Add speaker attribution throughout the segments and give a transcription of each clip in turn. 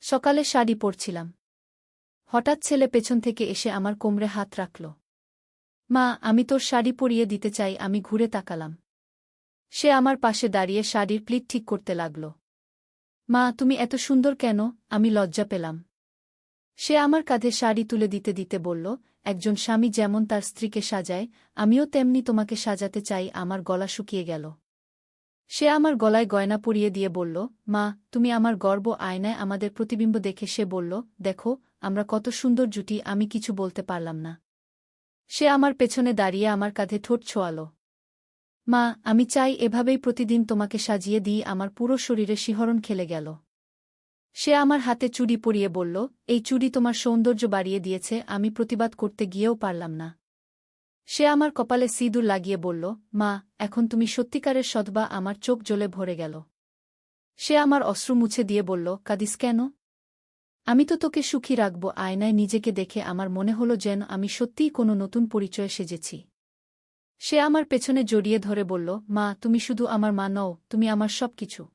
Speaker 1: সকালে শাড়ি পরছিলাম। হঠাৎ ছেলে পেছন থেকে এসে আমার কোমরে হাত রাখল। মা, আমি তোর শাড়ি পরিয়ে দিতে চাই। আমি ঘুরে তাকালাম। সে আমার পাশে দাঁড়িয়ে শাড়ির প্লিট ঠিক করতে লাগল। মা, তুমি এত সুন্দর কেন? আমি লজ্জা পেলাম। সে আমার কাঁধে শাড়ি তুলে দিতে দিতে বলল, একজন স্বামী যেমন তার স্ত্রীকে সাজায়, আমিও তেমনি তোমাকে সাজাতে চাই। আমার গলা শুকিয়ে গেল। সে আমার গলায় গয়না পরিয়ে দিয়ে বলল, মা, তুমি আমার গর্ব। আয়নায় আমাদের প্রতিবিম্ব দেখে সে বলল, দেখো আমরা কত সুন্দর জুটি। আমি কিছু বলতে পারলাম না। সে আমার পেছনে দাঁড়িয়ে আমার কাঁধে ঠোঁট ছোঁয়াল। মা, আমি চাই এভাবেই প্রতিদিন তোমাকে সাজিয়ে দিই। আমার পুরো শরীরে শিহরণ খেলে গেল। সে আমার হাতে চুড়ি পরিয়ে বলল, এই চুড়ি তোমার সৌন্দর্য বাড়িয়ে দিয়েছে। আমি প্রতিবাদ করতে গিয়েও পারলাম না। সে আমার কপালে সিঁদুর লাগিয়ে বলল, মা, এখন তুমি সত্যিকারের সৎবা। আমার চোখ জ্বলে ভরে গেল। সে আমার অশ্রু মুছে দিয়ে বলল, কাঁদিস কেন? আমি তো তোকে সুখী রাখব। আয়নায় নিজেকে দেখে আমার মনে হলো যেন আমি সত্যিই কোনো নতুন পরিচয়ে সেজেছি। সে আমার পেছনে জড়িয়ে ধরে বলল, মা, তুমি শুধু আমার মা নও, তুমি আমার সব কিছু।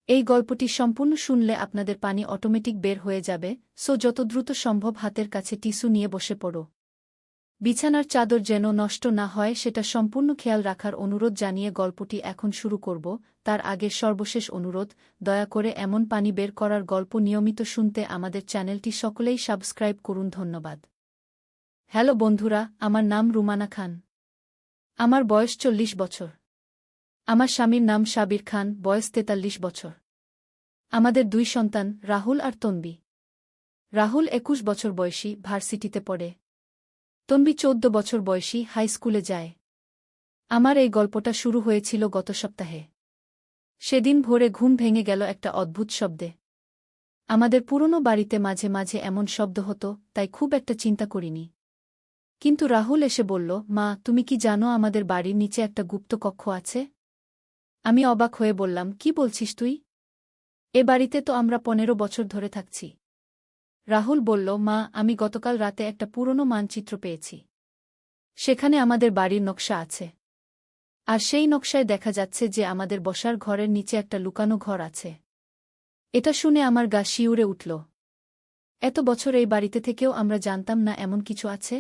Speaker 1: এই গল্পটি সম্পূর্ণ শুনলে আপনাদের পানি অটোমেটিক বের হয়ে যাবে, সো যত দ্রুত সম্ভব হাতের কাছে টিস্যু নিয়ে বসে পড়ো। বিছানার চাদর যেন নষ্ট না হয় সেটা সম্পূর্ণ খেয়াল রাখার অনুরোধ জানিয়ে গল্পটি এখন শুরু করব। তার আগের সর্বশেষ অনুরোধ, দয়া করে এমন পানি বের করার গল্প নিয়মিত শুনতে আমাদের চ্যানেলটি সকলেই সাবস্ক্রাইব করুন। ধন্যবাদ। হ্যালো বন্ধুরা, আমার নাম রুমানা খান। আমার বয়স 40 বছর। আমার স্বামীর নাম সাবির খান, বয়স 43 বছর। আমাদের 2 সন্তান, রাহুল আর তনবি। রাহুল 21 বছর বয়সী, ভার্সিটিতে পড়ে। তনবি 14 বছর বয়সী, হাই স্কুলে যায়। আমার এই গল্পটা শুরু হয়েছিল গত সপ্তাহে। সেদিন ভোরে ঘুম ভেঙে গেল একটা অদ্ভুত শব্দে। আমাদের পুরনো বাড়িতে মাঝে মাঝে এমন শব্দ হতো, তাই খুব একটা চিন্তা করিনি। কিন্তু রাহুল এসে বলল, মা, তুমি কি জানো আমাদের বাড়ির নিচে একটা গুপ্ত কক্ষ আছে? আমি অবাক হয়ে বললাম, কি বলছিস তুই? এ বাড়িতে তো আমরা 15 বছর ধরে থাকছি। রাহুল বলল, মা, আমি গতকাল রাতে একটা পুরনো মানচিত্র পেয়েছি। সেখানে আমাদের বাড়ির নকশা আছে। আর সেই নকশায় দেখা যাচ্ছে যে আমাদের বসার ঘরের নিচে একটা লুকানো ঘর আছে। এটা শুনে আমার গা শিউরে উঠল। এত বছর এই বাড়িতে থেকেও আমরা জানতাম না এমন কিছু আছে।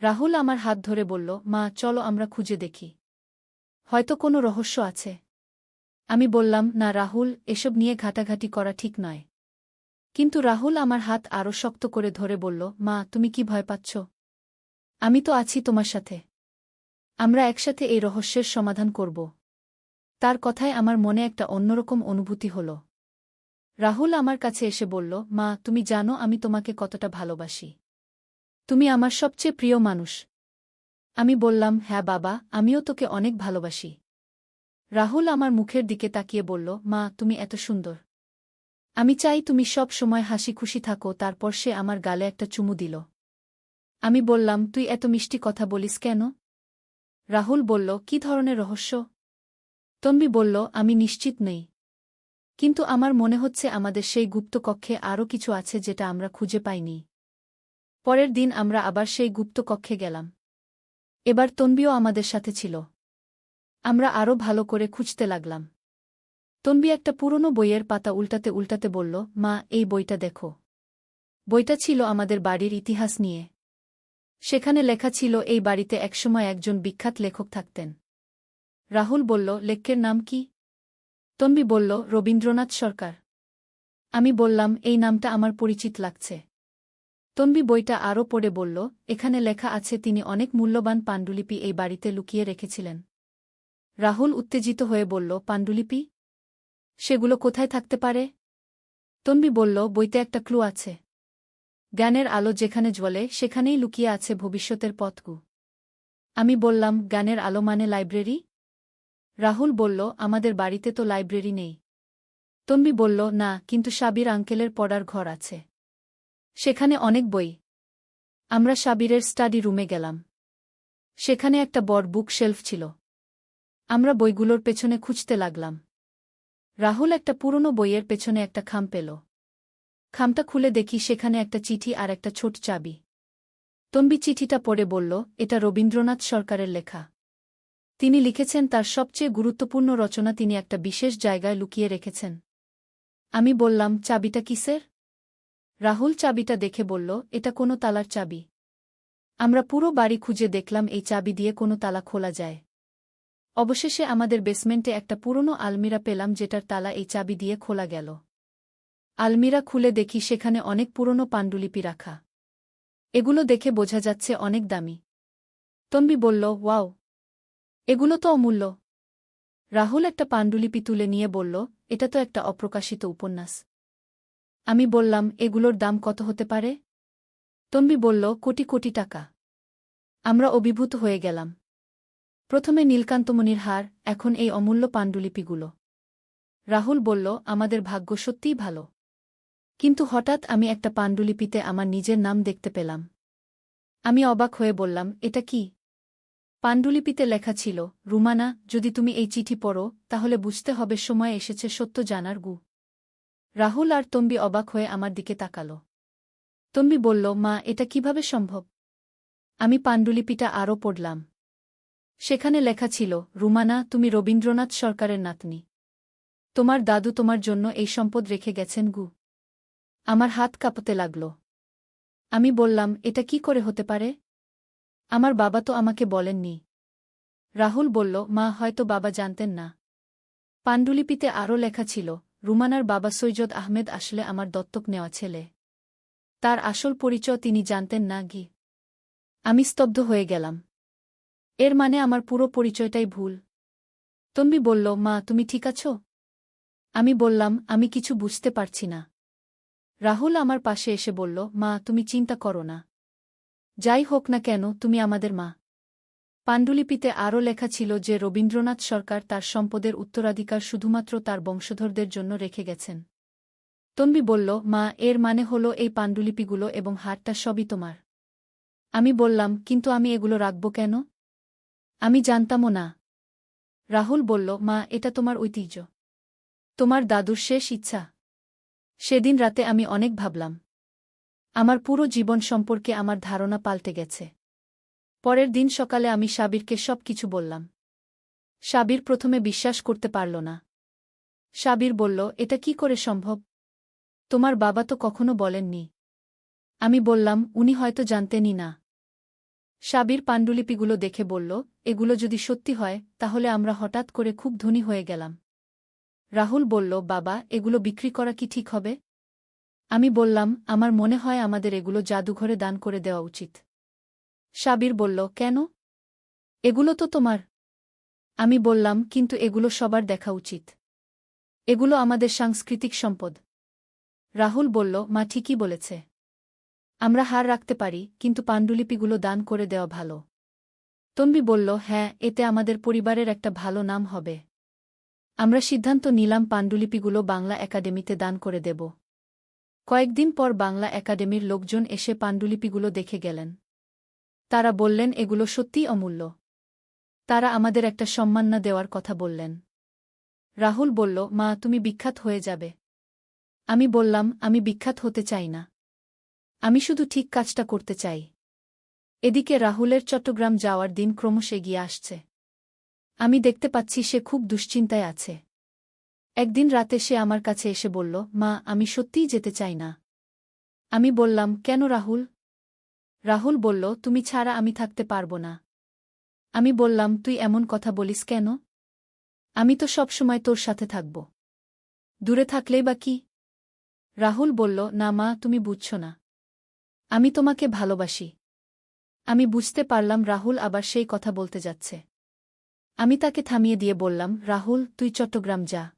Speaker 1: রাহুল আমার হাত ধরে বলল, মা, চলো আমরা খুঁজে দেখি। হয়তো কোনো রহস্য আছে। আমি বললাম, না রাহুল, এসব নিয়ে ঘাটাঘাটি করা ঠিক নয়। কিন্তু রাহুল আমার হাত আরও শক্ত করে ধরে বলল, মা, তুমি কি ভয় পাচ্ছ? আমি তো আছি তোমার সাথে। আমরা একসাথে এই রহস্যের সমাধান করব। তার কথায় আমার মনে একটা অন্যরকম অনুভূতি হল। রাহুল আমার কাছে এসে বলল, মা, তুমি জানো আমি তোমাকে কতটা ভালোবাসি। তুমি আমার সবচেয়ে প্রিয় মানুষ। আমি বললাম, হ্যাঁ বাবা, আমিও তোকে অনেক ভালোবাসি। রাহুল আমার মুখের দিকে তাকিয়ে বলল, মা, তুমি এত সুন্দর। আমি চাই তুমি সব সময় হাসি খুশি থাকো। তারপর সে আমার গালে একটা চুমু দিল। আমি বললাম, তুই এত মিষ্টি কথা বলিস কেন? রাহুল বলল, কি ধরনের রহস্য? তন্বী বলল, আমি নিশ্চিত নেই। কিন্তু আমার মনে হচ্ছে আমাদের সেই গুপ্ত কক্ষে আরও কিছু আছে যেটা আমরা খুঁজে পাইনি। পরের দিন আমরা আবার সেই গুপ্ত কক্ষে গেলাম। এবার তন্বীও আমাদের সাথে ছিল। আমরা আরও ভালো করে খুঁজতে লাগলাম। তন্বী একটা পুরনো বইয়ের পাতা উল্টাতে উল্টাতে বলল, মা, এই বইটা দেখো। বইটা ছিল আমাদের বাড়ির ইতিহাস নিয়ে। সেখানে লেখা ছিল এই বাড়িতে একসময় একজন বিখ্যাত লেখক থাকতেন। রাহুল বলল, লেখকের নাম কি? তন্বী বলল, রবীন্দ্রনাথ সরকার। আমি বললাম, এই নামটা আমার পরিচিত লাগছে। তন্বী বইটা আরও পড়ে বলল, এখানে লেখা আছে তিনি অনেক মূল্যবান পাণ্ডুলিপি এই বাড়িতে লুকিয়ে রেখেছিলেন। রাহুল উত্তেজিত হয়ে বলল, পাণ্ডুলিপি? সেগুলো কোথায় থাকতে পারে? তন্বী বলল, বইতে একটা ক্লু আছে। জ্ঞানের আলো যেখানে জ্বলে সেখানেই লুকিয়ে আছে ভবিষ্যতের পথকু। আমি বললাম, জ্ঞানের আলো মানে লাইব্রেরি? রাহুল বলল, আমাদের বাড়িতে তো লাইব্রেরি নেই। তন্বী বলল, না, কিন্তু সাবির আঙ্কেলের পড়ার ঘর আছে। সেখানে অনেক বই। আমরা সাবিরের স্টাডি রুমে গেলাম। সেখানে একটা বড় বুক শেলফ ছিল। আমরা বইগুলোর পেছনে খুঁজতে লাগলাম। রাহুল একটা পুরনো বইয়ের পেছনে একটা খাম পেল। খামটা খুলে দেখি সেখানে একটা চিঠি আর একটা ছোট চাবি। তন্বী চিঠিটা পড়ে বলল, এটা রবীন্দ্রনাথ সরকারের লেখা। তিনি লিখেছেন তার সবচেয়ে গুরুত্বপূর্ণ রচনা তিনি একটা বিশেষ জায়গায় লুকিয়ে রেখেছেন। আমি বললাম, চাবিটা কিসের? রাহুল চাবিটা দেখে বলল, এটা কোনো তালার চাবি। আমরা পুরো বাড়ি খুঁজে দেখলাম এই চাবি দিয়ে কোনো তালা খোলা যায়। অবশেষে আমাদের বেসমেন্টে একটা পুরনো আলমিরা পেলাম যেটার তালা এই চাবি দিয়ে খোলা গেল। আলমিরা খুলে দেখি সেখানে অনেক পুরনো পাণ্ডুলিপি রাখা। এগুলো দেখে বোঝা যাচ্ছে অনেক দামি। তন্বী বলল, ওয়াও, এগুলো তো অমূল্য। রাহুল একটা পাণ্ডুলিপি তুলে নিয়ে বলল, এটা তো একটা অপ্রকাশিত উপন্যাস। আমি বললাম, এগুলোর দাম কত হতে পারে? তন্বী বলল, কোটি কোটি টাকা। আমরা অভিভূত হয়ে গেলাম। প্রথমে নীলকান্তমণির হার, এখন এই অমূল্য পাণ্ডুলিপিগুলো। রাহুল বলল, আমাদের ভাগ্য সত্যিই ভালো। কিন্তু হঠাৎ আমি একটা পাণ্ডুলিপিতে আমার নিজের নাম দেখতে পেলাম। আমি অবাক হয়ে বললাম, এটা কি? পাণ্ডুলিপিতে লেখা ছিল, রুমানা, যদি তুমি এই চিঠি পড়ো তাহলে বুঝতে হবে সময় এসেছে সত্য জানার গু। রাহুল আর তন্বী অবাক হয়ে আমার দিকে তাকাল। তন্বী বলল, মা, এটা কিভাবে সম্ভব? আমি পাণ্ডুলিপিটা আরও পড়লাম। সেখানে লেখা ছিল, রুমানা, তুমি রবীন্দ্রনাথ সরকারের নাতনি। তোমার দাদু তোমার জন্য এই সম্পদ রেখে গেছেন গু। আমার হাত কাঁপতে লাগল। আমি বললাম, এটা কি করে হতে পারে? আমার বাবা তো আমাকে বলেননি। রাহুল বলল, মা, হয়তো বাবা জানতেন না। পাণ্ডুলিপিতে আরও লেখা ছিল, রুমানার বাবা সৈয়দ আহমেদ আসলে আমার দত্তক নেওয়া ছেলে। তার আসল পরিচয় তিনি জানতেন না গি। আমি স্তব্ধ হয়ে গেলাম। এর মানে আমার পুরো পরিচয়টাই ভুল। তন্বী বলল, মা, তুমি ঠিক আছো? আমি বললাম, আমি কিছু বুঝতে পারছি না। রাহুল আমার পাশে এসে বলল, মা, তুমি চিন্তা করো না। যাই হোক না কেন, তুমি আমাদের মা। পাণ্ডুলিপিতে আরও লেখা ছিল যে রবীন্দ্রনাথ সরকার তার সম্পদের উত্তরাধিকার শুধুমাত্র তার বংশধরদের জন্য রেখে গেছেন। তন্বী বলল, মা, এর মানে হলো এই পাণ্ডুলিপিগুলো এবং হারটা সবই তোমার। আমি বললাম, কিন্তু আমি এগুলো রাখব কেন? আমি জানতামও না। রাহুল বলল, মা, এটা তোমার ঐতিহ্য। তোমার দাদুর শেষ ইচ্ছা। সেদিন রাতে আমি অনেক ভাবলাম। আমার পুরো জীবন সম্পর্কে আমার ধারণা পাল্টে গেছে। পরের দিন সকালে আমি সাবিরকে সব কিছু বললাম। সাবির প্রথমে বিশ্বাস করতে পারল না। সাবির বলল, এটা কি করে সম্ভব? তোমার বাবা তো কখনো বলেননি। আমি বললাম, উনি হয়তো জানতেনই না। সাবির পাণ্ডুলিপিগুলো দেখে বলল, এগুলো যদি সত্যি হয় তাহলে আমরা হঠাৎ করে খুব ধনী হয়ে গেলাম। রাহুল বলল, বাবা, এগুলো বিক্রি করা কি ঠিক হবে? আমি বললাম, আমার মনে হয় আমাদের এগুলো জাদুঘরে দান করে দেওয়া উচিত। সাবির বলল, কেন? এগুলো তো তোমার। আমি বললাম, কিন্তু এগুলো সবার দেখা উচিত। এগুলো আমাদের সাংস্কৃতিক সম্পদ। রাহুল বলল, মা ঠিকই বলেছে। আমরা হার রাখতে পারি, কিন্তু পাণ্ডুলিপিগুলো দান করে দেওয়া ভালো। তন্বী বলল, হ্যাঁ, এতে আমাদের পরিবারের একটা ভালো নাম হবে। আমরা সিদ্ধান্ত নিলাম পাণ্ডুলিপিগুলো বাংলা একাডেমিতে দান করে দেব। কয়েকদিন পর বাংলা একাডেমির লোকজন এসে পাণ্ডুলিপিগুলো দেখে গেলেন। তারা বললেন, এগুলো সত্যিই অমূল্য। তারা আমাদের একটা সম্মাননা দেওয়ার কথা বললেন। রাহুল বলল, মা, তুমি বিখ্যাত হয়ে যাবে। আমি বললাম, আমি বিখ্যাত হতে চাই না। আমি শুধু ঠিক কাজটা করতে চাই। এদিকে রাহুলের চট্টগ্রাম যাওয়ার দিন ক্রমশ এগিয়ে আসছে। আমি দেখতে পাচ্ছি সে খুব দুশ্চিন্তায় আছে। একদিন রাতে সে আমার কাছে এসে বলল, মা, আমি সত্যিই যেতে চাই না। আমি বললাম, কেন রাহুল? রাহুল বলল, তুমি ছাড়া আমি থাকতে পারব না। আমি বললাম, তুই এমন কথা বলিস কেন? আমি তো সবসময় তোর সাথে থাকব। দূরে থাকলেই বা কি? রাহুল বলল, না মা, তুমি বুঝছ না। আমি তোমাকে ভালোবাসি। আমি বুঝতে পারলাম রাহুল আবার সেই কথা বলতে যাচ্ছে। আমি তাকে থামিয়ে দিয়ে বললাম, রাহুল, তুই চট্টগ্রাম যা।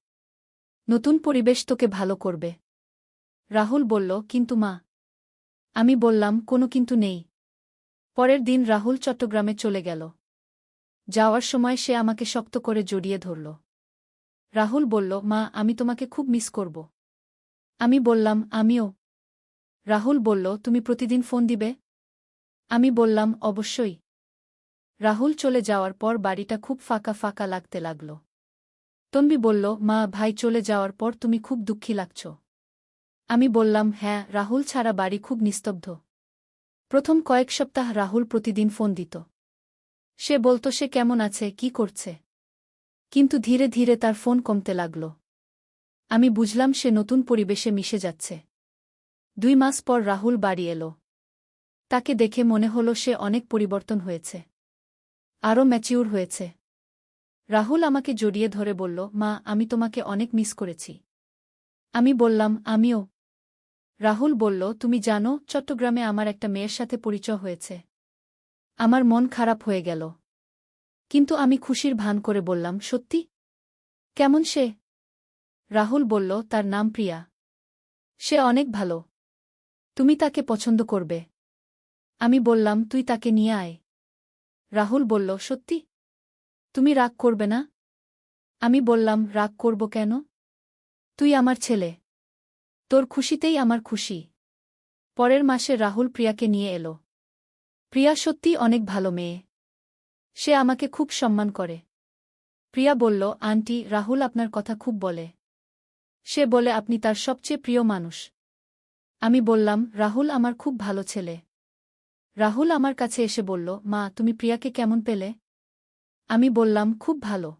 Speaker 1: নতুন পরিবেশ তোকে ভালো করবে। রাহুল বলল, কিন্তু মা। আমি বললাম, কোনো কিন্তু নেই। পরের দিন রাহুল চট্টগ্রামে চলে গেল। যাওয়ার সময় সে আমাকে শক্ত করে জড়িয়ে ধরল। রাহুল বলল, মা, আমি তোমাকে খুব মিস করব। আমি বললাম, আমিও। রাহুল বলল, তুমি প্রতিদিন ফোন দিবে? আমি বললাম, অবশ্যই। রাহুল চলে যাওয়ার পর বাড়িটা খুব ফাঁকা ফাঁকা লাগতে লাগল। তন্বী বলল, মা, ভাই চলে যাওয়ার পর তুমি খুব দুঃখী লাগছ। আমি বললাম, হ্যাঁ, রাহুল ছাড়া বাড়ি খুব নিস্তব্ধ। প্রথম কয়েক সপ্তাহ রাহুল প্রতিদিন ফোন দিত। সে বলত সে কেমন আছে, কি করছে। কিন্তু ধীরে ধীরে তার ফোন কমতে লাগল। আমি বুঝলাম সে নতুন পরিবেশে মিশে যাচ্ছে। 2 মাস পর রাহুল বাড়ি এলো। তাকে দেখে মনে হলো সে অনেক পরিবর্তন হয়েছে। আরও ম্যাচিউর হয়েছে। রাহুল আমাকে জড়িয়ে ধরে বলল, মা, আমি তোমাকে অনেক মিস করেছি। আমি বললাম, আমিও। রাহুল বলল, তুমি জানো, চট্টগ্রামে আমার একটা মেয়ের সাথে পরিচয় হয়েছে। আমার মন খারাপ হয়ে গেল। কিন্তু আমি খুশির ভান করে বললাম, সত্যি? কেমন সে? রাহুল বলল, তার নাম প্রিয়া। সে অনেক ভালো। তুমি তাকে পছন্দ করবে। আমি বললাম, তুই তাকে নিয়ে আয়। রাহুল বলল, সত্যি? তুমি রাগ করবে না? আমি বললাম, রাগ করব কেন? তুই আমার ছেলে। তোর খুশিতেই আমার খুশি। পরের মাসে রাহুল প্রিয়াকে নিয়ে এলো। প্রিয়া সত্যিই অনেক ভালো মেয়ে। সে আমাকে খুব সম্মান করে। প্রিয়া বলল, আন্টি, রাহুল আপনার কথা খুব বলে। সে বলে আপনি তার সবচেয়ে প্রিয় মানুষ। আমি বললাম, রাহুল আমার খুব ভালো ছেলে। রাহুল আমার কাছে এসে বলল, মা, তুমি প্রিয়াকে কেমন পেলে? আমি বললাম, খুব ভালো।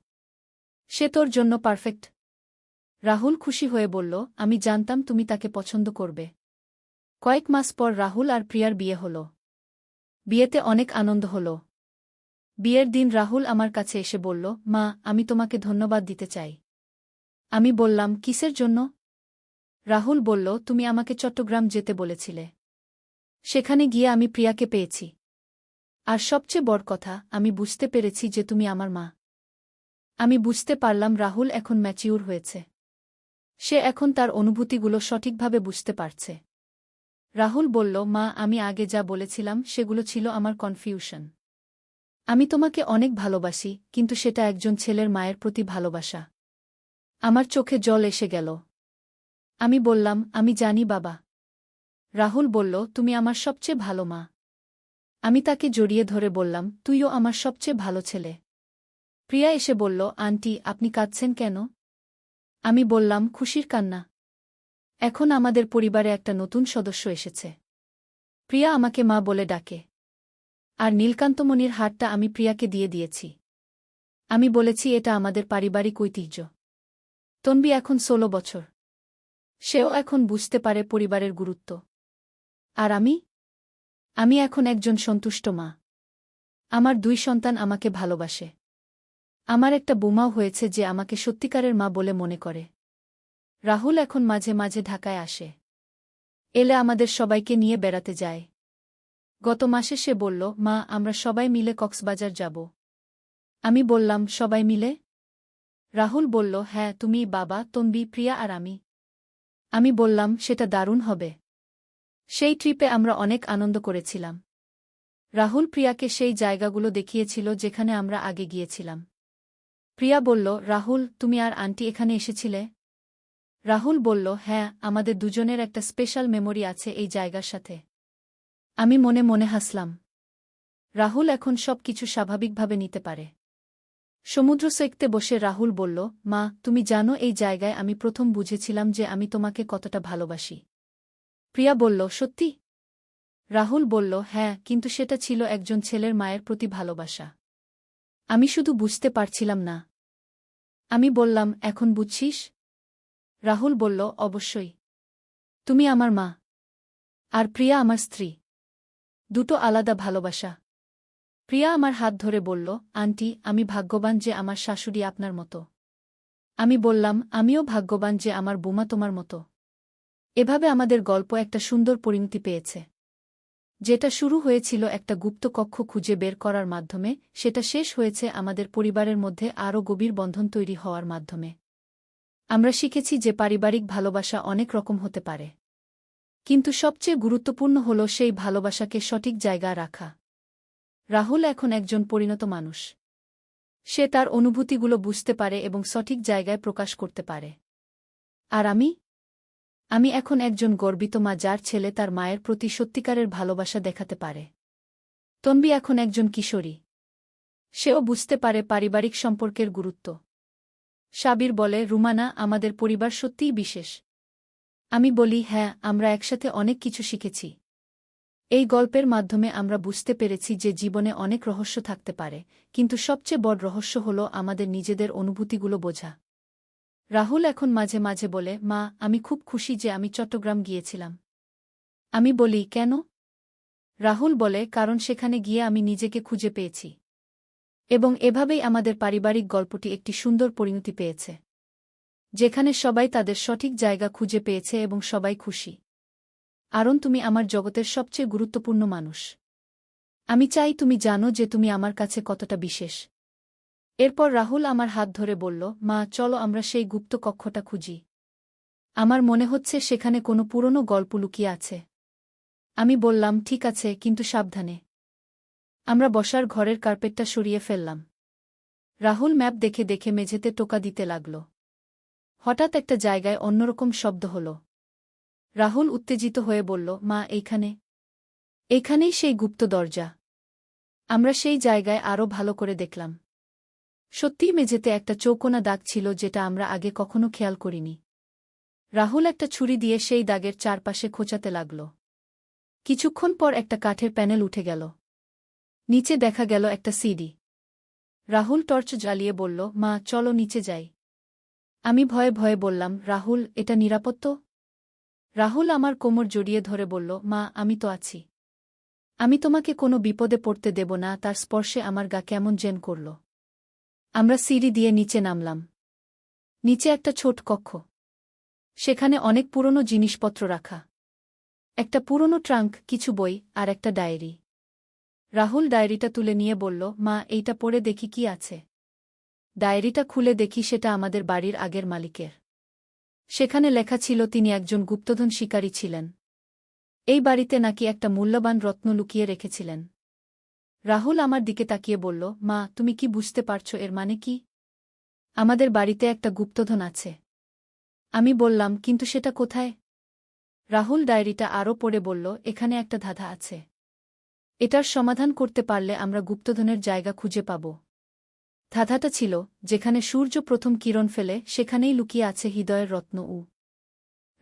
Speaker 1: সে তোর জন্য পারফেক্ট। রাহুল খুশি হয়ে বলল, আমি জানতাম তুমি তাকে পছন্দ করবে। কয়েক মাস পর রাহুল আর প্রিয়ার বিয়ে হল। বিয়েতে অনেক আনন্দ হল। বিয়ের দিন রাহুল আমার কাছে এসে বলল, মা, আমি তোমাকে ধন্যবাদ দিতে চাই। আমি বললাম, কিসের জন্য? রাহুল বলল, তুমি আমাকে চট্টগ্রাম যেতে বলেছিলে। সেখানে গিয়ে আমি প্রিয়াকে পেয়েছি। আর সবচেয়ে বড় কথা, আমি বুঝতে পেরেছি যে তুমি আমার মা। আমি বুঝতে পারলাম রাহুল এখন ম্যাচিউর হয়েছে। সে এখন তার অনুভূতিগুলো সঠিকভাবে বুঝতে পারছে। রাহুল বলল, মা, আমি আগে যা বলেছিলাম সেগুলো ছিল আমার কনফিউশন। আমি তোমাকে অনেক ভালোবাসি, কিন্তু সেটা একজন ছেলের মায়ের প্রতি ভালোবাসা। আমার চোখে জল এসে গেল। আমি বললাম, আমি জানি বাবা। রাহুল বলল, তুমি আমার সবচেয়ে ভালো মা। আমি তাকে জড়িয়ে ধরে বললাম, তুইও আমার সবচেয়ে ভালো ছেলে। প্রিয়া এসে বলল, আন্টি, আপনি কাঁদছেন কেন? আমি বললাম, খুশির কান্না। এখন আমাদের পরিবারে একটা নতুন সদস্য এসেছে। প্রিয়া আমাকে মা বলে ডাকে। আর নীলকান্তমণির হারটা আমি প্রিয়াকে দিয়ে দিয়েছি। আমি বলেছি এটা আমাদের পারিবারিক ঐতিহ্য। তন্বী এখন 16 বছর। সেও এখন বুঝতে পারে পরিবারের গুরুত্ব। আর আমি এখন একজন সন্তুষ্ট মা। আমার 2 সন্তান আমাকে ভালোবাসে। আমার একটা বোমাও হয়েছে যে আমাকে সত্যিকারের মা বলে মনে করে। রাহুল এখন মাঝে মাঝে ঢাকায় আসে। এলে আমাদের সবাইকে নিয়ে বেড়াতে যায়। গত মাসে সে বলল, মা, আমরা সবাই মিলে কক্সবাজার যাব। আমি বললাম, সবাই মিলে? রাহুল বলল, হ্যাঁ, তুমি, বাবা, তন্বী, প্রিয়া আর আমি। আমি বললাম, সেটা দারুণ হবে। সেই ট্রিপে আমরা অনেক আনন্দ করেছিলাম। রাহুল প্রিয়াকে সেই জায়গাগুলো দেখিয়েছিল যেখানে আমরা আগে গিয়েছিলাম। প্রিয়া বলল, রাহুল, তুমি আর আন্টি এখানে এসেছিলে? রাহুল বলল, হ্যাঁ, আমাদের দুজনের একটা স্পেশাল মেমোরি আছে এই জায়গার সাথে। আমি মনে মনে হাসলাম। রাহুল এখন সব কিছু স্বাভাবিকভাবে নিতে পারে। সমুদ্র সৈকতে বসে রাহুল বলল, মা, তুমি জানো, এই জায়গায় আমি প্রথম বুঝেছিলাম যে আমি তোমাকে কতটা ভালোবাসি। প্রিয়া বলল, সত্যি? রাহুল বলল, হ্যাঁ, কিন্তু সেটা ছিল একজন ছেলের মায়ের প্রতি ভালোবাসা। আমি শুধু বুঝতে পারছিলাম না। আমি বললাম, এখন বুঝছিস? রাহুল বলল, অবশ্যই। তুমি আমার মা। আর প্রিয়া আমার স্ত্রী। দুটো আলাদা ভালোবাসা। প্রিয়া আমার হাত ধরে বলল, আন্টি, আমি ভাগ্যবান যে আমার শাশুড়ি আপনার মতো। আমি বললাম, আমিও ভাগ্যবান যে আমার বোমা তোমার মতো। এভাবে আমাদের গল্প একটা সুন্দর পরিণতি পেয়েছে। যেটা শুরু হয়েছিল একটা গুপ্ত কক্ষ খুঁজে বের করার মাধ্যমে, সেটা শেষ হয়েছে আমাদের পরিবারের মধ্যে আরও গভীর বন্ধন তৈরি হওয়ার মাধ্যমে। আমরা শিখেছি যে পারিবারিক ভালোবাসা অনেক রকম হতে পারে। কিন্তু সবচেয়ে গুরুত্বপূর্ণ হল সেই ভালোবাসাকে সঠিক জায়গায় রাখা। রাহুল এখন একজন পরিণত মানুষ। সে তার অনুভূতিগুলো বুঝতে পারে এবং সঠিক জায়গায় প্রকাশ করতে পারে। আর আমি এখন একজন গর্বিত মা, যার ছেলে তার মায়ের প্রতি সত্যিকারের ভালোবাসা দেখাতে পারে। তন্বী এখন একজন কিশোরী। সেও বুঝতে পারে পারিবারিক সম্পর্কের গুরুত্ব। সাবির বলে, রুমানা, আমাদের পরিবার সত্যিই বিশেষ। আমি বলি, হ্যাঁ, আমরা একসাথে অনেক কিছু শিখেছি। এই গল্পের মাধ্যমে আমরা বুঝতে পেরেছি যে জীবনে অনেক রহস্য থাকতে পারে, কিন্তু সবচেয়ে বড় রহস্য হল আমাদের নিজেদের অনুভূতিগুলো বোঝা। রাহুল এখন মাঝে মাঝে বলে, মা, আমি খুব খুশি যে আমি চট্টগ্রাম গিয়েছিলাম। আমি বলি, কেন? রাহুল বলে, কারণ সেখানে গিয়ে আমি নিজেকে খুঁজে পেয়েছি। এবং এভাবেই আমাদের পারিবারিক গল্পটি একটি সুন্দর পরিণতি পেয়েছে, যেখানে সবাই তাদের সঠিক জায়গা খুঁজে পেয়েছে এবং সবাই খুশি। আরন, তুমি আমার জগতের সবচেয়ে গুরুত্বপূর্ণ মানুষ। আমি চাই তুমি জানো যে তুমি আমার কাছে কতটা বিশেষ। এরপর রাহুল আমার হাত ধরে বলল, মা, চলো আমরা সেই গুপ্ত কক্ষটা খুঁজি। আমার মনে হচ্ছে সেখানে কোনো পুরনো গল্প লুকিয়ে আছে। আমি বললাম, ঠিক আছে, কিন্তু সাবধানে। আমরা বসার ঘরের কার্পেটটা সরিয়ে ফেললাম। রাহুল ম্যাপ দেখে দেখে মেঝেতে টোকা দিতে লাগল। হঠাৎ একটা জায়গায় অন্যরকম শব্দ হল। রাহুল উত্তেজিত হয়ে বলল, মা, এইখানে। এইখানেই সেই গুপ্ত দরজা। আমরা সেই জায়গায় আরও ভালো করে দেখলাম। সত্যিই মেঝেতে একটা চৌকোনা দাগ ছিল, যেটা আমরা আগে কখনো খেয়াল করিনি। রাহুল একটা ছুরি দিয়ে সেই দাগের চারপাশে খোঁচাতে লাগল। কিছুক্ষণ পর একটা কাঠের প্যানেল উঠে গেল। নিচে দেখা গেল একটা সিডি। রাহুল টর্চ জ্বালিয়ে বলল, মা, চলো নিচে যাই। আমি ভয়ে ভয়ে বললাম, রাহুল, এটা নিরাপদ তো? রাহুল আমার কোমর জড়িয়ে ধরে বলল, মা, আমি তো আছি। আমি তোমাকে কোনো বিপদে পড়তে দেব না। তার স্পর্শে আমার গা কেমন যেন করল। আমরা সিঁড়ি দিয়ে নিচে নামলাম। নিচে একটা ছোট কক্ষ। সেখানে অনেক পুরনো জিনিসপত্র রাখা। একটা পুরনো ট্রাঙ্ক, কিছু বই, আর একটা ডায়েরি। রাহুল ডায়েরিটা তুলে নিয়ে বলল, মা, এইটা পড়ে দেখি কি আছে। ডায়েরিটা খুলে দেখি সেটা আমাদের বাড়ির আগের মালিকের। সেখানে লেখা ছিল তিনি একজন গুপ্তধন শিকারী ছিলেন। এই বাড়িতে নাকি একটা মূল্যবান রত্ন লুকিয়ে রেখেছিলেন। রাহুল আমার দিকে তাকিয়ে বলল, মা, তুমি কি বুঝতে পারছো এর মানে কি? আমাদের বাড়িতে একটা গুপ্তধন আছে। আমি বললাম, কিন্তু সেটা কোথায়? রাহুল ডায়েরিটা আরও পড়ে বলল, এখানে একটা ধাঁধা আছে। এটার সমাধান করতে পারলে আমরা গুপ্তধনের জায়গা খুঁজে পাব। ধাঁধাটা ছিল, যেখানে সূর্য প্রথম কিরণ ফেলে সেখানেই লুকিয়ে আছে হৃদয়ের রত্ন।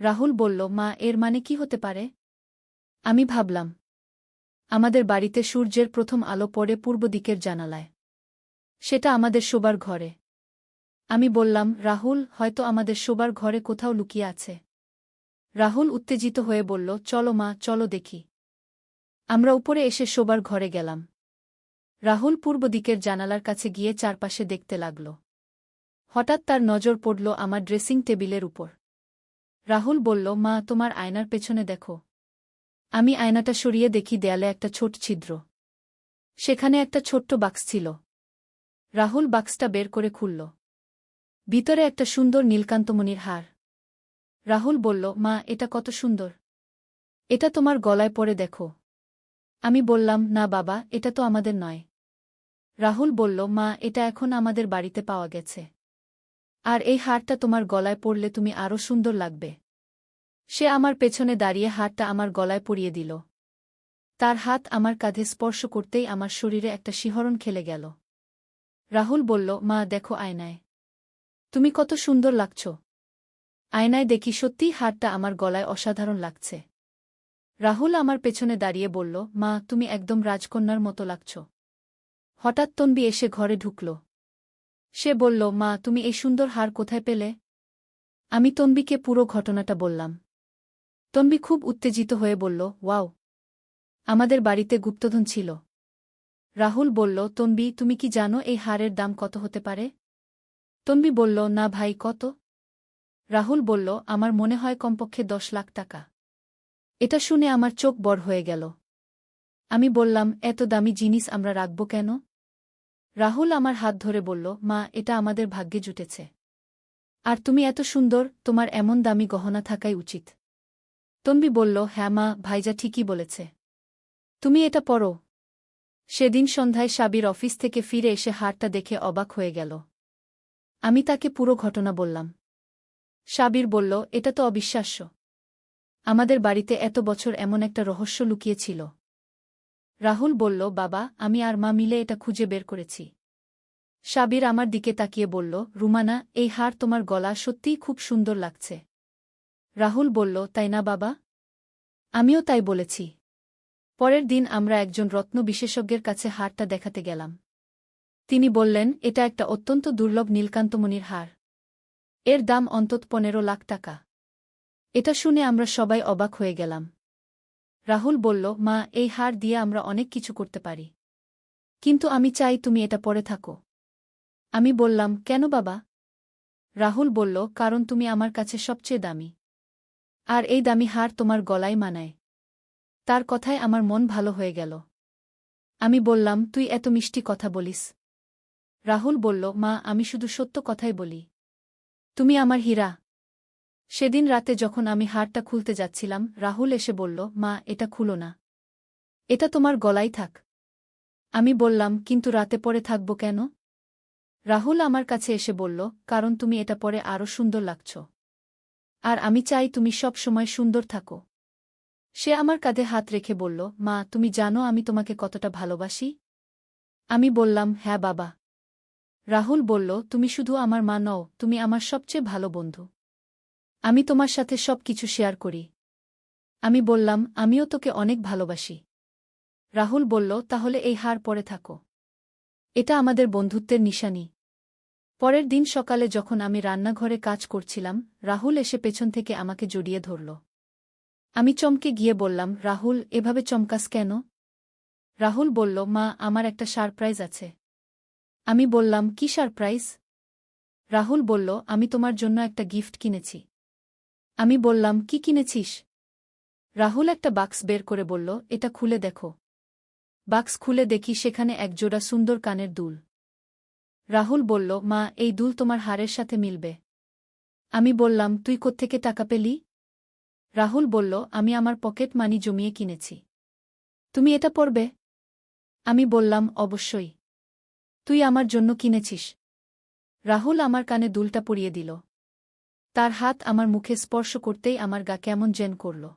Speaker 1: রাহুল বলল, মা, এর মানে কি হতে পারে? আমি ভাবলাম, আমাদের বাড়িতে সূর্যের প্রথম আলো পড়ে পূর্ব দিকের জানালায়। সেটা আমাদের শোবার ঘরে। আমি বললাম, রাহুল, হয়তো আমাদের শোবার ঘরে কোথাও লুকিয়ে আছে। রাহুল উত্তেজিত হয়ে বলল, চলো মা, চলো দেখি। আমরা উপরে এসে শোবার ঘরে গেলাম। রাহুল পূর্ব দিকের জানালার কাছে গিয়ে চারপাশে দেখতে লাগল। হঠাৎ তার নজর পড়ল আমার ড্রেসিং টেবিলের উপর। রাহুল বলল, মা, তোমার আয়নার পেছনে দেখো। আমি আয়নাটা সরিয়ে দেখি দেয়ালে একটা ছোট ছিদ্র। সেখানে একটা ছোট্ট বাক্স ছিল। রাহুল বাক্সটা বের করে খুলল। ভিতরে একটা সুন্দর নীলকান্তমণির হার। রাহুল বলল, মা, এটা কত সুন্দর। এটা তোমার গলায় পরে দেখো। আমি বললাম, না বাবা, এটা তো আমাদের নয়। রাহুল বলল, মা, এটা এখন আমাদের বাড়িতে পাওয়া গেছে। আর এই হারটা তোমার গলায় পরলে তুমি আরও সুন্দর লাগবে। সে আমার পেছনে দাঁড়িয়ে হারটা আমার গলায় পরিয়ে দিল। তার হাত আমার কাঁধে স্পর্শ করতেই আমার শরীরে একটা শিহরণ খেলে গেল। রাহুল বলল, মা, দেখো আয়নায়। তুমি কত সুন্দর লাগছ। আয়নায় দেখি সত্যিই হারটা আমার গলায় অসাধারণ লাগছে। রাহুল আমার পেছনে দাঁড়িয়ে বলল, মা, তুমি একদম রাজকন্যার মতো লাগছ। হঠাৎ তন্বী এসে ঘরে ঢুকল। সে বলল, মা, তুমি এই সুন্দর হার কোথায় পেলে? আমি তন্বীকে পুরো ঘটনাটা বললাম। তন্বী খুব উত্তেজিত হয়ে বলল, ওয়াও, আমাদের বাড়িতে গুপ্তধন ছিল। রাহুল বলল, তন্বী, তুমি কি জানো এই হারের দাম কত হতে পারে? তন্বী বলল, না ভাই, কত? রাহুল বলল, আমার মনে হয় কমপক্ষে 10 লাখ টাকা। এটা শুনে আমার চোখ বড় হয়ে গেল। আমি বললাম, এত দামি জিনিস আমরা রাখব কেন? রাহুল আমার হাত ধরে বলল, মা, এটা আমাদের ভাগ্যে জুটেছে। আর তুমি এত সুন্দর, তোমার এমন দামি গহনা থাকাই উচিত। তন্বী বলল, হ্যাঁ মা, ভাইজা ঠিকই বলেছে। তুমি এটা পরো। সেদিন সন্ধ্যায় সাবির অফিস থেকে ফিরে এসে হারটা দেখে অবাক হয়ে গেল। আমি তাকে পুরো ঘটনা বললাম। সাবির বলল, এটা তো অবিশ্বাস্য। আমাদের বাড়িতে এত বছর এমন একটা রহস্য লুকিয়ে ছিল। রাহুল বলল, বাবা, আমি আর মা মিলে এটা খুঁজে বের করেছি। সাবির আমার দিকে তাকিয়ে বলল, রুমানা, এই হার তোমার গলা সত্যিই খুব সুন্দর লাগছে। রাহুল বলল, তাই না বাবা? আমিও তাই বলেছি। পরের দিন আমরা একজন রত্ন বিশেষজ্ঞের কাছে হারটা দেখাতে গেলাম। তিনি বললেন, এটা একটা অত্যন্ত দুর্লভ নীলকান্তমণির হার। এর দাম অন্তত 15 লাখ টাকা। এটা শুনে আমরা সবাই অবাক হয়ে গেলাম। রাহুল বলল, মা, এই হার দিয়ে আমরা অনেক কিছু করতে পারি। কিন্তু আমি চাই তুমি এটা পরে থাকো। আমি বললাম, কেন বাবা? রাহুল বলল, কারণ তুমি আমার কাছে সবচেয়ে দামি। আর এই দামি হার তোমার গলায় মানায়। তার কথায় আমার মন ভালো হয়ে গেল। আমি বললাম, তুই এত মিষ্টি কথা বলিস। রাহুল বলল, মা, আমি শুধু সত্য কথাই বলি। তুমি আমার হীরা। সেদিন রাতে যখন আমি হারটা খুলতে যাচ্ছিলাম, রাহুল এসে বলল, মা, এটা খুলো না। এটা তোমার গলায় থাক। আমি বললাম, কিন্তু রাতে পরে থাকব কেন? রাহুল আমার কাছে এসে বলল, কারণ তুমি এটা পরে আরও সুন্দর লাগছ। আর আমি চাই তুমি সব সময় সুন্দর থাকো। সে আমার কাঁধে হাত রেখে বলল, মা, তুমি জানো আমি তোমাকে কতটা ভালোবাসি? আমি বললাম, হ্যাঁ বাবা। রাহুল বলল, তুমি শুধু আমার মা নও, তুমি আমার সবচেয়ে ভালো বন্ধু। আমি তোমার সাথে সব কিছু শেয়ার করি। আমি বললাম, আমিও তোকে অনেক ভালোবাসি। রাহুল বলল, তাহলে এই হার পরে থাকো। এটা আমাদের বন্ধুত্বের নিশানি। পরের দিন সকালে যখন আমি রান্নাঘরে কাজ করছিলাম, রাহুল এসে পেছন থেকে আমাকে জড়িয়ে ধরল। আমি চমকে গিয়ে বললাম, রাহুল, এভাবে চমকাস কেন? রাহুল বলল, মা, আমার একটা সারপ্রাইজ আছে। আমি বললাম, কি সারপ্রাইজ? রাহুল বলল, আমি তোমার জন্য একটা গিফট কিনেছি। আমি বললাম, কি কিনেছিস? রাহুল একটা বাক্স বের করে বলল, এটা খুলে দেখো। বাক্স খুলে দেখি সেখানে এক জোড়া সুন্দর কানের দুল। রাহুল বলল, মা, এই দুল তোমার হারের সাথে মিলবে। আমি বললাম, তুই কোত্থেকে টাকা পেলি? রাহুল বলল, আমি আমার পকেট মানি জমিয়ে কিনেছি। তুমি এটা পরবে? আমি বললাম, অবশ্যই। তুই আমার জন্য কিনেছিস। রাহুল আমার কানে দুলটা পরিয়ে দিল। তার হাত আমার মুখে স্পর্শ করতেই আমার গা কেমন যেন করল।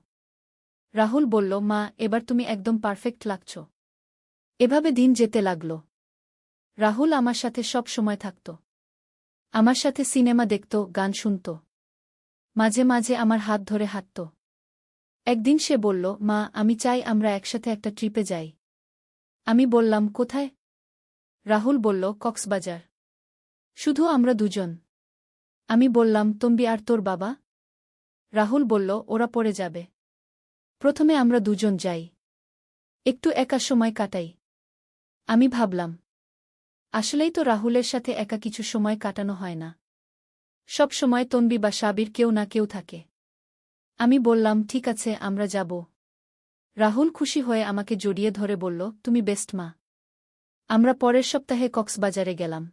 Speaker 1: রাহুল বলল, মা, এবার তুমি একদম পারফেক্ট লাগছ। এভাবে দিন যেতে লাগল। রাহুল আমার সাথে সব সময় থাকত। আমার সাথে সিনেমা দেখত, গান শুনত। মাঝে মাঝে আমার হাত ধরে হাঁটত। একদিন সে বলল, মা, আমি চাই আমরা একসাথে একটা ট্রিপে যাই। আমি বললাম, কোথায়? রাহুল বলল, কক্সবাজার। শুধু আমরা দুজন। আমি বললাম, তম্বি আর তোর বাবা? রাহুল বলল, ওরা পড়ে যাবে। প্রথমে আমরা দুজন যাই। একটু একা সময় কাটাই। আমি ভাবলাম, আসলেই তো রাহুলের সাথে একা কিছু সময় কাটানো হয় না। সব সময় তন্বী বা সাবির কেউ না কেউ থাকে। আমি বললাম, ঠিক আছে, আমরা যাব। রাহুল খুশি হয়ে আমাকে জড়িয়ে ধরে বলল, তুমি বেস্ট মা। আমরা পরের সপ্তাহে কক্সবাজারে গেলাম।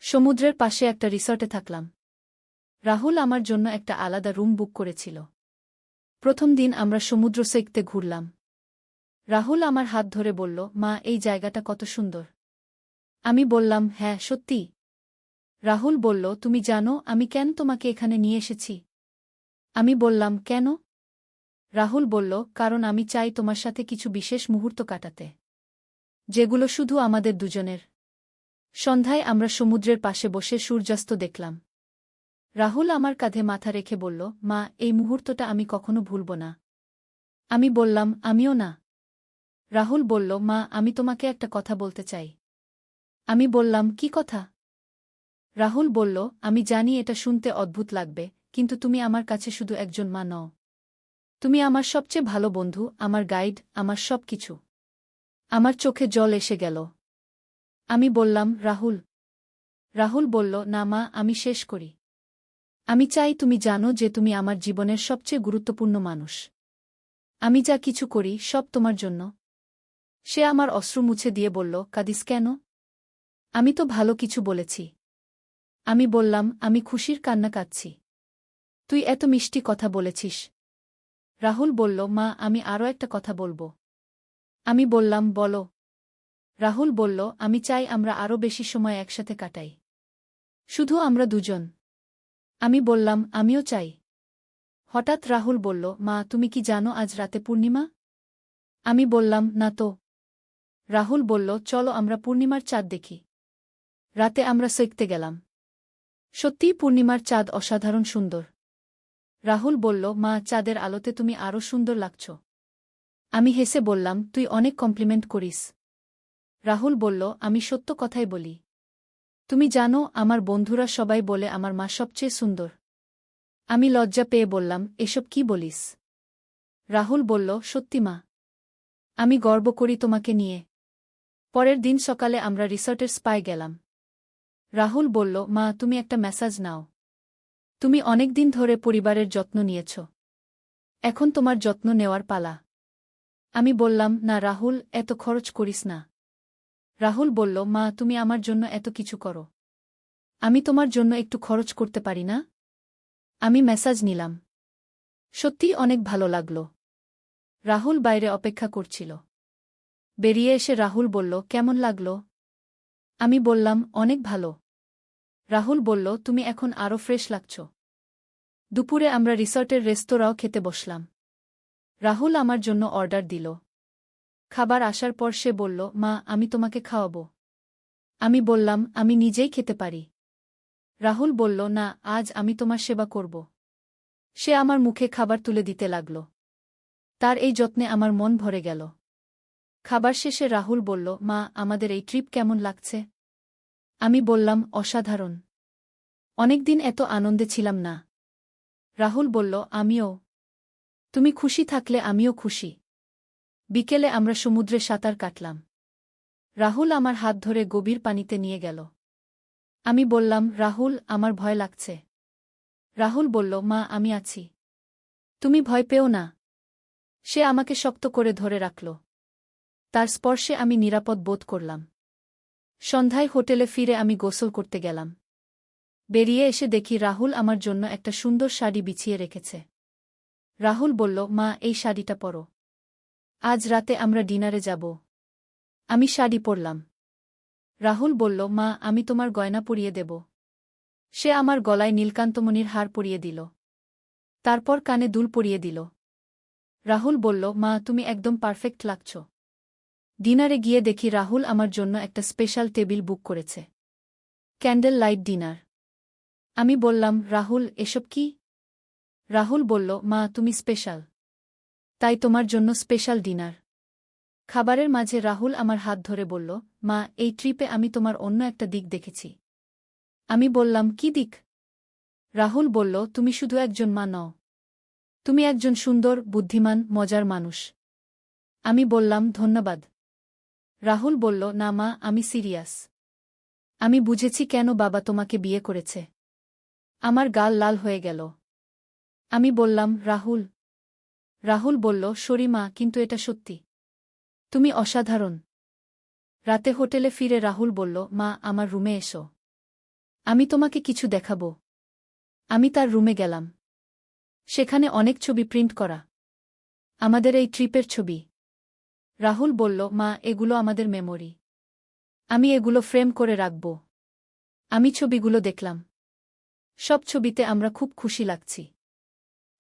Speaker 1: সমুদ্রের পাশে একটা রিসর্টে থাকলাম। রাহুল আমার জন্য একটা আলাদা রুম বুক করেছিল। প্রথম দিন আমরা সমুদ্র সৈকতে ঘুরলাম। রাহুল আমার হাত ধরে বলল, মা, এই জায়গাটা কত সুন্দর। আমি বললাম, হ্যাঁ, সত্যি। রাহুল বলল, তুমি জানো আমি কেন তোমাকে এখানে নিয়ে এসেছি? আমি বললাম, কেন? রাহুল বলল, কারণ আমি চাই তোমার সাথে কিছু বিশেষ মুহূর্ত কাটাতে, যেগুলো শুধু আমাদের দুজনের। সন্ধ্যায় আমরা সমুদ্রের পাশে বসে সূর্যাস্ত দেখলাম। রাহুল আমার কাঁধে মাথা রেখে বলল, মা, এই মুহূর্তটা আমি কখনো ভুলব না। আমি বললাম, আমিও না। রাহুল বলল, মা, আমি তোমাকে একটা কথা বলতে চাই। আমি বললাম, কি কথা? রাহুল বলল, আমি জানি এটা শুনতে অদ্ভুত লাগবে, কিন্তু তুমি আমার কাছে শুধু একজন মা নও। তুমি আমার সবচেয়ে ভালো বন্ধু, আমার গাইড, আমার সব কিছু। আমার চোখে জল এসে গেল। আমি বললাম, রাহুল। রাহুল বলল, না মা, আমি শেষ করি। আমি চাই তুমি জানো যে তুমি আমার জীবনের সবচেয়ে গুরুত্বপূর্ণ মানুষ। আমি যা কিছু করি সব তোমার জন্য। সে আমার অশ্রু মুছে দিয়ে বলল, কাঁদিস কেন? আমি তো ভালো কিছু বলেছি। আমি বললাম, আমি খুশির কান্না কাঁদছি। তুই এত মিষ্টি কথা বলেছিস। রাহুল বলল, মা, আমি আরও একটা কথা বলবো। আমি বললাম, বলো। রাহুল বলল, আমি চাই আমরা আরও বেশি সময় একসাথে কাটাই। শুধু আমরা দুজন। আমি বললাম, আমিও চাই। হঠাৎ রাহুল বলল, মা, তুমি কি জানো আজ রাতে পূর্ণিমা? আমি বললাম, না তো। রাহুল বলল, চলো আমরা পূর্ণিমার চাঁদ দেখি। রাতে আমরা সৈকতে গেলাম। সত্যিই পূর্ণিমার চাঁদ অসাধারণ সুন্দর। রাহুল বলল, মা, চাঁদের আলোতে তুমি আরও সুন্দর লাগছ। আমি হেসে বললাম, তুই অনেক কমপ্লিমেন্ট করিস। রাহুল বলল, আমি সত্য কথাই বলি। তুমি জানো, আমার বন্ধুরা সবাই বলে আমার মা সবচেয়ে সুন্দর। আমি লজ্জা পেয়ে বললাম, এসব কি বলিস? রাহুল বলল, সত্যি মা। আমি গর্ব করি তোমাকে নিয়ে। পরের দিন সকালে আমরা রিসর্টের স্পায় গেলাম। রাহুল বলল, মা তুমি একটা মেসাজ নাও। তুমি অনেক দিন ধরে পরিবারের যত্ন নিয়েছ। এখন তোমার যত্ন নেওয়ার পালা। আমি বললাম, না রাহুল, এত খরচ করিস না। রাহুল বলল, মা তুমি আমার জন্য এত কিছু করো। আমি তোমার জন্য একটু খরচ করতে পারি না? আমি মেসাজ নিলাম। সত্যি অনেক ভালো লাগল। রাহুল বাইরে অপেক্ষা করছিল। বেরিয়ে এসে রাহুল বলল, কেমন লাগল? আমি বললাম, অনেক ভালো। রাহুল বলল, তুমি এখন আরও ফ্রেশ লাগছ। দুপুরে আমরা রিসর্টের রেস্তোরাঁও খেতে বসলাম। রাহুল আমার জন্য অর্ডার দিল। খাবার আসার পর সে বলল, মা আমি তোমাকে খাওয়াব। আমি বললাম, আমি নিজেই খেতে পারি। রাহুল বলল, না আজ আমি তোমার সেবা করব। সে আমার মুখে খাবার তুলে দিতে লাগল। তার এই যত্নে আমার মন ভরে গেল। খাবার শেষে রাহুল বলল, মা আমাদের এই ট্রিপ কেমন লাগছে? আমি বললাম, অসাধারণ। অনেকদিন এত আনন্দে ছিলাম না। রাহুল বলল, আমিও। তুমি খুশি থাকলে আমিও খুশি। বিকেলে আমরা সমুদ্রে সাঁতার কাটলাম। রাহুল আমার হাত ধরে গভীর পানিতে নিয়ে গেল। আমি বললাম, রাহুল আমার ভয় লাগছে। রাহুল বলল, মা আমি আছি। তুমি ভয় পেও না। সে আমাকে শক্ত করে ধরে রাখল। তার স্পর্শে আমি নিরাপদ বোধ করলাম। সন্ধ্যায় হোটেলে ফিরে আমি গোসল করতে গেলাম। বেরিয়ে এসে দেখি রাহুল আমার জন্য একটা সুন্দর শাড়ি বিছিয়ে রেখেছে। রাহুল বলল, মা এই শাড়িটা পরো। আজ রাতে আমরা ডিনারে যাব। আমি শাড়ি পরলাম। রাহুল বলল, মা আমি তোমার গয়না পরিয়ে দেব। সে আমার গলায় নীলকান্তমণির হার পরিয়ে দিল। তারপর কানে দুল পরিয়ে দিল। রাহুল বলল, মা তুমি একদম পারফেক্ট লাগছ। ডিনারে গিয়ে দেখি রাহুল আমার জন্য একটা স্পেশাল টেবিল বুক করেছে। Candle light dinner. আমি বললাম, রাহুল এসব কি? রাহুল বলল, মা তুমি স্পেশাল। তাই তোমার জন্য স্পেশাল ডিনার। খাবারের মাঝে রাহুল আমার হাত ধরে বলল, মা এই ট্রিপে আমি তোমার অন্য একটা দিক দেখেছি। আমি বললাম, কি দিক? রাহুল বলল, তুমি শুধু একজন মা নও। তুমি একজন সুন্দর, বুদ্ধিমান, মজার মানুষ। আমি বললাম, ধন্যবাদ। রাহুল বলল, না মা আমি সিরিয়াস। আমি বুঝেছি কেন বাবা তোমাকে বিয়ে করেছে। আমার গাল লাল হয়ে গেল। আমি বললাম, রাহুল। রাহুল বলল, সরি মা কিন্তু এটা সত্যি। তুমি অসাধারণ। রাতে হোটেলে ফিরে রাহুল বলল, মা আমার রুমে এসো। আমি তোমাকে কিছু দেখাব। আমি তার রুমে গেলাম। সেখানে অনেক ছবি প্রিন্ট করা। আমাদের এই ট্রিপের ছবি। রাহুল বলল, মা এগুলো আমাদের মেমোরি। আমি এগুলো ফ্রেম করে রাখব। আমি ছবিগুলো দেখলাম। সব ছবিতে আমরা খুব খুশি লাগছি।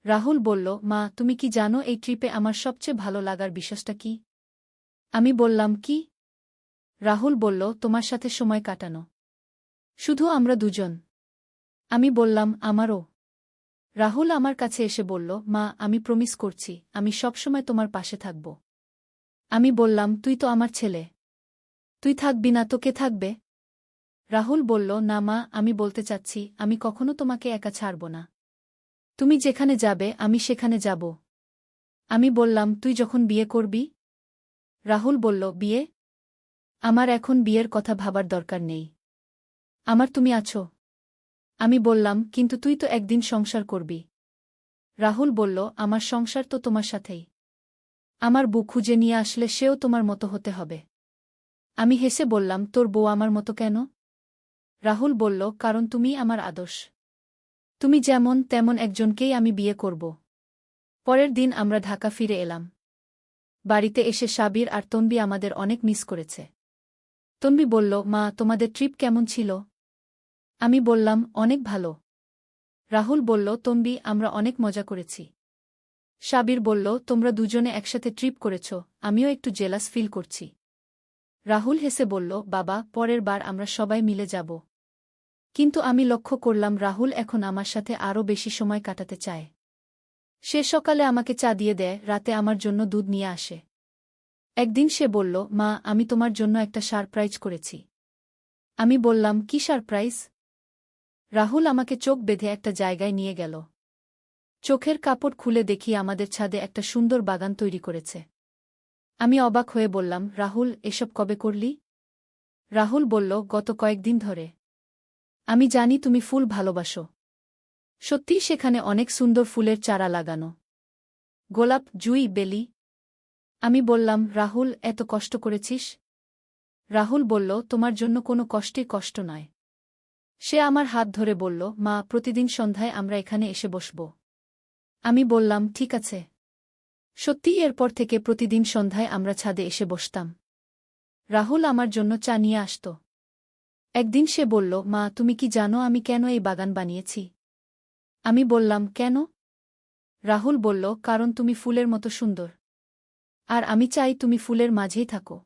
Speaker 1: রাহুল বলল, মা তুমি কি জানো এই ট্রিপে আমার সবচেয়ে ভালো লাগার বিষয়টা কি? আমি বললাম, কি? রাহুল বলল, তোমার সাথে সময় কাটানো। শুধু আমরা দুজন। আমি বললাম, আমারও। রাহুল আমার কাছে এসে বলল, মা আমি প্রমিস করছি আমি সবসময় তোমার পাশে থাকব। আমি বললাম, তুই তো আমার ছেলে। তুই থাকবি না তো কে থাকবে? রাহুল বলল, না মা আমি বলতে চাচ্ছি আমি কখনো তোমাকে একা ছাড়ব না। তুমি যেখানে যাবে আমি সেখানে যাব। আমি বললাম, তুই যখন বিয়ে করবি? রাহুল বলল, বিয়ে? আমার এখন বিয়ের কথা ভাবার দরকার নেই। আমার তুমি আছো। আমি বললাম, কিন্তু তুই তো একদিন সংসার করবি। রাহুল বলল, আমার সংসার তো তোমার সাথেই। আমার বউ খুঁজে নিয়ে আসলে সেও তোমার মতো হতে হবে। আমি হেসে বললাম, তোর বউ আমার মতো কেন? রাহুল বলল, কারণ তুমিই আমার আদর্শ। তুমি যেমন তেমন একজনকেই আমি বিয়ে করব। পরের দিন আমরা ঢাকা ফিরে এলাম। বাড়িতে এসে সাবির আর তনবি আমাদের অনেক মিস করেছে। তনবি বলল, মা তোমাদের ট্রিপ কেমন ছিল? আমি বললাম, অনেক ভালো। রাহুল বলল, তনবি আমরা অনেক মজা করেছি। সাবির বলল, তোমরা দুজনে একসাথে ট্রিপ করেছ, আমিও একটু জেলাস ফিল করছি। রাহুল হেসে বলল, বাবা পরের বার আমরা সবাই মিলে যাব। কিন্তু আমি লক্ষ্য করলাম রাহুল এখন আমার সাথে আরও বেশি সময় কাটাতে চায়। সে সকালে আমাকে চা দিয়ে দেয়, রাতে আমার জন্য দুধ নিয়ে আসে। একদিন সে বলল, মা আমি তোমার জন্য একটা সারপ্রাইজ করেছি। আমি বললাম, কি সারপ্রাইজ? রাহুল আমাকে চোখ বেঁধে একটা জায়গায় নিয়ে গেল। চোখের কাপড় খুলে দেখি আমাদের ছাদে একটা সুন্দর বাগান তৈরি করেছে। আমি অবাক হয়ে বললাম, রাহুল, এসব কবে করলি? রাহুল বলল, গত কয়েকদিন ধরে। আমি জানি তুমি ফুল ভালোবাসো। সত্যিই সেখানে অনেক সুন্দর ফুলের চারা লাগানো। গোলাপ, জুঁই, বেলি। আমি বললাম, রাহুল, এত কষ্ট করেছিস? রাহুল বলল, তোমার জন্য কোনো কষ্টই কষ্ট নয়। সে আমার হাত ধরে বলল, মা, প্রতিদিন সন্ধ্যায় আমরা এখানে এসে বসব। আমি বললাম, ঠিক আছে। সত্যিই এরপর থেকে প্রতিদিন সন্ধ্যায় আমরা ছাদে এসে বসতাম। রাহুল আমার জন্য চা নিয়ে আসত। একদিন সে বলল, মা, তুমি কি জানো আমি কেন এই বাগান বানিয়েছি? আমি বললাম, কেন? রাহুল বলল, কারণ তুমি ফুলের মতো সুন্দর। আর আমি চাই তুমি ফুলের মাঝেই থাকো।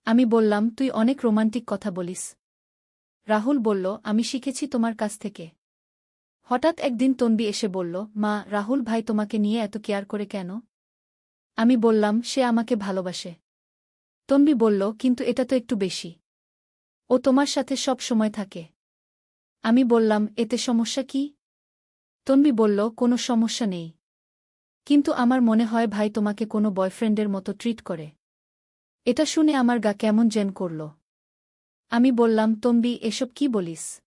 Speaker 1: আমি বললাম, তুই অনেক রোমান্টিক কথা বলিস। রাহুল বলল, আমি শিখেছি তোমার কাছ থেকে। হঠাৎ একদিন তন্বী এসে বলল, মা, রাহুল ভাই তোমাকে নিয়ে এত কেয়ার করে কেন? আমি বললাম, সে আমাকে ভালোবাসে। তন্বী বলল, কিন্তু এটা তো একটু বেশি। ও তোমার সাথে সব সময় থাকে। আমি বললাম, এতে সমস্যা কি? তন্বী বলল, কোনো সমস্যা নেই। কিন্তু আমার মনে হয় ভাই তোমাকে কোনো বয়ফ্রেন্ডের মতো ট্রিট করে। এটা শুনে আমার গা কেমন যেন করল। আমি বললাম, তন্বী, এসব কি বলিস?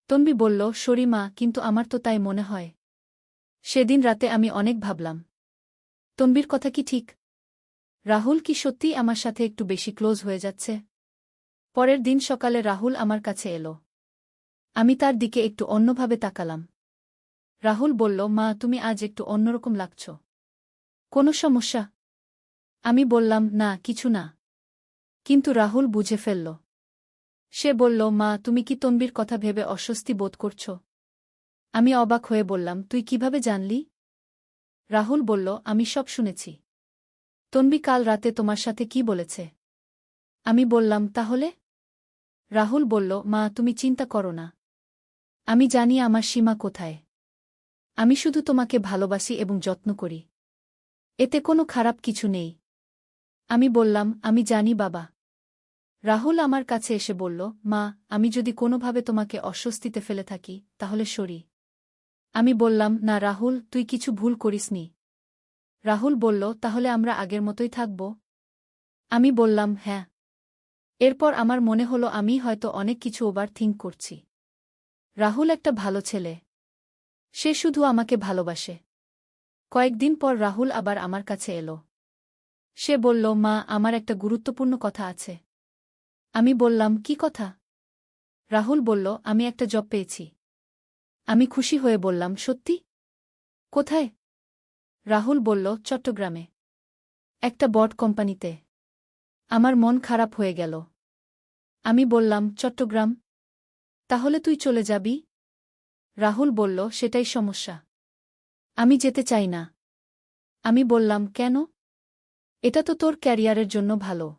Speaker 1: তন্বী বলল, সরি মা, কিন্তু আমার তো তাই মনে হয়। সেদিন রাতে আমি অনেক ভাবলাম, তন্বীর কথা কি ঠিক? রাহুল কি সত্যিই আমার সাথে একটু বেশি ক্লোজ হয়ে যাচ্ছে? পরের দিন সকালে রাহুল আমার কাছে এলো। আমি তার দিকে একটু অন্যভাবে তাকালাম। রাহুল বলল, মা, তুমি আজ একটু অন্যরকম লাগছ। কোনো সমস্যা? আমি বললাম, না, কিছু না। কিন্তু রাহুল বুঝে ফেলল। সে বলল, মা, তুমি কি তন্বীর কথা ভেবে অস্বস্তি বোধ করছ? আমি অবাক হয়ে বললাম, তুই কিভাবে জানলি? রাহুল বলল, আমি সব শুনেছি। তন্বী কাল রাতে তোমার সাথে কি বলেছে? আমি বললাম, তাহলে? রাহুল বলল, মা, তুমি চিন্তা করো না। আমি জানি আমার সীমা কোথায়। আমি শুধু তোমাকে ভালোবাসি এবং যত্ন করি। এতে কোনো খারাপ কিছু নেই। আমি বললাম, আমি জানি বাবা। রাহুল আমার কাছে এসে বলল, মা, আমি যদি কোনোভাবে তোমাকে অস্বস্তিতে ফেলে থাকি, তাহলে সরি। আমি বললাম, না রাহুল, তুই কিছু ভুল করিসনি। রাহুল বলল, তাহলে আমরা আগের মতোই থাকব? আমি বললাম, হ্যাঁ। এরপর আমার মনে হলো আমি হয়তো অনেক কিছু ওভার থিঙ্ক করছি। রাহুল একটা ভালো ছেলে। সে শুধু আমাকে ভালোবাসে। কয়েকদিন পর রাহুল আবার আমার কাছে এলো। সে বলল, মা, আমার একটা গুরুত্বপূর্ণ কথা আছে। আমি বললাম, কি কথা? রাহুল বলল, আমি একটা জব পেয়েছি। আমি খুশি হয়ে বললাম, সত্যি? কোথায়? রাহুল বলল, চট্টগ্রামে। একটা বড় কোম্পানিতে। আমার মন খারাপ হয়ে গেল। আমি বললাম, চট্টগ্রাম? তাহলে তুই চলে যাবি? রাহুল বলল, সেটাই সমস্যা। আমি যেতে চাই না। আমি বললাম, কেন? এটা তো তোর ক্যারিয়ারের জন্য ভালো।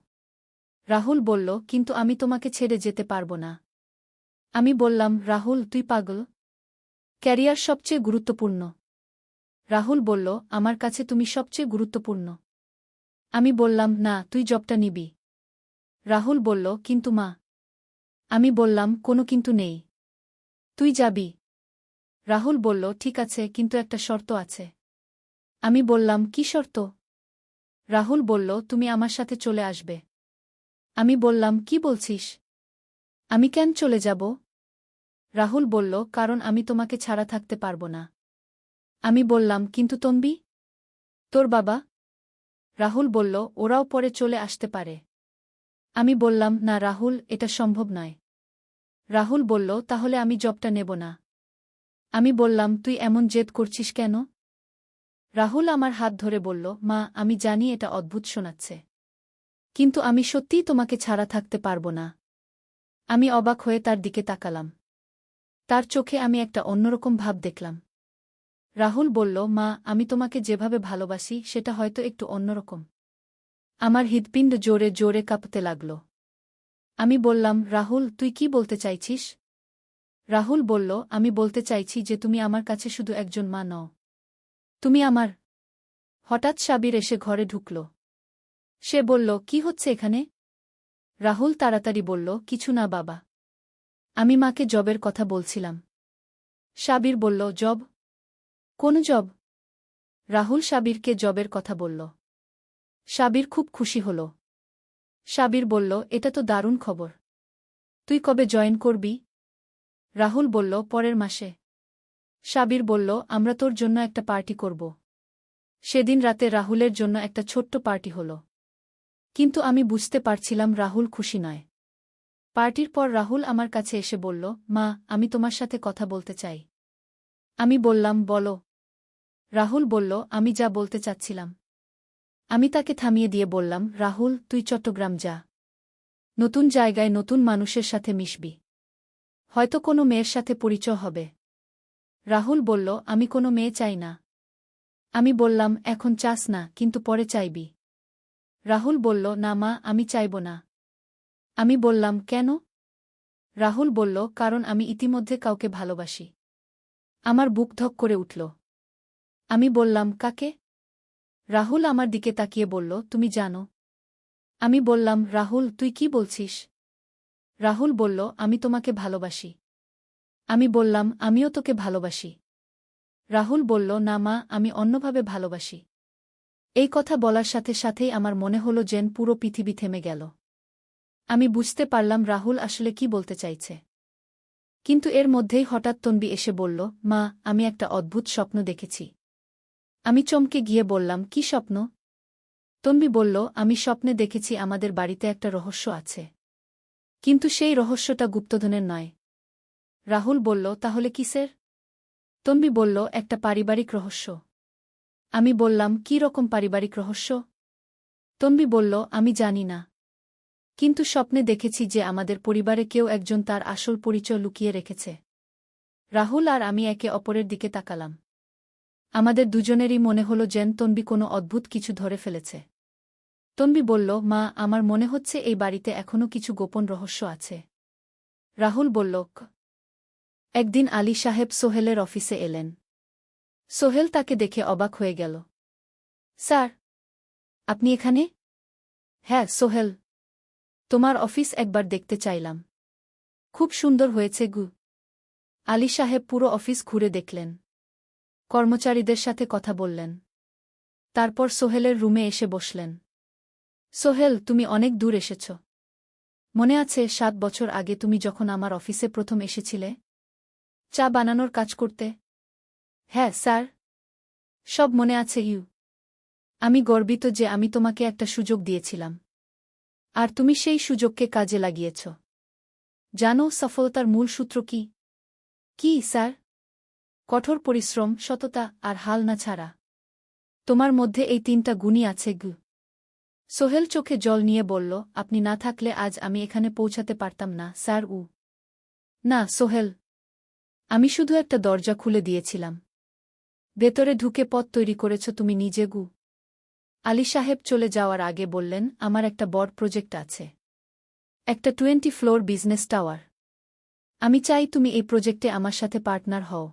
Speaker 1: রাহুল বলল, কিন্তু আমি তোমাকে ছেড়ে যেতে পারব না। আমি বললাম, রাহুল, তুই পাগল? ক্যারিয়ার সবচেয়ে গুরুত্বপূর্ণ। রাহুল বলল, আমার কাছে তুমি সবচেয়ে গুরুত্বপূর্ণ। আমি বললাম, না, তুই জবটা নিবি। রাহুল বলল, কিন্তু মা। আমি বললাম, কোনো কিন্তু নেই। তুই যাবি। রাহুল বলল, ঠিক আছে, কিন্তু একটা শর্ত আছে। আমি বললাম, কি শর্ত? রাহুল বলল, তুমি আমার সাথে চলে আসবে। আমি বললাম, কি বলছিস? আমি কেন চলে যাব? রাহুল বলল, কারণ আমি তোমাকে ছাড়া থাকতে পারব না। আমি বললাম, কিন্তু তন্বী? তোর বাবা? রাহুল বলল, ওরাও পরে চলে আসতে পারে। আমি বললাম, না রাহুল, এটা সম্ভব নয়। রাহুল বলল, তাহলে আমি জবটা নেব না। আমি বললাম, তুই এমন জেদ করছিস কেন? রাহুল আমার হাত ধরে বলল, মা, আমি জানি এটা অদ্ভুত শোনাচ্ছে। কিন্তু আমি সত্যিই তোমাকে ছাড়া থাকতে পারব না। আমি অবাক হয়ে তার দিকে তাকালাম। তার চোখে আমি একটা অন্যরকম ভাব দেখলাম। রাহুল বলল, মা, আমি তোমাকে যেভাবে ভালোবাসি সেটা হয়তো একটু অন্যরকম। আমার হৃৎপিণ্ড জোরে জোরে কাঁপতে লাগল। আমি বললাম, রাহুল, তুই কি বলতে চাইছিস? রাহুল বলল, আমি বলতে চাইছি যে তুমি আমার কাছে শুধু একজন মা নও। তুমি আমার। হঠাৎ সাবির এসে ঘরে ঢুকল। সে বলল, কি হচ্ছে এখানে? রাহুল তাড়াতাড়ি বলল, কিছু না বাবা। আমি মাকে জবের কথা বলছিলাম। সাবির বলল, জব? কোন জব? রাহুল সাবিরকে জবের কথা বলল। সাবির খুব খুশি হল। সাবির বলল, এটা তো দারুণ খবর। তুই কবে জয়েন করবি? রাহুল বলল, পরের মাসে। সাবির বলল, আমরা তোর জন্য একটা পার্টি করব। সেদিন রাতে রাহুলের জন্য একটা ছোট্ট পার্টি হল। কিন্তু আমি বুঝতে পারছিলাম রাহুল খুশি নয়। পার্টির পর রাহুল আমার কাছে এসে বলল, মা, আমি তোমার সাথে কথা বলতে চাই। আমি বললাম, বলো। রাহুল বলল, আমি যা বলতে চাচ্ছিলাম। আমি তাকে থামিয়ে দিয়ে বললাম, রাহুল, তুই চট্টগ্রাম যা। নতুন জায়গায় নতুন মানুষের সাথে মিশবি। হয়তো কোনো মেয়ের সাথে পরিচয় হবে। রাহুল বলল, আমি কোনো মেয়ে চাই না। আমি বললাম, এখন চাস না, কিন্তু পরে চাইবি। রাহুল বলল, না মা, আমি চাইব না। আমি বললাম, কেন? রাহুল বলল, কারণ আমি ইতিমধ্যে কাউকে ভালোবাসি। আমার বুক ধক করে উঠল। আমি বললাম, কাকে? রাহুল আমার দিকে তাকিয়ে বলল, তুমি জানো? আমি বললাম, রাহুল, তুই কি বলছিস? রাহুল বলল, আমি তোমাকে ভালোবাসি। আমি বললাম, আমিও তোকে ভালোবাসি। রাহুল বলল, না মা, আমি অন্যভাবে ভালোবাসি। এই কথা বলার সাথে সাথেই আমার মনে হলো যেন পুরো পৃথিবী থেমে গেল। আমি বুঝতে পারলাম রাহুল আসলে কি বলতে চাইছে। কিন্তু এর মধ্যেই হঠাৎ তন্বী এসে বলল, মা, আমি একটা অদ্ভুত স্বপ্ন দেখেছি। আমি চমকে গিয়ে বললাম, কি স্বপ্ন? তন্বী বলল, আমি স্বপ্নে দেখেছি আমাদের বাড়িতে একটা রহস্য আছে। কিন্তু সেই রহস্যটা গুপ্তধনের নয়। রাহুল বলল, তাহলে কিসের? তন্বী বলল, একটা পারিবারিক রহস্য। আমি বললাম, কি রকম পারিবারিক রহস্য? তন্বী বলল, আমি জানি না। কিন্তু স্বপ্নে দেখেছি যে আমাদের পরিবারে কেউ একজন তার আসল পরিচয় লুকিয়ে রেখেছে। রাহুল আর আমি একে অপরের দিকে তাকালাম। আমাদের দুজনেরই মনে হলো যেন তন্বী কোনো অদ্ভুত কিছু ধরে ফেলেছে। তন্বী বলল, মা, আমার মনে হচ্ছে এই বাড়িতে এখনও কিছু গোপন রহস্য আছে। রাহুল বলল, একদিন আলী সাহেব সোহেলের অফিসে এলেন। সোহেল তাকে দেখে অবাক হয়ে গেল। স্যার, আপনি এখানে? হ্যাঁ সোহেল, তোমার অফিস একবার দেখতে চাইলাম। খুব সুন্দর হয়েছে গু। আলী সাহেব পুরো অফিস ঘুরে দেখলেন। কর্মচারীদের সাথে কথা বললেন। তারপর সোহেলের রুমে এসে বসলেন। সোহেল, তুমি অনেক দূর এসেছ। মনে আছে 7 বছর আগে তুমি যখন আমার অফিসে প্রথম এসেছিলে? চা বানানোর কাজ করতে? হ্যাঁ স্যার, সব মনে আছে ইউ। আমি গর্বিত যে আমি তোমাকে একটা সুযোগ দিয়েছিলাম। আর তুমি সেই সুযোগকে কাজে লাগিয়েছ। জানো সফলতার মূল সূত্র কি? কি স্যার? কঠোর পরিশ্রম, সততা আর হাল না ছাড়া। তোমার মধ্যে এই 3টা গুণই আছে গু। সোহেল চোখে জল নিয়ে বলল, আপনি না থাকলে আজ আমি এখানে পৌঁছাতে পারতাম না স্যার। না সোহেল, আমি শুধু একটা দরজা খুলে দিয়েছিলাম। ভেতরে ঢুকে পথ তৈরি করেছ তুমি নিজে গু। আলী সাহেব চলে যাওয়ার আগে বললেন, আমার একটা বড় প্রজেক্ট আছে। একটা 20 ফ্লোর বিজনেস টাওয়ার। আমি চাই তুমি এই প্রজেক্টে আমার সাথে পার্টনার হও।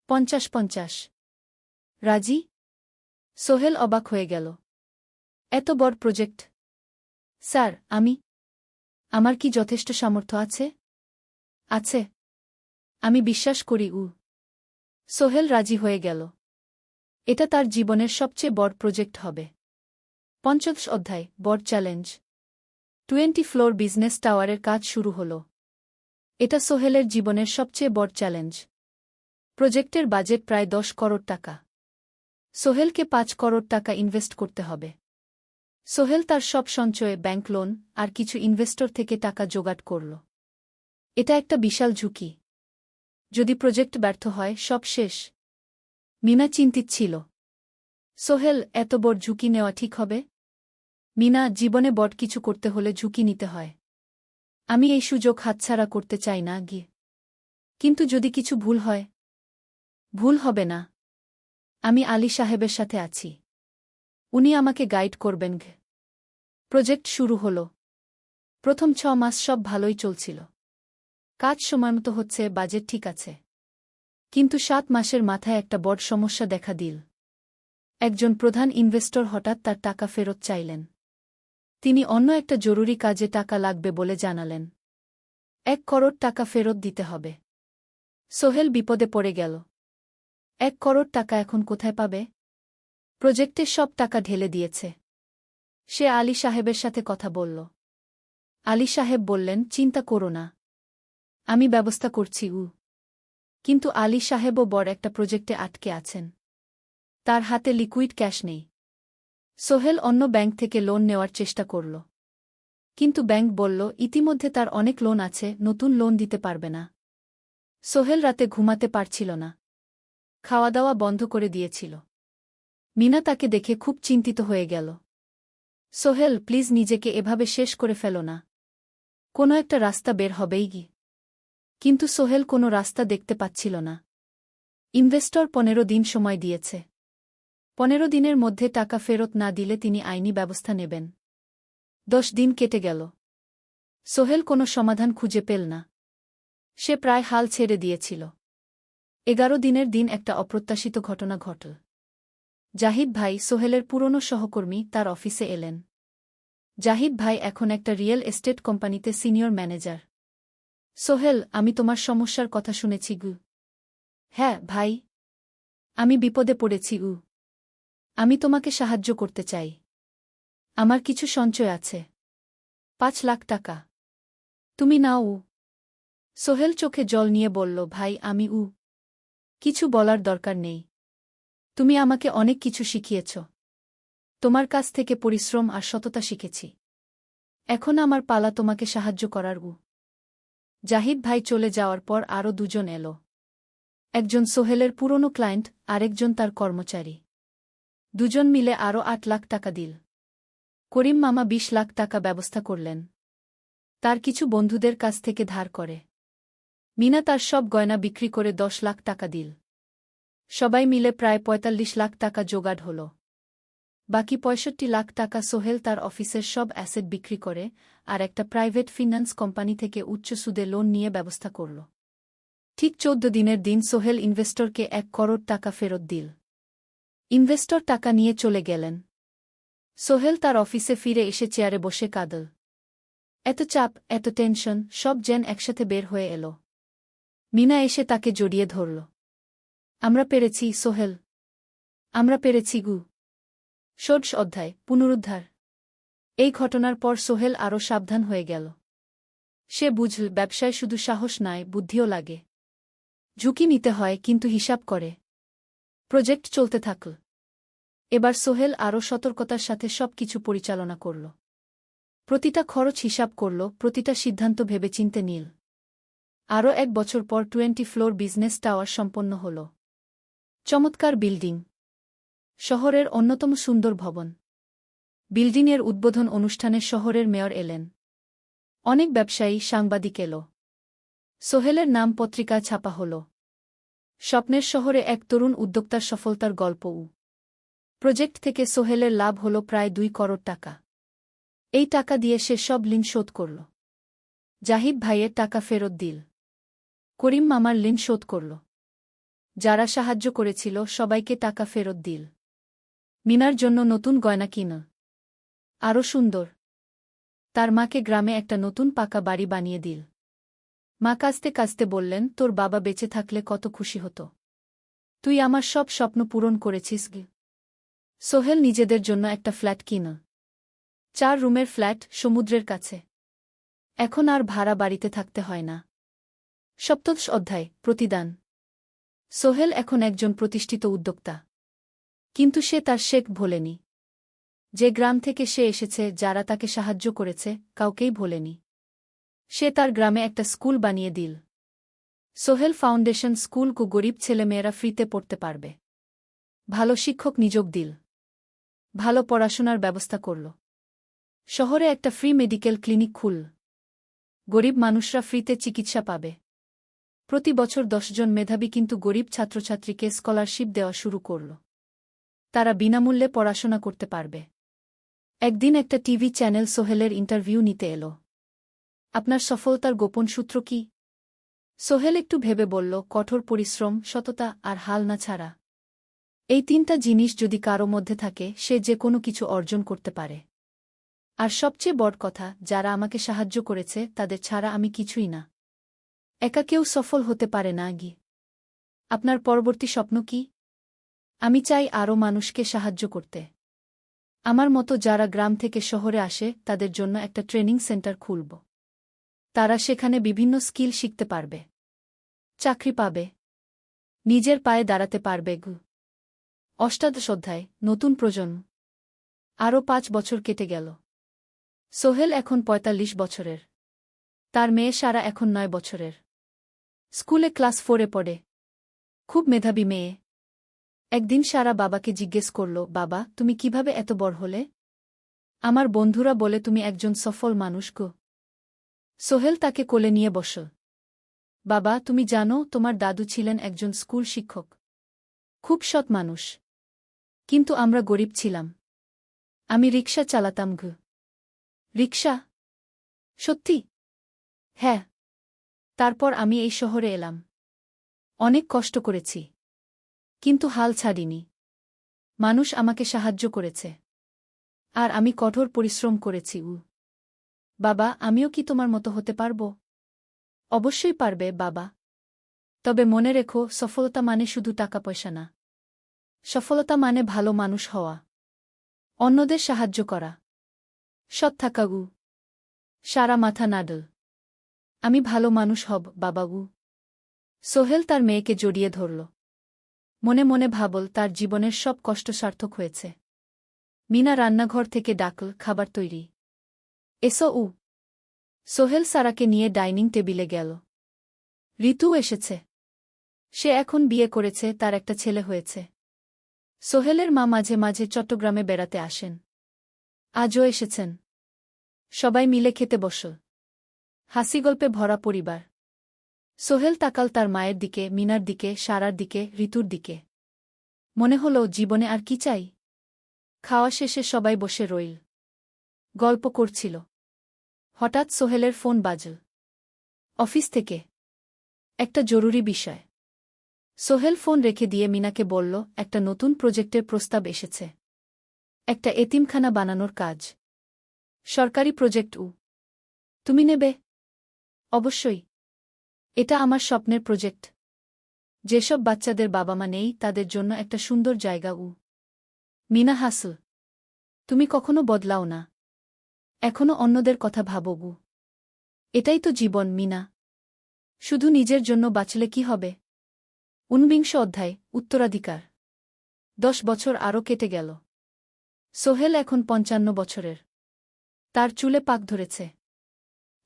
Speaker 1: 50-50। রাজি? সোহেল অবাক হয়ে গেল। এত বড় প্রজেক্ট? স্যার, আমার কি যথেষ্ট সামর্থ্য আছে? আছে। আমি বিশ্বাস করি সোহেল রাজি হয়ে গেল। এটা তার জীবনের সবচেয়ে বড় প্রজেক্ট হবে। 50 অধ্যায়, বড় চ্যালেঞ্জ। 20 ফ্লোর বিজনেস টাওয়ারের কাজ শুরু হল। এটা সোহেলের জীবনের সবচেয়ে বড় চ্যালেঞ্জ। প্রজেক্টের বাজেট প্রায় 10 করোড় টাকা। সোহেলকে 5 করোড় টাকা ইনভেস্ট করতে হবে। সোহেল তার সব সঞ্চয়ে, ব্যাংক লোন আর কিছু ইনভেস্টর থেকে টাকা জোগাড় করল। এটা একটা বিশাল ঝুঁকি। যদি প্রজেক্ট ব্যর্থ হয়, সব শেষ। মিনা চিন্তিত ছিল। সোহেল, এত বড় ঝুঁকি নেওয়া ঠিক হবে? মিনা, জীবনে বড় কিছু করতে হলে ঝুঁকি নিতে হয়। আমি এই সুযোগ হাতছাড়া করতে চাই না গিয়ে। কিন্তু যদি কিছু ভুল হয়? ভুল হবে না। আমি আলী সাহেবের সাথে আছি। উনি আমাকে গাইড করবেন। প্রজেক্ট শুরু হল। প্রথম 6 মাস সব ভালোই চলছিল। কাজ সময়মতো হচ্ছে, বাজেট ঠিক আছে। কিন্তু 7 মাসের মাথায় একটা বড় সমস্যা দেখা দিল। একজন প্রধান ইনভেস্টর হঠাৎ তার টাকা ফেরত চাইলেন। তিনি অন্য একটা জরুরি কাজে টাকা লাগবে বলে জানালেন। 1 করোড় টাকা ফেরত দিতে হবে। সোহেল বিপদে পড়ে গেল। 1 করোড় টাকা এখন কোথায় পাবে? প্রজেক্টে সব টাকা ঢেলে দিয়েছে। সে আলী সাহেবের সাথে কথা বলল। আলী সাহেব বললেন, চিন্তা করো না, আমি ব্যবস্থা করছি। কিন্তু আলী সাহেবও বড় একটা প্রজেক্টে আটকে আছেন। তার হাতে লিকুইড ক্যাশ নেই। সোহেল অন্য ব্যাংক থেকে লোন নেওয়ার চেষ্টা করল। কিন্তু ব্যাংক বলল, ইতিমধ্যে তার অনেক লোন আছে, নতুন লোন দিতে পারবে না। সোহেল রাতে ঘুমাতে পারছিল না। খাওয়া দাওয়া বন্ধ করে দিয়েছিল। মিনা তাকে দেখে খুব চিন্তিত হয়ে গেল। সোহেল, প্লিজ নিজেকে এভাবে শেষ করে ফেলো না। কোনো একটা রাস্তা বের হবেই কি। কিন্তু সোহেল কোনো রাস্তা দেখতে পাচ্ছিল না। ইনভেস্টর 15 দিন সময় দিয়েছে। 15 দিনের মধ্যে টাকা ফেরত না দিলে তিনি আইনি ব্যবস্থা নেবেন। 10 দিন কেটে গেল। সোহেল কোনো সমাধান খুঁজে পেল না। সে প্রায় হাল ছেড়ে দিয়েছিল। 11 দিনের দিন একটা অপ্রত্যাশিত ঘটনা ঘটল। জাহিদ ভাই, সোহেলের পুরনো সহকর্মী, তার অফিসে এলেন। জাহিদ ভাই এখন একটা রিয়েল এস্টেট কোম্পানিতে সিনিয়র ম্যানেজার। সোহেল, আমি তোমার সমস্যার কথা শুনেছি। হ্যাঁ ভাই, আমি বিপদে পড়েছি। আমি তোমাকে সাহায্য করতে চাই। আমার কিছু সঞ্চয় আছে, 5 লাখ টাকা। তুমি নাও। সোহেল চোখে জল নিয়ে বলল, ভাই আমি কিছু বলার দরকার নেই। তুমি আমাকে অনেক কিছু শিখিয়েছ। তোমার কাছ থেকে পরিশ্রম আর সততা শিখেছি। এখন আমার পালা তোমাকে সাহায্য করার। জাহিদ ভাই চলে যাওয়ার পর আরও 2 জন এলো। একজন সোহেলের পুরনো ক্লায়েন্ট, আরেকজন তার কর্মচারী। 2 জন মিলে আরও 8 লাখ টাকা দিল। করিম মামা 20 লাখ টাকা ব্যবস্থা করলেন। তার কিছু বন্ধুদের কাছ থেকে ধার করে। মিনা তার সব গয়না বিক্রি করে 10 লাখ টাকা দিল। সবাই মিলে প্রায় 45 লাখ টাকা জোগাড় হল। বাকি 65 লাখ টাকা সোহেল তার অফিসের সব অ্যাসেট বিক্রি করে আর একটা প্রাইভেট ফিন্যান্স কোম্পানি থেকে উচ্চ সুদে লোন নিয়ে ব্যবস্থা করল। ঠিক 14 দিনের দিন সোহেল ইনভেস্টরকে 1 করোড় টাকা ফেরত দিল। ইনভেস্টর টাকা নিয়ে চলে গেলেন। সোহেল তার অফিসে ফিরে এসে চেয়ারে বসে কাঁদল। এত চাপ, এত টেনশন, সব যেন একসাথে বের হয়ে এলো। মিনা এসে তাকে জড়িয়ে ধরল। আমরা পেরেছি সোহেল, আমরা পেরেছি। 16 অধ্যায়, পুনরুদ্ধার। এই ঘটনার পর সোহেল আরও সাবধান হয়ে গেল। সে বুঝল, ব্যবসায় শুধু সাহস নয়, বুদ্ধিও লাগে। ঝুঁকি নিতে হয়, কিন্তু হিসাব করে। প্রজেক্ট চলতে থাকল। এবার সোহেল আরও সতর্কতার সাথে সবকিছু পরিচালনা করল। প্রতিটা খরচ হিসাব করল, প্রতিটা সিদ্ধান্ত ভেবেচিন্তে নিল। আরও 1 বছর পর 20 ফ্লোর বিজনেস টাওয়ার সম্পন্ন হল। চমৎকার বিল্ডিং, শহরের অন্যতম সুন্দর ভবন। বিল্ডিংয়ের উদ্বোধন অনুষ্ঠানে শহরের মেয়র এলেন। অনেক ব্যবসায়ী, সাংবাদিক এলো। সোহেলের নাম পত্রিকায় ছাপা হল। স্বপ্নের শহরে এক তরুণ উদ্যোক্তার সফলতার গল্প। প্রজেক্ট থেকে সোহেলের লাভ হল প্রায় 2 করোড় টাকা। এই টাকা দিয়ে সে সব ঋণ শোধ করল। জাহিদ ভাইয়ের টাকা ফেরত দিল। করিম মামার ঋণ শোধ করল। যারা সাহায্য করেছিল সবাইকে টাকা ফেরত দিল। মিনার জন্য নতুন গয়না কিন। আরও সুন্দর। তার মাকে গ্রামে একটা নতুন পাকা বাড়ি বানিয়ে দিল। মা কাঁদতে কাঁদতে বললেন, তোর বাবা বেঁচে থাকলে কত খুশি হতো। তুই আমার সব স্বপ্ন পূরণ করেছিস। সোহেল নিজেদের জন্য একটা ফ্ল্যাট কিন। 4 রুমের ফ্ল্যাট, সমুদ্রের কাছে। এখন আর ভাড়া বাড়িতে থাকতে হয় না। 17 অধ্যায়, প্রতিদান। সোহেল এখন একজন প্রতিষ্ঠিত উদ্যোক্তা। কিন্তু সে তার শেখ ভোলেনি। যে গ্রাম থেকে সে এসেছে, যারা তাকে সাহায্য করেছে, কাউকেই ভোলেনি। সে তার গ্রামে একটা স্কুল বানিয়ে দিল। সোহেল ফাউন্ডেশন স্কুল কু গরিব ছেলেমেয়েরা ফ্রিতে পড়তে পারবে। ভালো শিক্ষক নিযোগ দিল। ভালো পড়াশোনার ব্যবস্থা করল। শহরে একটা ফ্রি মেডিকেল ক্লিনিক খুল। গরিব মানুষরা ফ্রিতে চিকিৎসা পাবে। প্রতি বছর 10 জন মেধাবী কিন্তু গরিব ছাত্রছাত্রীকে স্কলারশিপ দেওয়া শুরু করল। তারা বিনামূল্যে পড়াশোনা করতে পারবে। একদিন একটা টিভি চ্যানেল সোহেলের ইন্টারভিউ নিতে এলো। আপনার সফলতার গোপন সূত্র কি? সোহেল একটু ভেবে বলল, কঠোর পরিশ্রম, সততা আর হাল না ছাড়া। এই 3টা জিনিস যদি কারো মধ্যে থাকে, সে যে কোনো কিছু অর্জন করতে পারে। আর সবচেয়ে বড় কথা, যারা আমাকে সাহায্য করেছে তাদের ছাড়া আমি কিছুই না। একা কেউ সফল হতে পারে না গি। আপনার পরবর্তী স্বপ্ন কি? আমি চাই আরও মানুষকে সাহায্য করতে। আমার মতো যারা গ্রাম থেকে শহরে আসে তাদের জন্য একটা ট্রেনিং সেন্টার খুলব। তারা সেখানে বিভিন্ন স্কিল শিখতে পারবে, চাকরি পাবে, নিজের পায়ে দাঁড়াতে পারবে। অষ্টাদশ অধ্যায়, নতুন প্রজন্ম। আরও 5 বছর কেটে গেল। সোহেল এখন ৪৫ বছরের। তার মেয়ে সারা এখন 9 বছরের। স্কুলে ক্লাস 4-এ পড়ে। খুব মেধাবী মেয়ে। একদিন সারা বাবাকে জিজ্ঞেস করল, বাবা, তুমি কিভাবে এত বড় হলে? আমার বন্ধুরা বলে তুমি একজন সফল মানুষ গো। সোহেল তাকে কোলে নিয়ে বসল। বাবা, তুমি জানো তোমার দাদু ছিলেন একজন স্কুল শিক্ষক। খুব সৎ মানুষ। কিন্তু আমরা গরিব ছিলাম। আমি রিকশা চালাতাম গো। রিকশা? সত্যি? হ্যাঁ। তারপর আমি এই শহরে এলাম। অনেক কষ্ট করেছি। কিন্তু হাল ছাড়িনি। মানুষ আমাকে সাহায্য করেছে। আর আমি কঠোর পরিশ্রম করেছি। বাবা, আমিও কি তোমার মতো হতে পারব? অবশ্যই পারবে বাবা। তবে মনে রেখো, সফলতা মানে শুধু টাকা পয়সা না। সফলতা মানে ভালো মানুষ হওয়া, অন্যদের সাহায্য করা, সৎ থাকা। সারা মাথা নাড়ল। আমি ভালো মানুষ হব বাবা। সোহেল তার মেয়েকে জড়িয়ে ধরল। মনে মনে ভাবল তার জীবনের সব কষ্ট সার্থক হয়েছে। মিনা রান্নাঘর থেকে ডাকল, খাবার তৈরি। এসো। সোহেল সারাকে নিয়ে ডাইনিং টেবিলে গেল। ঋতু এসেছে। সে এখন বিয়ে করেছে, তার একটা ছেলে হয়েছে। সোহেলের মা মাঝে মাঝে চট্টগ্রামে বেড়াতে আসেন। আজও এসেছেন। সবাই মিলে খেতে বসল। হাসিগল্পে ভরা পরিবার। সোহেল তাকাল তার মায়ের দিকে, মিনার দিকে, সারার দিকে, ঋতুর দিকে। মনে হল জীবনে আর কি চাই। খাওয়া শেষে সবাই বসে রইল। গল্প করছিল। হঠাৎ সোহেলের ফোন বাজল। অফিস থেকে। একটা জরুরি বিষয়। সোহেল ফোন রেখে দিয়ে মিনাকে বলল, একটা নতুন প্রজেক্টের প্রস্তাব এসেছে। একটা এতিমখানা বানানোর কাজ। সরকারি প্রজেক্ট। তুমি নেবে? অবশ্যই। এটা আমার স্বপ্নের প্রজেক্ট। যেসব বাচ্চাদের বাবা মা নেই তাদের জন্য একটা সুন্দর জায়গা। মিনা হাসল। তুমি কখনো বদলাও না। এখনো অন্যদের কথা ভাবো। এটাই তো জীবন মিনা। শুধু নিজের জন্য বাঁচলে কি হবে? 49 অধ্যায়, উত্তরাধিকার। 10 বছর আরও কেটে গেল। সোহেল এখন 55 বছরের। তার চুলে পাক ধরেছে।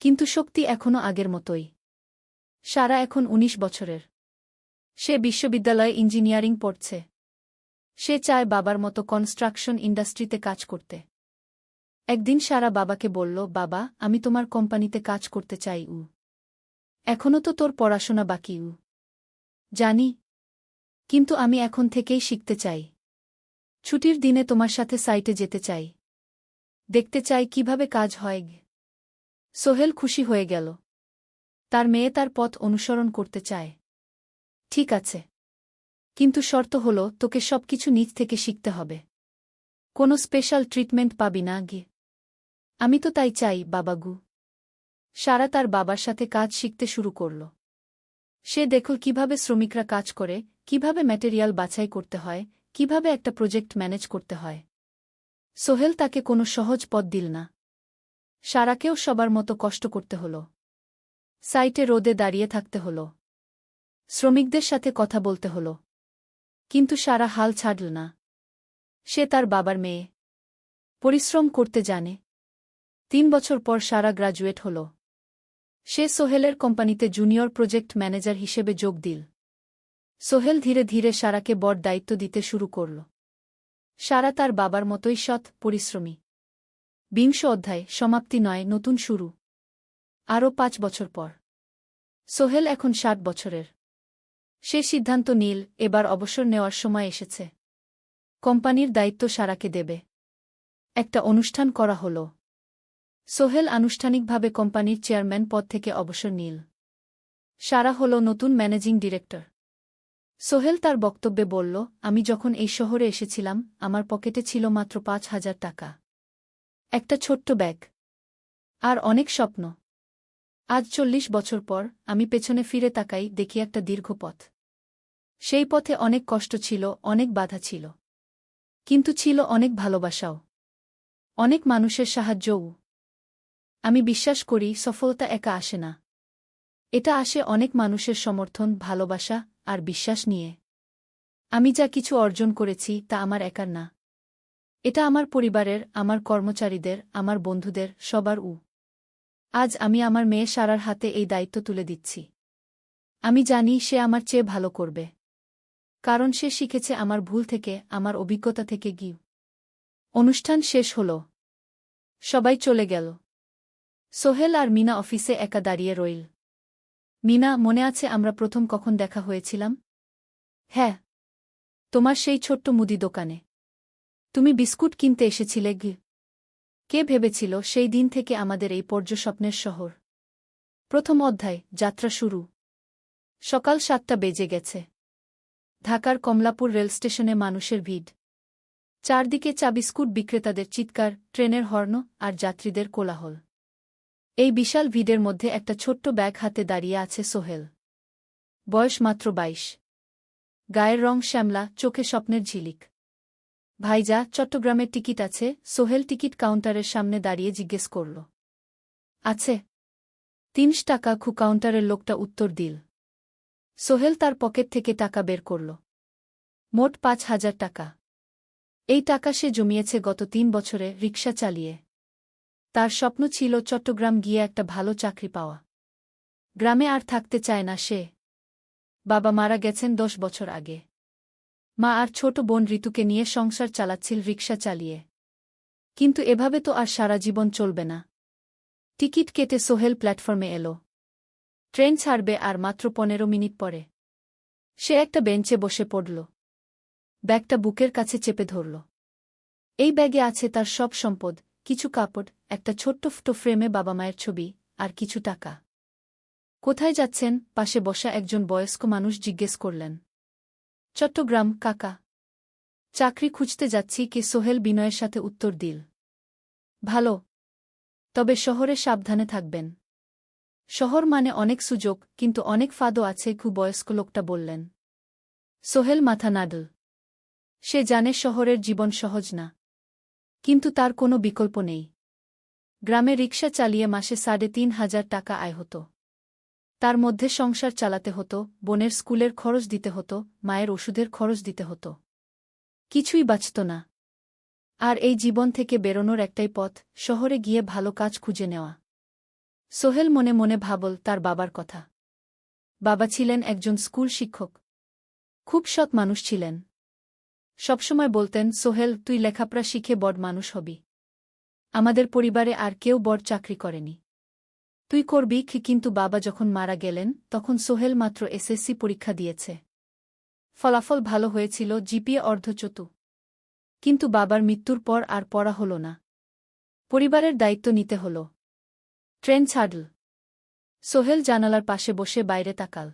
Speaker 1: কিন্তু শক্তি এখনও আগের মতোই। সারা এখন 19 বছরের। সে বিশ্ববিদ্যালয়ে ইঞ্জিনিয়ারিং পড়ছে। সে চায় বাবার মতো কনস্ট্রাকশন ইন্ডাস্ট্রিতে কাজ করতে। একদিন সারা বাবাকে বলল, বাবা, আমি তোমার কোম্পানিতে কাজ করতে চাই। এখনও তো তোর পড়াশোনা বাকি। জানি। কিন্তু আমি এখন থেকেই শিখতে চাই। ছুটির দিনে তোমার সাথে সাইটে যেতে চাই। দেখতে চাই কিভাবে কাজ হয়। সোহেল খুশি হয়ে গেল। তার মেয়ে তার পথ অনুসরণ করতে চায়। ঠিক আছে। কিন্তু শর্ত হল, তোকে সবকিছু নিজ থেকে শিখতে হবে। কোনো স্পেশাল ট্রিটমেন্ট পাবি না। আমি তো তাই চাই বাবাগু। সারা তার বাবার সাথে কাজ শিখতে শুরু করল। সে দেখল কিভাবে শ্রমিকরা কাজ করে, কিভাবে ম্যাটেরিয়াল বাছাই করতে হয়, কিভাবে একটা প্রজেক্ট ম্যানেজ করতে হয়। সোহেল তাকে কোনো সহজ পথ দিল না। সারাকেও সবার মতো কষ্ট করতে হল। সাইটে রোদে দাঁড়িয়ে থাকতে হল। শ্রমিকদের সাথে কথা বলতে হল। কিন্তু সারা হাল ছাড়ল না। সে তার বাবার মেয়ে। পরিশ্রম করতে জানে। 3 বছর পর সারা গ্রাজুয়েট হল। সে সোহেলের কোম্পানিতে জুনিয়র প্রজেক্ট ম্যানেজার হিসেবে যোগ দিল। সোহেল ধীরে ধীরে সারাকে বড় দায়িত্ব দিতে শুরু করল। সারা তার বাবার মতোই সৎ, পরিশ্রমী। 20 অধ্যায়, সমাপ্তি নয়, নতুন শুরু। আরও 5 বছর পর। সোহেল এখন 60 বছরের। সে সিদ্ধান্ত নিল, এবার অবসর নেওয়ার সময় এসেছে। কোম্পানির দায়িত্ব সারাকে দেবে। একটা অনুষ্ঠান করা হল। সোহেল আনুষ্ঠানিকভাবে কোম্পানির চেয়ারম্যান পদ থেকে অবসর নিল। সারা হল নতুন ম্যানেজিং ডিরেক্টর। সোহেল তার বক্তব্যে বলল, আমি যখন এই শহরে এসেছিলাম আমার পকেটে ছিল মাত্র 5,000 টাকা। একটা ছোট্ট ব্যাগ। আর অনেক স্বপ্ন। আজ 40 বছর পর আমি পেছনে ফিরে তাকাই, দেখি একটা দীর্ঘ পথ। সেই পথে অনেক কষ্ট ছিল, অনেক বাধা ছিল। কিন্তু ছিল অনেক ভালোবাসাও। অনেক মানুষের সাহায্যও। আমি বিশ্বাস করি সফলতা একা আসে না। এটা আসে অনেক মানুষের সমর্থন, ভালোবাসা আর বিশ্বাস নিয়ে। আমি যা কিছু অর্জন করেছি তা আমার একার না। এটা আমার পরিবারের, আমার কর্মচারীদের, আমার বন্ধুদের, সবার। আজ আমি আমার মেয়ে সারার হাতে এই দায়িত্ব তুলে দিচ্ছি। আমি জানি সে আমার চেয়ে ভালো করবে। কারণ সে শিখেছে আমার ভুল থেকে, আমার অভিজ্ঞতা থেকে। অনুষ্ঠান শেষ হল। সবাই চলে গেল। সোহেল আর মিনা অফিসে একা দাঁড়িয়ে রইল। মিনা, মনে আছে আমরা প্রথম কখন দেখা হয়েছিলাম? হ্যাঁ, তোমার সেই ছোট্ট মুদি দোকানে। তুমি বিস্কুট কিনতে এসেছিলে। কে ভেবেছিল সেই দিন থেকে আমাদের এই পর্যস্বপ্নের শহর? প্রথম অধ্যায়, যাত্রা শুরু। সকাল 7টা বেজে গেছে। ঢাকার কমলাপুর রেলস্টেশনে মানুষের ভিড়। চারদিকে চা বিস্কুট বিক্রেতাদের চিৎকার, ট্রেনের হর্ন আর যাত্রীদের কোলাহল। এই বিশাল ভিড়ের মধ্যে একটা ছোট্ট ব্যাগ হাতে দাঁড়িয়ে আছে সোহেল। বয়স মাত্র 22। গায়ের রং শ্যামলা, চোখে স্বপ্নের ঝিলিক। ভাইজা, চট্টগ্রামের টিকিট আছে? সোহেল টিকিট কাউন্টারের সামনে দাঁড়িয়ে জিজ্ঞেস করল। আছে। ৩০ টাকা। কাউন্টারের লোকটা উত্তর দিল। সোহেল তার পকেট থেকে টাকা বের করল। মোট ৫,০০০ টাকা। এই টাকা সে জমিয়েছে গত ৩ বছরে রিকশা চালিয়ে। তার স্বপ্ন ছিল চট্টগ্রাম গিয়ে একটা ভালো চাকরি পাওয়া। গ্রামে আর থাকতে চায় না সে। বাবা মারা গেছেন 10 বছর আগে। মা আর ছোট বোন ঋতুকে নিয়ে সংসার চালাচ্ছিল রিকশা চালিয়ে। কিন্তু এভাবে তো আর সারা জীবন চলবে না। টিকিট কেটে সোহেল প্ল্যাটফর্মে এলো। ট্রেন ছাড়বে আর মাত্র 15 মিনিট পরে। সে একটা বেঞ্চে বসে পড়ল। ব্যাগটা বুকের কাছে চেপে ধরল। এই ব্যাগে আছে তার সব সম্পদ, কিছু কাপড়, একটা ছোট্ট ফটো ফ্রেমে বাবা মায়ের ছবি, আর কিছু টাকা। কোথায় যাচ্ছেন? পাশে বসা একজন বয়স্ক মানুষ জিজ্ঞেস করলেন। চট্টগ্রাম কাকা। চাকরি খুঁজতে যাচ্ছি। কে? সোহেল বিনয়ের সাথে উত্তর দিল। ভালো। তবে শহরে সাবধানে থাকবেন। শহর মানে অনেক সুযোগ, কিন্তু অনেক ফাঁদও আছে। বয়স্ক লোকটা বললেন। সোহেল মাথা নাড়ল। সে জানে শহরের জীবন সহজ না। কিন্তু তার কোনো বিকল্প নেই। গ্রামে রিকশা চালিয়ে মাসে ৩,৫০০ টাকা আয় হতো। তার মধ্যে সংসার চালাতে হতো, বোনের স্কুলের খরচ দিতে হতো, মায়ের ওষুধের খরচ দিতে হতো। কিছুই বাঁচত না। আর এই জীবন থেকে বেরোনোর একটাই পথ, শহরে গিয়ে ভালো কাজ খুঁজে নেওয়া। সোহেল মনে মনে ভাবল তার বাবার কথা। বাবা ছিলেন একজন স্কুল শিক্ষক। খুব সৎ মানুষ ছিলেন। সবসময় বলতেন, সোহেল, তুই লেখাপড়া শিখে বড় মানুষ হবি। আমাদের পরিবারে আর কেউ বড় চাকরি করেনি। তুই করবি। কিন্তু বাবা যখন মারা গেলেন তখন সোহেল মাত্র এসএসসি পরীক্ষা দিয়েছে। ফলাফল ভালো হয়েছিল, জিপিএ অর্ধচতু। কিন্তু বাবার মৃত্যুর পর আর পড়া হল না। পরিবারের দায়িত্ব নিতে হল। ট্রেন ছাড়ল। সোহেল জানালার পাশে বসে বাইরে তাকাল।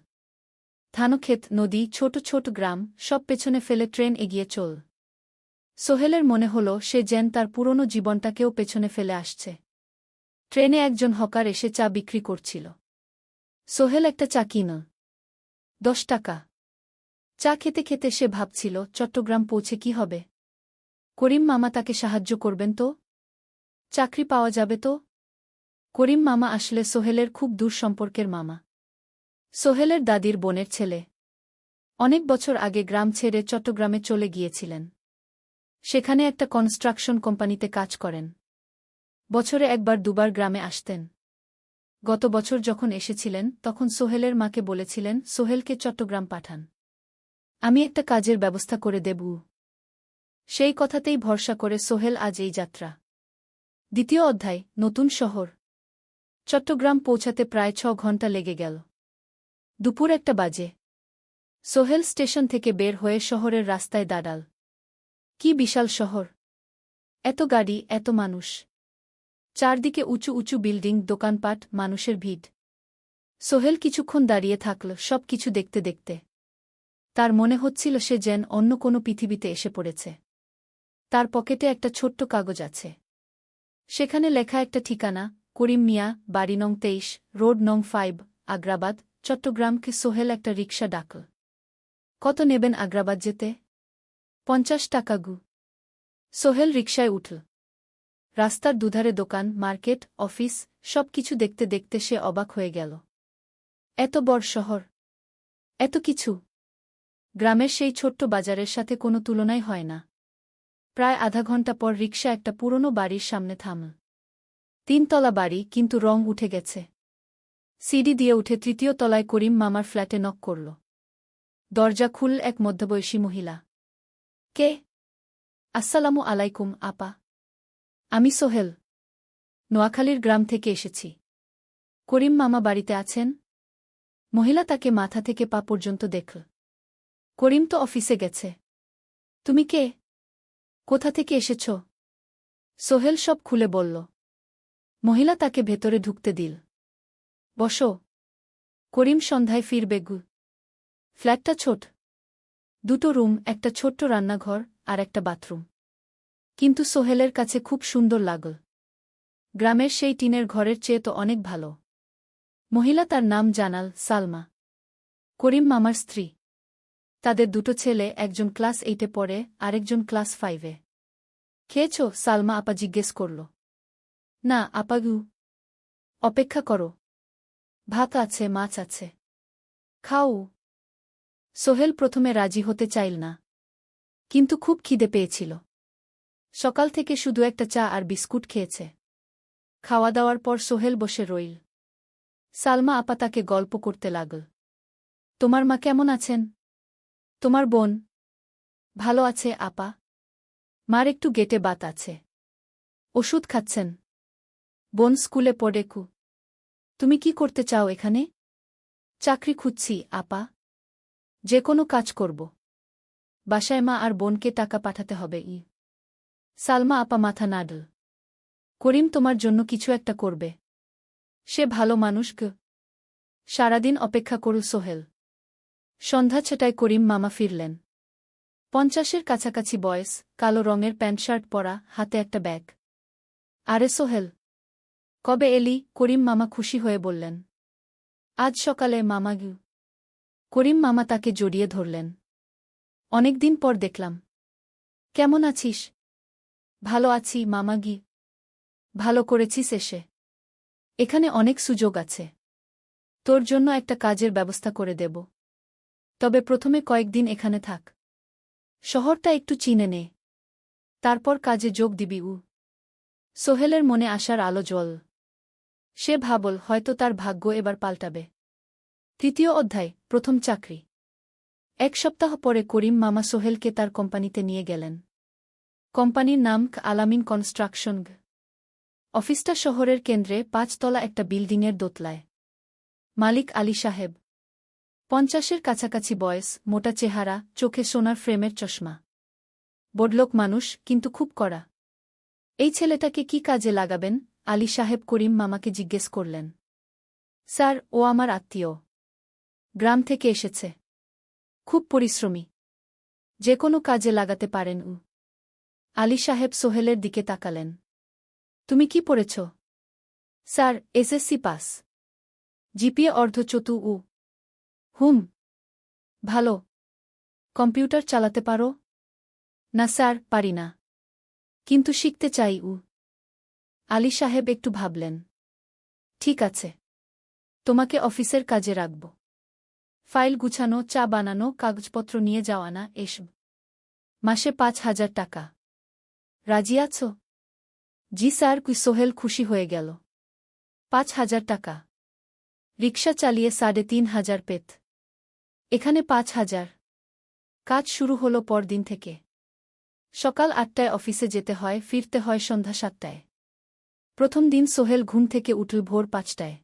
Speaker 1: ধানক্ষেত, নদী, ছোট ছোট গ্রাম, সব পেছনে ফেলে ট্রেন এগিয়ে চল। সোহেলের মনে হল সে যেন তার পুরনো জীবনটাকেও পেছনে ফেলে আসছে। ট্রেনে একজন হকার এসে চা বিক্রি করছিল। সোহেল একটা চা কিনল। 10 টাকা। চা খেতে খেতে সে ভাবছিল, চট্টগ্রাম পৌঁছে কি হবে? করিম মামা তাকে সাহায্য করবেন তো? চাকরি পাওয়া যাবে তো? করিম মামা আসলে সোহেলের খুব দূর সম্পর্কের মামা। সোহেলের দাদির বোনের ছেলে। অনেক বছর আগে গ্রাম ছেড়ে চট্টগ্রামে চলে গিয়েছিলেন। সেখানে একটা কনস্ট্রাকশন কোম্পানিতে কাজ করেন। বছরে একবার দুবার গ্রামে আসতেন। গত বছর যখন এসেছিলেন তখন সোহেলের মাকে বলেছিলেন সোহেলকে চট্টগ্রাম পাঠান। আমি একটা কাজের ব্যবস্থা করে দেব। সেই কথাতেই ভরসা করে সোহেল আজ এই যাত্রা। দ্বিতীয় অধ্যায়, নতুন শহর। চট্টগ্রাম পৌঁছাতে প্রায় 6 ঘন্টা লেগে গেল। দুপুর 1টা বাজে। সোহেল স্টেশন থেকে বের হয়ে শহরের রাস্তায় দাঁড়াল। কি বিশাল শহর! এত গাড়ি, এত মানুষ। চারদিকে উঁচু উঁচু বিল্ডিং, দোকানপাট, মানুষের ভিড়। সোহেল কিছুক্ষণ দাঁড়িয়ে থাকল, সব কিছু দেখতে দেখতে। তার মনে হচ্ছিল সে যেন অন্য কোনো পৃথিবীতে এসে পড়েছে। তার পকেটে একটা ছোট্ট কাগজ আছে। সেখানে লেখা একটা ঠিকানা, করিম মিয়া, বাড়ি নং 23, রোড নং 5, আগ্রাবাদ, চট্টগ্রামকে সোহেল একটা রিকশা ডাকল। কত নেবেন আগ্রাবাদ যেতে? 50 টাকা গু। সোহেল রিকশায় উঠল। রাস্তার দুধারে দোকান, মার্কেট, অফিস, সব কিছু দেখতে দেখতে সে অবাক হয়ে গেল। এত বড় শহর, এত কিছু! গ্রামের সেই ছোট্ট বাজারের সাথে কোনো তুলনাই হয় না। প্রায় আধা ঘণ্টা পর রিকশা একটা পুরনো বাড়ির সামনে থামল। 3 তলা বাড়ি, কিন্তু রং উঠে গেছে। সিঁড়ি দিয়ে উঠে 3য় তলায় করিম মামার ফ্ল্যাটে নক করল। দরজা খুলল এক মধ্যবয়সী মহিলা। কে? আসসালামু আলাইকুম আপা। আমি সোহেল। নোয়াখালীর গ্রাম থেকে এসেছি। করিম মামা বাড়িতে আছেন? মহিলা তাকে মাথা থেকে পা পর্যন্ত দেখল। করিম তো অফিসে গেছে। তুমি কে? কোথা থেকে এসেছ? সোহেল সব খুলে বলল। মহিলা তাকে ভেতরে ঢুকতে দিল। বসো। করিম সন্ধ্যায় ফিরবে গু। ফ্ল্যাটটা ছোট। 2টো রুম, একটা ছোট্ট রান্নাঘর আর একটা বাথরুম। কিন্তু সোহেলের কাছে খুব সুন্দর লাগল। গ্রামের সেই টিনের ঘরের চেয়ে তো অনেক ভালো। মহিলা তার নাম জানাল সালমা। করিম মামার স্ত্রী। তাদের 2টো ছেলে, একজন ক্লাস 8-এ পড়ে, আরেকজন ক্লাস 5-এ। খেয়েছ? সালমা আপা জিজ্ঞেস করল। না আপা গু। অপেক্ষা করো। ভাত আছে, মাছ আছে। খাও। সোহেল প্রথমে রাজি হতে চাইল না, কিন্তু খুব খিদে পেয়েছিল। সকাল থেকে শুধু একটা চা আর বিস্কুট খেয়েছে। খাওয়া দাওয়ার পর সোহেল বসে রইল। সালমা আপা তাকে গল্প করতে লাগল। তোমার মা কেমন আছেন? তোমার বোন? ভালো আছে আপা। মার একটু গেটে বাত আছে। ওষুধ খাচ্ছেন। বোন স্কুলে পড়ে কু। তুমি কি করতে চাও এখানে? চাকরি খুঁজছি আপা। যে কোনো কাজ করব। বাসায় মা আর বোনকে টাকা পাঠাতে হবে। সালমা আপা মাথা নাড়ল। করিম তোমার জন্য কিছু একটা করবে। সে ভালো মানুষ গ। সারাদিন অপেক্ষা করল সোহেল। সন্ধ্যা 6টায় করিম মামা ফিরলেন। 50-এর কাছাকাছি বয়স, কালো রঙের প্যান্ট শার্ট পরা, হাতে একটা ব্যাগ। আরে সোহেল, কবে এলি? করিম মামা খুশি হয়ে বললেন। আজ সকালে মামা গু। করিম মামা তাকে জড়িয়ে ধরলেন। অনেকদিন পর দেখলাম। কেমন আছিস? ভালো আছি মামা গি। ভালো করেছিস এসে। এখানে অনেক সুযোগ আছে। তোর জন্য একটা কাজের ব্যবস্থা করে দেব। তবে প্রথমে কয়েকদিন এখানে থাক। শহরটা একটু চিনে নে। তারপর কাজে যোগ দিবি। সোহেলের মনে আসার আলো জ্বল। সে ভাবল হয়তো তার ভাগ্য এবার পাল্টাবে। 3য় অধ্যায়, প্রথম চাকরি। 1 সপ্তাহ পরে করিম মামা সোহেলকে তার কোম্পানিতে নিয়ে গেলেন। কোম্পানির নাম আলামিন কনস্ট্রাকশন। অফিসটা শহরের কেন্দ্রে, 5 তলা একটা বিল্ডিংয়ের দোতলায়। মালিক আলী সাহেব। 50-এর কাছাকাছি বয়স, মোটা চেহারা, চোখে সোনার ফ্রেমের চশমা। বড়লোক মানুষ, কিন্তু খুব কড়া। এই ছেলেটাকে কি কাজে লাগাবেন? আলী সাহেব করিম মামাকে জিজ্ঞেস করলেন। স্যার, ও আমার আত্মীয়। গ্রাম থেকে এসেছে। খুব পরিশ্রমী। যে কোনো কাজে লাগাতে পারেন। আলী সাহেব সোহেলের দিকে তাকালেন। তুমি কি পড়েছ? Sir, SSC pass. জিপিএ অর্ধচতু। হুম। ভালো। কম্পিউটার চালাতে পারো? না স্যার, পারি না। কিন্তু শিখতে চাই। আলী সাহেব একটু ভাবলেন। ঠিক আছে। তোমাকে অফিসের কাজে রাখব। ফাইল গুছানো, চা বানানো, কাগজপত্র নিয়ে যাওয়া, না এসব। মাসে 5,000 টাকা। রাজি আছো? জি স্যার। সোহেল খুশি হয়ে গেল। 5,000 টাকা। রিকশা চালিয়ে 3,500 পেত। এখানে 5,000। কাজ শুরু হলো পরদিন থেকে। সকাল 8টায় অফিসে যেতে হয়, ফিরতে হয় সন্ধ্যা 7টায়। প্রথম দিন সোহেল ঘুম থেকে উঠল ভোর 5টায়।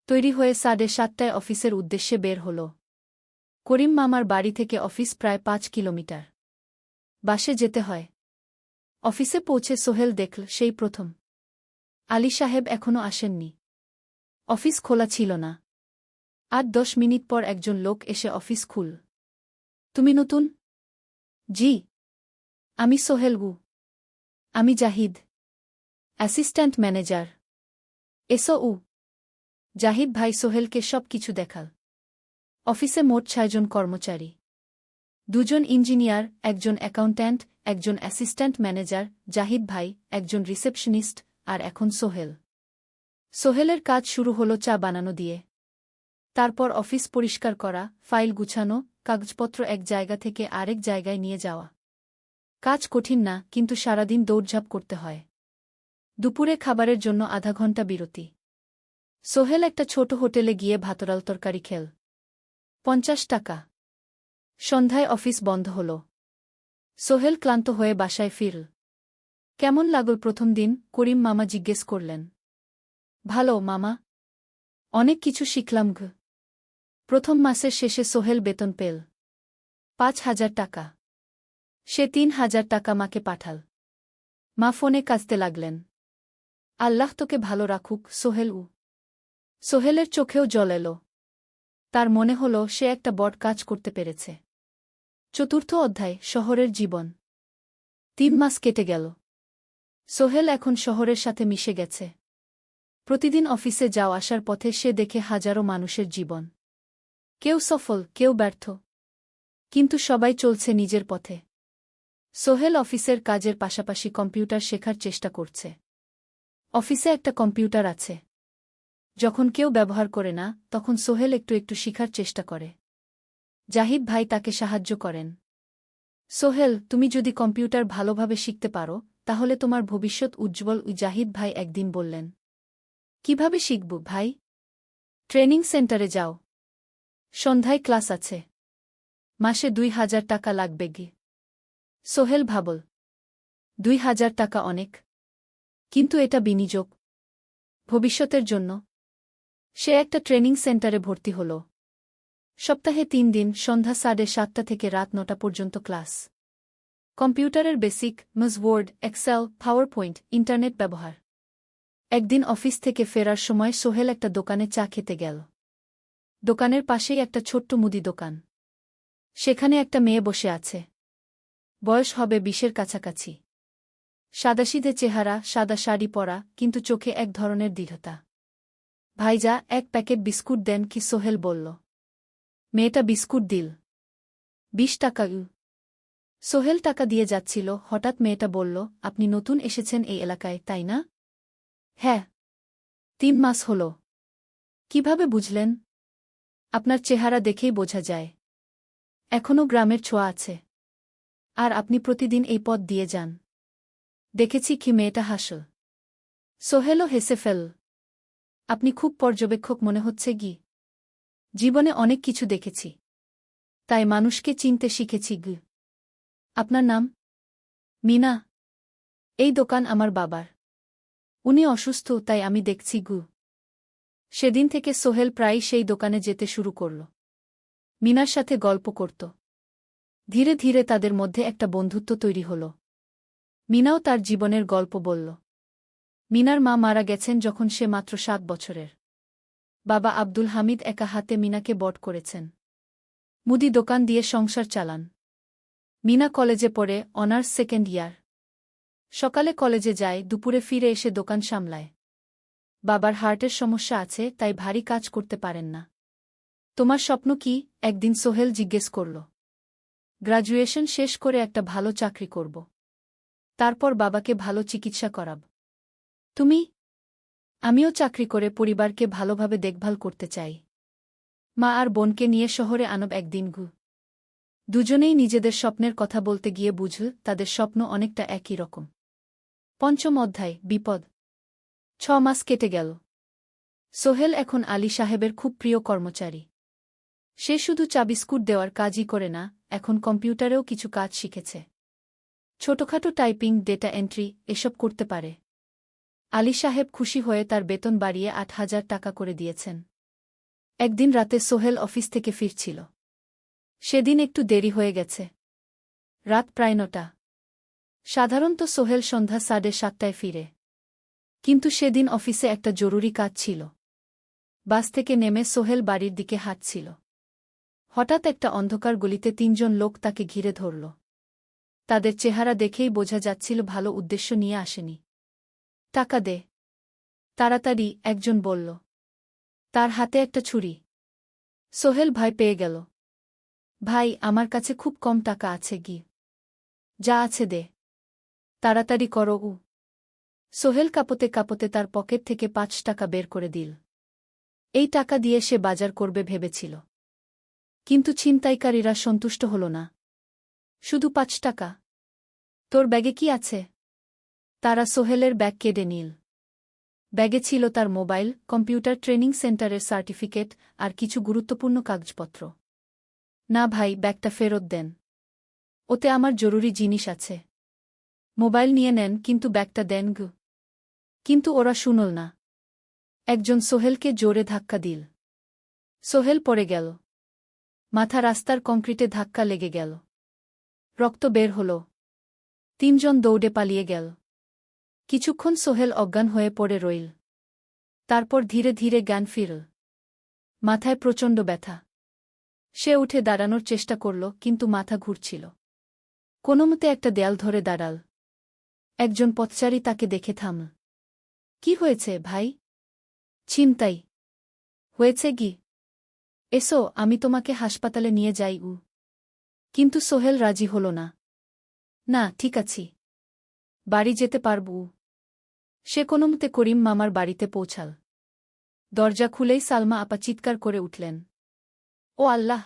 Speaker 1: তৈরি হয়ে 7:30টায় অফিসের উদ্দেশ্যে বের হল। করিম মামার বাড়ি থেকে অফিস প্রায় 5 কিলোমিটার। বাসে যেতে হয়। অফিসে পৌঁছে সোহেল দেখল সেই প্রথম আলী সাহেব এখনো আসেননি। অফিস খোলা ছিল না। 8-10 মিনিট পর একজন লোক এসে অফিস খুল। তুমি নতুন? জি। আমি সোহেল গু। আমি জাহিদ, অ্যাসিস্ট্যান্ট ম্যানেজার। এসো উ জাহিদ ভাই সোহেলকে সব কিছু দেখাল। অফিসে মোট ৬ জন কর্মচারী, ২ জন ইঞ্জিনিয়ার, একজন অ্যাকাউন্ট্যান্ট, একজন অ্যাসিস্ট্যান্ট ম্যানেজার, জাহিদ ভাই, একজন রিসেপশনিস্ট, আর এখন সোহেল। সোহেলের কাজ শুরু হলো চা বানানো দিয়ে। তারপর অফিস পরিষ্কার করা, ফাইল গুছানো, কাগজপত্র এক জায়গা থেকে আরেক জায়গায় নিয়ে যাওয়া। কাজ কঠিন না, কিন্তু সারাদিন দৌড়ঝাঁপ করতে হয়। দুপুরে খাবারের জন্য আধা ঘণ্টা বিরতি। সোহেল একটা ছোট হোটেলে গিয়ে ভাতরাল তরকারি খেল। ৫০ টাকা। সন্ধ্যায় অফিস বন্ধ হল। সোহেল ক্লান্ত হয়ে বাসায় ফিরল। কেমন লাগল প্রথম দিন? করিম মামা জিজ্ঞেস করলেন। ভালো মামা, অনেক কিছু শিখলাম ঘ। প্রথম মাসের শেষে সোহেল বেতন পেল ৫,০০০ টাকা। সে ৩,০০০ টাকা মাকে পাঠাল। মা ফোনে কাঁদতে লাগলেন। আল্লাহ তোকে ভালো রাখুক সোহেল। সোহেলের চোখেও জল এল। তার মনে হল সে একটা বড় কাজ করতে পেরেছে। চতুর্থ অধ্যায়, শহরের জীবন। ৩ মাস কেটে গেল। সোহেল এখন শহরের সাথে মিশে গেছে। প্রতিদিন অফিসে যাও আসার পথে সে দেখে হাজারো মানুষের জীবন। কেউ সফল, কেউ ব্যর্থ, কিন্তু সবাই চলছে নিজের পথে। সোহেল অফিসের কাজের পাশাপাশি কম্পিউটার শেখার চেষ্টা করছে। অফিসে একটা কম্পিউটার আছে। যখন কেউ ব্যবহার করে না, তখন সোহেল একটু একটু শিখার চেষ্টা করে। জাহিদ ভাই তাকে সাহায্য করেন। সোহেল, তুমি যদি কম্পিউটার ভালোভাবে শিখতে পারো, তাহলে তোমার ভবিষ্যৎ উজ্জ্বল। জাহিদ ভাই একদিন বললেন। কিভাবে শিখব ভাই? ট্রেনিং সেন্টারে যাও। সন্ধ্যায় ক্লাস আছে। মাসে ২,০০০ টাকা লাগবে গি। সোহেল ভাবল, ২,০০০ টাকা অনেক, কিন্তু এটা বিনিয়োগ, ভবিষ্যতের জন্য। সে একটা ট্রেনিং সেন্টারে ভর্তি হল। সপ্তাহে ৩ দিন, সন্ধ্যা ৭:৩০ থেকে রাত ৯টা পর্যন্ত ক্লাস। কম্পিউটারের basic, MS Word, Excel, PowerPoint, internet ব্যবহার। একদিন অফিস থেকে ফেরার সময় সোহেল একটা দোকানে চা খেতে গেল। দোকানের পাশেই একটা ছোট্ট মুদি দোকান। সেখানে একটা মেয়ে বসে আছে। বয়স হবে ২০-এর কাছাকাছি। সাদাসিধে চেহারা, সাদা শাড়ি পরা, কিন্তু চোখে এক ধরনের দৃঢ়তা। ভাইজা, এক প্যাকেট বিস্কুট দেন কি? সোহেল বলল। মেয়েটা বিস্কুট দিল। ২০ টাকা। সোহেল টাকা দিয়ে যাচ্ছিল, হঠাৎ মেয়েটা বলল, আপনি নতুন এসেছেন এই এলাকায়, তাই না? হ্যাঁ। ৩ মাস হল। কিভাবে বুঝলেন? আপনার চেহারা দেখেই বোঝা যায়। এখনও গ্রামের ছোঁয়া আছে। আর আপনি প্রতিদিন এই পথ দিয়ে যান। দেখেছি কি? মেয়েটা হাসল। সোহেলও হেসে ফেল। আপনি খুব পর্যবেক্ষক মনে হচ্ছে গি। জীবনে অনেক কিছু দেখেছি, তাই মানুষকে চিনতে শিখেছি গি। আপনার নাম? মিনা। এই দোকান আমার বাবার। উনি অসুস্থ, তাই আমি দেখছি গু। সেদিন থেকে সোহেল প্রায়ই সেই দোকানে যেতে শুরু করল। মিনার সাথে গল্প করত। ধীরে ধীরে তাদের মধ্যে একটা বন্ধুত্ব তৈরি হল। মিনাও তার জীবনের গল্প বলল। মিনার মা মারা গেছেন যখন সে মাত্র ৭ বছরের। বাবা আব্দুল হামিদ একা হাতে মিনাকে বড় করেছেন। মুদি দোকান দিয়ে সংসার চালান। মিনা কলেজে পড়ে, অনার্স সেকেন্ড ইয়ার। সকালে কলেজে যায়, দুপুরে ফিরে এসে দোকান সামলায়। বাবার হার্টের সমস্যা আছে, তাই ভারী কাজ করতে পারেন না। তোমার স্বপ্ন কি? একদিন সোহেল জিজ্ঞেস করল। গ্র্যাজুয়েশন শেষ করে একটা ভালো চাকরি করব। তারপর বাবাকে ভালো চিকিৎসা করাব। তুমি? আমিও চাকরি করে পরিবারকে ভালোভাবে দেখভাল করতে চাই। মা আর বোনকে নিয়ে শহরে আনব একদিন ঘু। দুজনেই নিজেদের স্বপ্নের কথা বলতে গিয়ে বুঝল তাদের স্বপ্ন অনেকটা একই রকম। পঞ্চম অধ্যায়, বিপদ। ৬ মাস কেটে গেল। সোহেল এখন আলী সাহেবের খুব প্রিয় কর্মচারী। সে শুধু চা বিস্কুট দেওয়ার কাজই করে না, এখন কম্পিউটারেও কিছু কাজ শিখেছে। ছোটখাটো টাইপিং, ডেটা এন্ট্রি, এসব করতে পারে। আলী সাহেব খুশি হয়ে তার বেতন বাড়িয়ে ৮,০০০ টাকা করে দিয়েছেন। একদিন রাতে সোহেল অফিস থেকে ফিরছিল। সেদিন একটু দেরি হয়ে গেছে। রাত প্রায় ৯টা। সাধারণত সোহেল সন্ধ্যা ৭:৩০টায় ফিরে। কিন্তু সেদিন অফিসে একটা জরুরি কাজ ছিল। বাস থেকে নেমে সোহেল বাড়ির দিকে হাঁটছিল। হঠাৎ একটা অন্ধকার গলিতে ৩ জন লোক তাকে ঘিরে ধরল। তাদের চেহারা দেখেই বোঝা যাচ্ছিল ভালো উদ্দেশ্য নিয়ে আসেনি। টাকা দে। তাড়াতাড়ি, একজন বলল। তার হাতে একটা ছুরি। সোহেল ভয় পেয়ে গেল। ভাই, আমার কাছে খুব কম টাকা আছে গি। যা আছে দে। তাড়াতাড়ি করো। সোহেল কাঁপতে কাঁপতে তার পকেট থেকে ৫ টাকা বের করে দিল। এই টাকা দিয়ে সে বাজার করবে ভেবেছিল। কিন্তু ছিনতাইকারীরা সন্তুষ্ট হল না। শুধু ৫ টাকা? তোর ব্যাগে কি আছে? তারা সোহেলের ব্যাগ কেড়ে নিল। ব্যাগে ছিল তার মোবাইল, কম্পিউটার ট্রেনিং সেন্টারের সার্টিফিকেট আর কিছু গুরুত্বপূর্ণ কাগজপত্র। না ভাই, ব্যাগটা ফেরত দেন। ওতে আমার জরুরি জিনিস আছে। মোবাইল নিয়ে নেন, কিন্তু ব্যাগটা দেন গু। কিন্তু ওরা শুনল না। একজন সোহেলকে জোরে ধাক্কা দিল। সোহেল পড়ে গেল। মাথা রাস্তার কংক্রিটে ধাক্কা লেগে গেল। রক্ত বের হল। ৩ জন দৌড়ে পালিয়ে গেল। কিছুক্ষণ সোহেল অজ্ঞান হয়ে পড়ে রইল। তারপর ধীরে ধীরে জ্ঞান ফিরল। মাথায় প্রচণ্ড ব্যথা। সে উঠে দাঁড়ানোর চেষ্টা করল, কিন্তু মাথা ঘুরছিল। কোনোমতে একটা দেয়াল ধরে দাঁড়াল। একজন পথচারী তাকে দেখে থামল। কি হয়েছে ভাই? ছিনতাই হয়েছে গি? এসো, আমি তোমাকে হাসপাতালে নিয়ে যাই। কিন্তু সোহেল রাজি হল না। না, ঠিক আছি। বাড়ি যেতে পারব। সে কোনোমতে করিম মামার বাড়িতে পৌঁছাল। দরজা খুলেই সালমা আপা চিৎকার করে উঠলেন। ও আল্লাহ!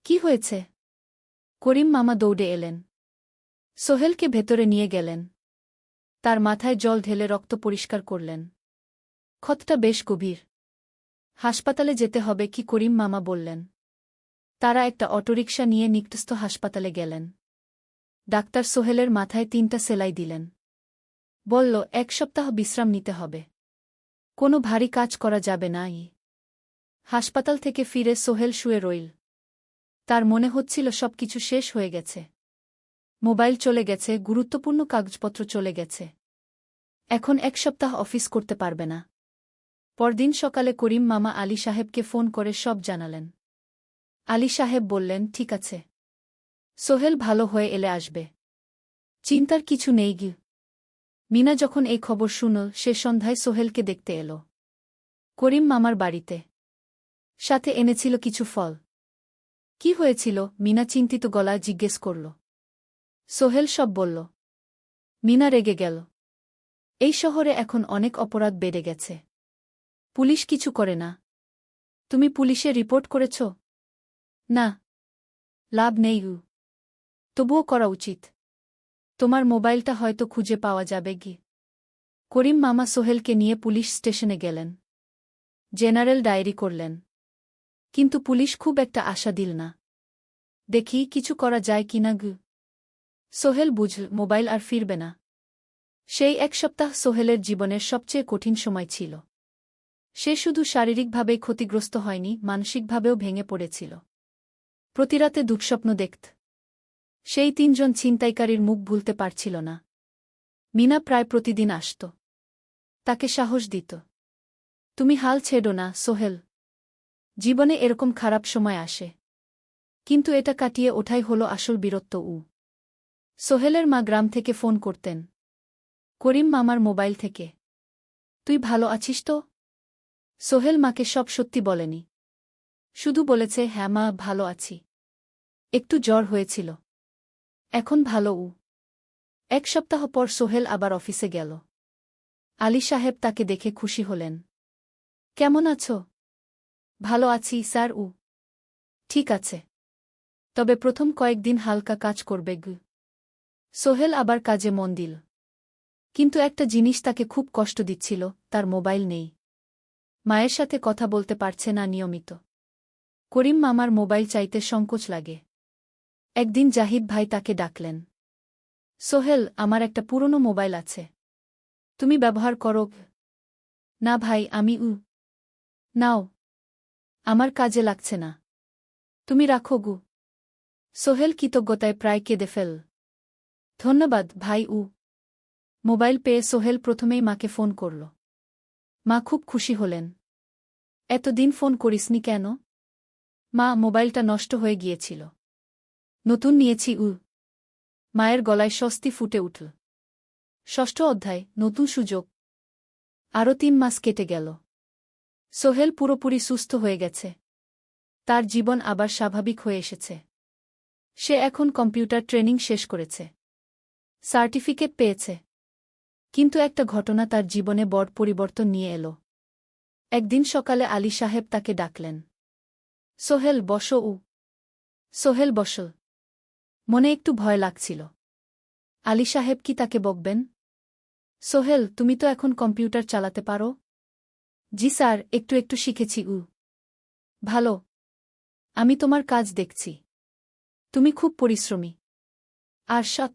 Speaker 1: কি হয়েছে? করিম মামা দৌড়ে এলেন। সোহেলকে ভেতরে নিয়ে গেলেন। তার মাথায় জল ঢেলে রক্ত পরিষ্কার করলেন। ক্ষতটা বেশ গভীর। হাসপাতালে যেতে হবে কি? করিম মামা বললেন। তারা একটা অটোরিকশা নিয়ে নিকটস্থ হাসপাতালে গেলেন। ডাক্তার সোহেলের মাথায় ৩টা সেলাই দিলেন। বলল, ১ সপ্তাহ বিশ্রাম নিতে হবে। কোনো ভারী কাজ করা যাবে না। হাসপাতাল থেকে ফিরে সোহেল শুয়ে রইল। তার মনে হচ্ছিল সবকিছু শেষ হয়ে গেছে। মোবাইল চলে গেছে, গুরুত্বপূর্ণ কাগজপত্র চলে গেছে। এখন ১ সপ্তাহ অফিস করতে পারবে না। পরদিন সকালে করিম মামা আলী সাহেবকে ফোন করে সব জানালেন। আলী সাহেব বললেন, ঠিক আছে। সোহেল ভালো হয়ে এলে আসবে। চিন্তার কিছু নেই গি। মিনা যখন এই খবর শুনল, সে সন্ধ্যায় সোহেলকে দেখতে এল করিম মামার বাড়িতে। সাথে এনেছিল কিছু ফল। কি হয়েছিল? মিনা চিন্তিত গলায় জিজ্ঞেস করল। সোহেল সব বলল। মিনা রেগে গেল। এই শহরে এখন অনেক অপরাধ বেড়ে গেছে। পুলিশ কিছু করে না। তুমি পুলিশে রিপোর্ট করেছ? না। লাভ নেই। তবুও করা উচিত। তোমার মোবাইলটা হয়তো খুঁজে পাওয়া যাবে গি। করিম মামা সোহেলকে নিয়ে পুলিশ স্টেশনে গেলেন। জেনারেল ডায়েরি করলেন। কিন্তু পুলিশ খুব একটা আশা দিল না। দেখি কিছু করা যায় কিনা গু। সোহেল বুঝল মোবাইল আর ফিরবে না। সেই ১ সপ্তাহ সোহেলের জীবনের সবচেয়ে কঠিন সময় ছিল। সে শুধু শারীরিকভাবেই ক্ষতিগ্রস্ত হয়নি, মানসিকভাবেও ভেঙে পড়েছিল। প্রতিরাতে দুঃস্বপ্ন দেখত। সেই ৩ জন ছিনতাইকারীর মুখ ভুলতে পারছিল না। মিনা প্রায় প্রতিদিন আসত। তাকে সাহস দিত। তুমি হাল ছেড়ো না সোহেল। জীবনে এরকম খারাপ সময় আসে। কিন্তু এটা কাটিয়ে ওঠাই হলো আসল বীরত্ব। সোহেলের মা গ্রাম থেকে ফোন করতেন। করিম মামার মোবাইল থেকে। তুই ভালো আছিস তো? সোহেল মাকে সব সত্যি বলেনি। শুধু বলেছে, হ্যাঁ মা, ভালো আছি। একটু জ্বর হয়েছিল। এখন ভালো। ১ সপ্তাহ পর সোহেল আবার অফিসে গেল। আলী সাহেব তাকে দেখে খুশি হলেন। কেমন আছো? ভালো আছি স্যার। ঠিক আছে। তবে প্রথম কয়েকদিন হালকা কাজ করবে গু। সোহেল আবার কাজে মন দিল। কিন্তু একটা জিনিস তাকে খুব কষ্ট দিচ্ছিল, তার মোবাইল নেই। মায়ের সাথে কথা বলতে পারছে না নিয়মিত। করিম মামার মোবাইল চাইতে সংকোচ লাগে। একদিন জাহিদ ভাই তাকে ডাকলেন। সোহেল, আমার একটা পুরনো মোবাইল আছে। তুমি ব্যবহার করো? না ভাই, আমি নাও। আমার কাজে লাগছে না। তুমি রাখো গু। সোহেল কৃতজ্ঞতায় প্রায় কেঁদে ফেল। ধন্যবাদ ভাই। মোবাইল পেয়ে সোহেল প্রথমেই মাকে ফোন করল। মা খুব খুশি হলেন। এতদিন ফোন করিসনি কেন? মা, মোবাইলটা নষ্ট হয়ে গিয়েছিল। নতুন নিয়েছি। মায়ের গলায় স্বস্তি ফুটে উঠল। ৬ষ্ঠ অধ্যায়, নতুন সুযোগ। আরও 3 মাস কেটে গেল। সোহেল পুরোপুরি সুস্থ হয়ে গেছে। তার জীবন আবার স্বাভাবিক হয়ে এসেছে। সে এখন কম্পিউটার ট্রেনিং শেষ করেছে, সার্টিফিকেট পেয়েছে। কিন্তু একটা ঘটনা তার জীবনে বড় পরিবর্তন নিয়ে এল। একদিন সকালে আলী সাহেব তাকে ডাকলেন। সোহেল বসো। সোহেল বসল। মনে একটু ভয় লাগছিল। আলী সাহেব কি তাকে বকবেন? সোহেল, তুমি তো এখন কম্পিউটার চালাতে পারো? জি স্যার, একটু একটু শিখেছি। ভালো। আমি তোমার কাজ দেখছি। তুমি খুব পরিশ্রমী আর সৎ।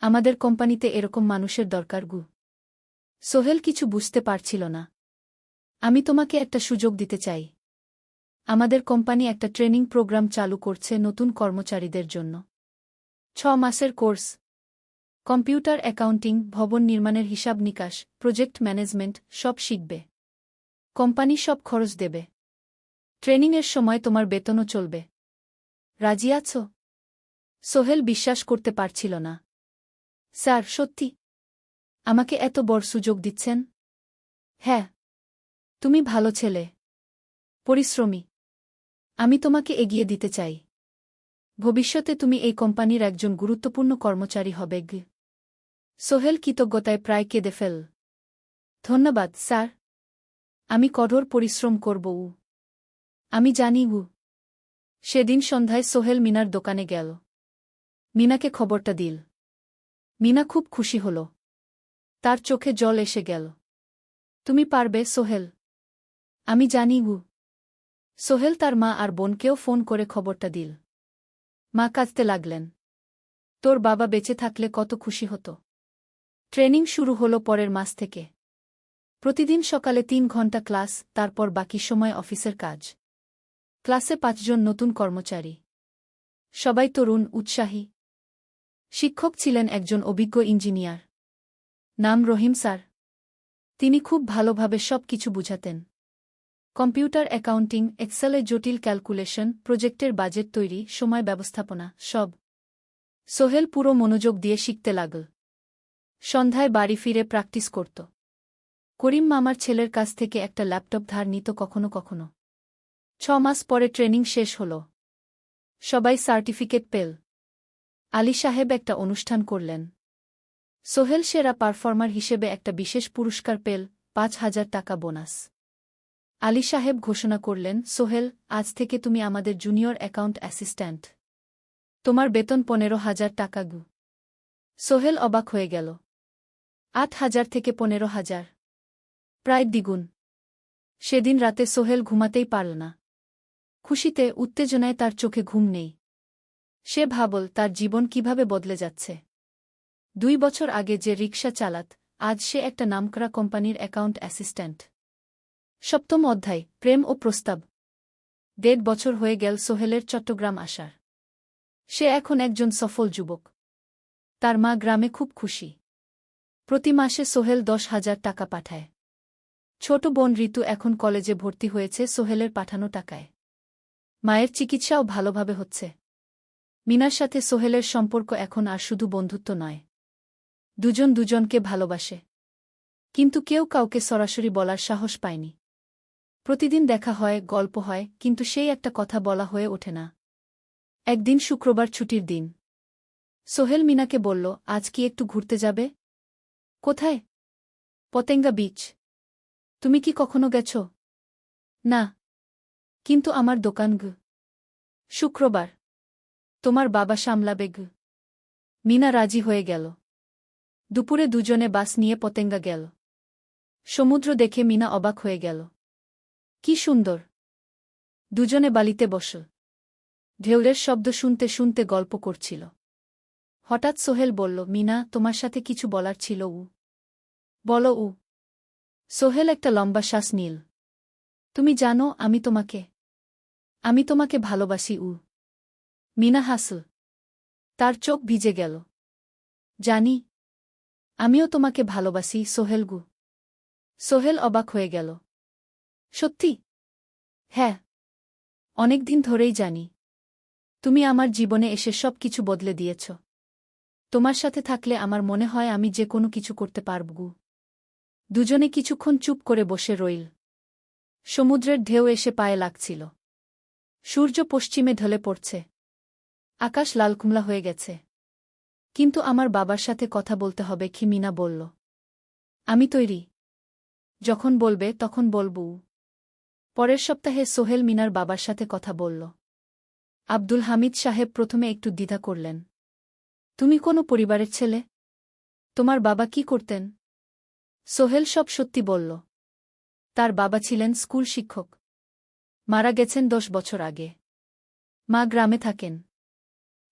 Speaker 1: আমাদের কোম্পানিতে এরকম মানুষের দরকার। সোহেল কিছু বুঝতে পারছিল না। আমি তোমাকে একটা সুযোগ দিতে চাই। আমাদের কোম্পানি একটা ট্রেনিং প্রোগ্রাম চালু করছে নতুন কর্মচারীদের জন্য। 6 মাসের কোর্স। কম্পিউটার অ্যাকাউন্টিং, ভবন নির্মাণের হিসাব নিকাশ, প্রজেক্ট ম্যানেজমেন্ট সব শিখবে। কোম্পানি সব খরচ দেবে। ট্রেনিংয়ের সময় তোমার বেতনও চলবে। রাজি আছো? সোহেল বিশ্বাস করতে পারছিল না। স্যার, সত্যি? আমাকে এত বড় সুযোগ দিচ্ছেন? হ্যাঁ। তুমি ভালো ছেলে, পরিশ্রমী। আমি তোমাকে এগিয়ে দিতে চাই। ভবিষ্যতে তুমি এই কোম্পানির একজন গুরুত্বপূর্ণ কর্মচারী হবে। সোহেল কৃতজ্ঞতায় প্রায় কেঁদে ফেল। ধন্যবাদ স্যার। আমি কঠোর পরিশ্রম করব। আমি জানি। সেদিন সন্ধ্যায় সোহেল মিনার দোকানে গেল। মিনাকে খবরটা দিল। মিনা খুব খুশি হল। তার চোখে জল এসে গেল। তুমি পারবে সোহেল। আমি জানি। সোহেল তার মা আর বোনকেও ফোন করে খবরটা দিল। মা কাঁদতে লাগলেন। তোর বাবা বেঁচে থাকলে কত খুশি হতো। ট্রেনিং শুরু হলো পরের মাস থেকে। প্রতিদিন সকালে 3 ঘন্টা ক্লাস, তারপর বাকি সময় অফিসের কাজ। ক্লাসে 5 জন নতুন কর্মচারী। সবাই তরুণ, উৎসাহী। শিক্ষক ছিলেন একজন অভিজ্ঞ ইঞ্জিনিয়ার। নাম রহিম স্যার। তিনি খুব ভালোভাবে সব কিছু বুঝাতেন। কম্পিউটার অ্যাকাউন্টিং, এক্সেলে জটিল ক্যালকুলেশন, প্রজেক্টের বাজেট তৈরি, সময় ব্যবস্থাপনা সব। সোহেল পুরো মনোযোগ দিয়ে শিখতে লাগল। সন্ধ্যায় বাড়ি ফিরে প্র্যাকটিস করত। করিম মামার ছেলের কাছ থেকে একটা ল্যাপটপ ধার নিত কখনো কখনো। 6 মাস পরে ট্রেনিং শেষ হল। সবাই সার্টিফিকেট পেল। আলী সাহেব একটা অনুষ্ঠান করলেন। সোহেল সেরা পারফর্মার হিসেবে একটা বিশেষ পুরস্কার পেল, 5,000 টাকা বোনাস। আলী সাহেব ঘোষণা করলেন, সোহেল, আজ থেকে তুমি আমাদের জুনিয়র অ্যাকাউন্ট অ্যাসিস্ট্যান্ট। তোমার বেতন 15,000 টাকা। সোহেল অবাক হয়ে গেল। 8,000 থেকে 15,000, প্রায় দ্বিগুণ। সেদিন রাতে সোহেল ঘুমাতেই পারল না। খুশিতে, উত্তেজনায় তার চোখে ঘুম নেই। সে ভাবল তার জীবন কিভাবে বদলে যাচ্ছে। 2 বছর আগে যে রিকশা চালাত, আজ সে একটা নামকরা কোম্পানির অ্যাকাউন্ট অ্যাসিস্ট্যান্ট। 7ম অধ্যায়, প্রেম ও প্রস্তাব। 1.5 বছর হয়ে গেল সোহেলের চট্টগ্রাম আসার। সে এখন একজন সফল যুবক। তার মা গ্রামে খুব খুশি। প্রতি মাসে সোহেল 10,000 টাকা পাঠায়। ছোট বোন ঋতু এখন কলেজে ভর্তি হয়েছে সোহেলের পাঠানো টাকায়। মায়ের চিকিৎসাও ভালোভাবে হচ্ছে। মিনার সাথে সোহেলের সম্পর্ক এখন আর শুধু বন্ধুত্ব নয়। দুজন দুজনকে ভালোবাসে। কিন্তু কেউ কাউকে সরাসরি বলার সাহস পায়নি। প্রতিদিন দেখা হয়, গল্প হয়, কিন্তু সেই একটা কথা বলা হয়ে ওঠে না। একদিন শুক্রবার ছুটির দিন। সোহেল মিনাকে বলল, আজ কি একটু ঘুরতে যাবে? কোথায়? পতেঙ্গা বিচ। তুমি কি কখনো গেছ? না। কিন্তু আমার দোকান। শুক্রবার। তোমার বাবা সামলাবে। মিনা রাজি হয়ে গেল। দুপুরে দুজনে বাস নিয়ে পতেঙ্গা গেল। সমুদ্র দেখে মিনা অবাক হয়ে গেল। কি সুন্দর। দুজনে বালিতে বসল। ঢেউয়ের শব্দ শুনতে শুনতে গল্প করছিল। হঠাৎ সোহেল বলল, মিনা, তোমার সাথে কিছু বলার ছিল। বলো। সোহেল একটা লম্বা শ্বাস নিল। তুমি জানো, আমি তোমাকে ভালোবাসি। মিনা হাসল। তার চোখ ভিজে গেল। জানি। আমিও তোমাকে ভালোবাসি সোহেল। সোহেল অবাক হয়ে গেল। সত্যি? হ্যাঁ। অনেকদিন ধরেই জানি। তুমি আমার জীবনে এসে সব কিছু বদলে দিয়েছ। তোমার সাথে থাকলে আমার মনে হয় আমি যে কোনো কিছু করতে পারব। দুজনে কিছুক্ষণ চুপ করে বসে রইল। সমুদ্রের ঢেউ এসে পায়ে লাগছিল। সূর্য পশ্চিমে ঢলে পড়ছে। আকাশ লালকুমলা হয়ে গেছে। কিন্তু আমার বাবার সাথে কথা বলতে হবে কি? মিনা বলল। আমি তৈরি। যখন বলবে তখন বলবো। পরের সপ্তাহে সোহেল মিনার বাবার সাথে কথা বলল। আব্দুল হামিদ সাহেব প্রথমে একটু দ্বিধা করলেন। তুমি কোনো পরিবারের ছেলে? তোমার বাবা কি করতেন? সোহেল সব সত্যি বলল। তার বাবা ছিলেন স্কুল শিক্ষক। মারা গেছেন 10 বছর আগে। মা গ্রামে থাকেন।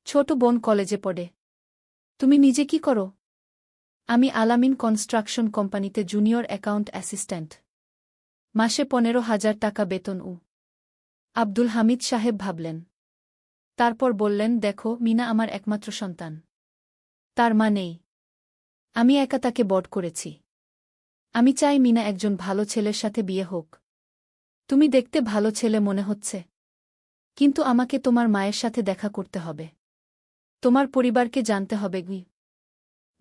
Speaker 1: ছোট বোন কলেজে পড়ে। তুমি নিজে কি করো? আমি আলামিন কনস্ট্রাকশন কোম্পানিতে জুনিয়র অ্যাকাউন্ট অ্যাসিস্ট্যান্ট। মাসে 15,000 টাকা বেতন। আব্দুল হামিদ সাহেব ভাবলেন। তারপর বললেন, দেখো মিনা আমার একমাত্র সন্তান। তার মা নেই। আমি একা তাকে বড় করেছি। আমি চাই মিনা একজন ভালো ছেলের সাথে বিয়ে হোক। তুমি দেখতে ভালো ছেলে মনে হচ্ছে। কিন্তু আমাকে তোমার মায়ের সাথে দেখা করতে হবে। তোমার পরিবারকে জানতে হবে।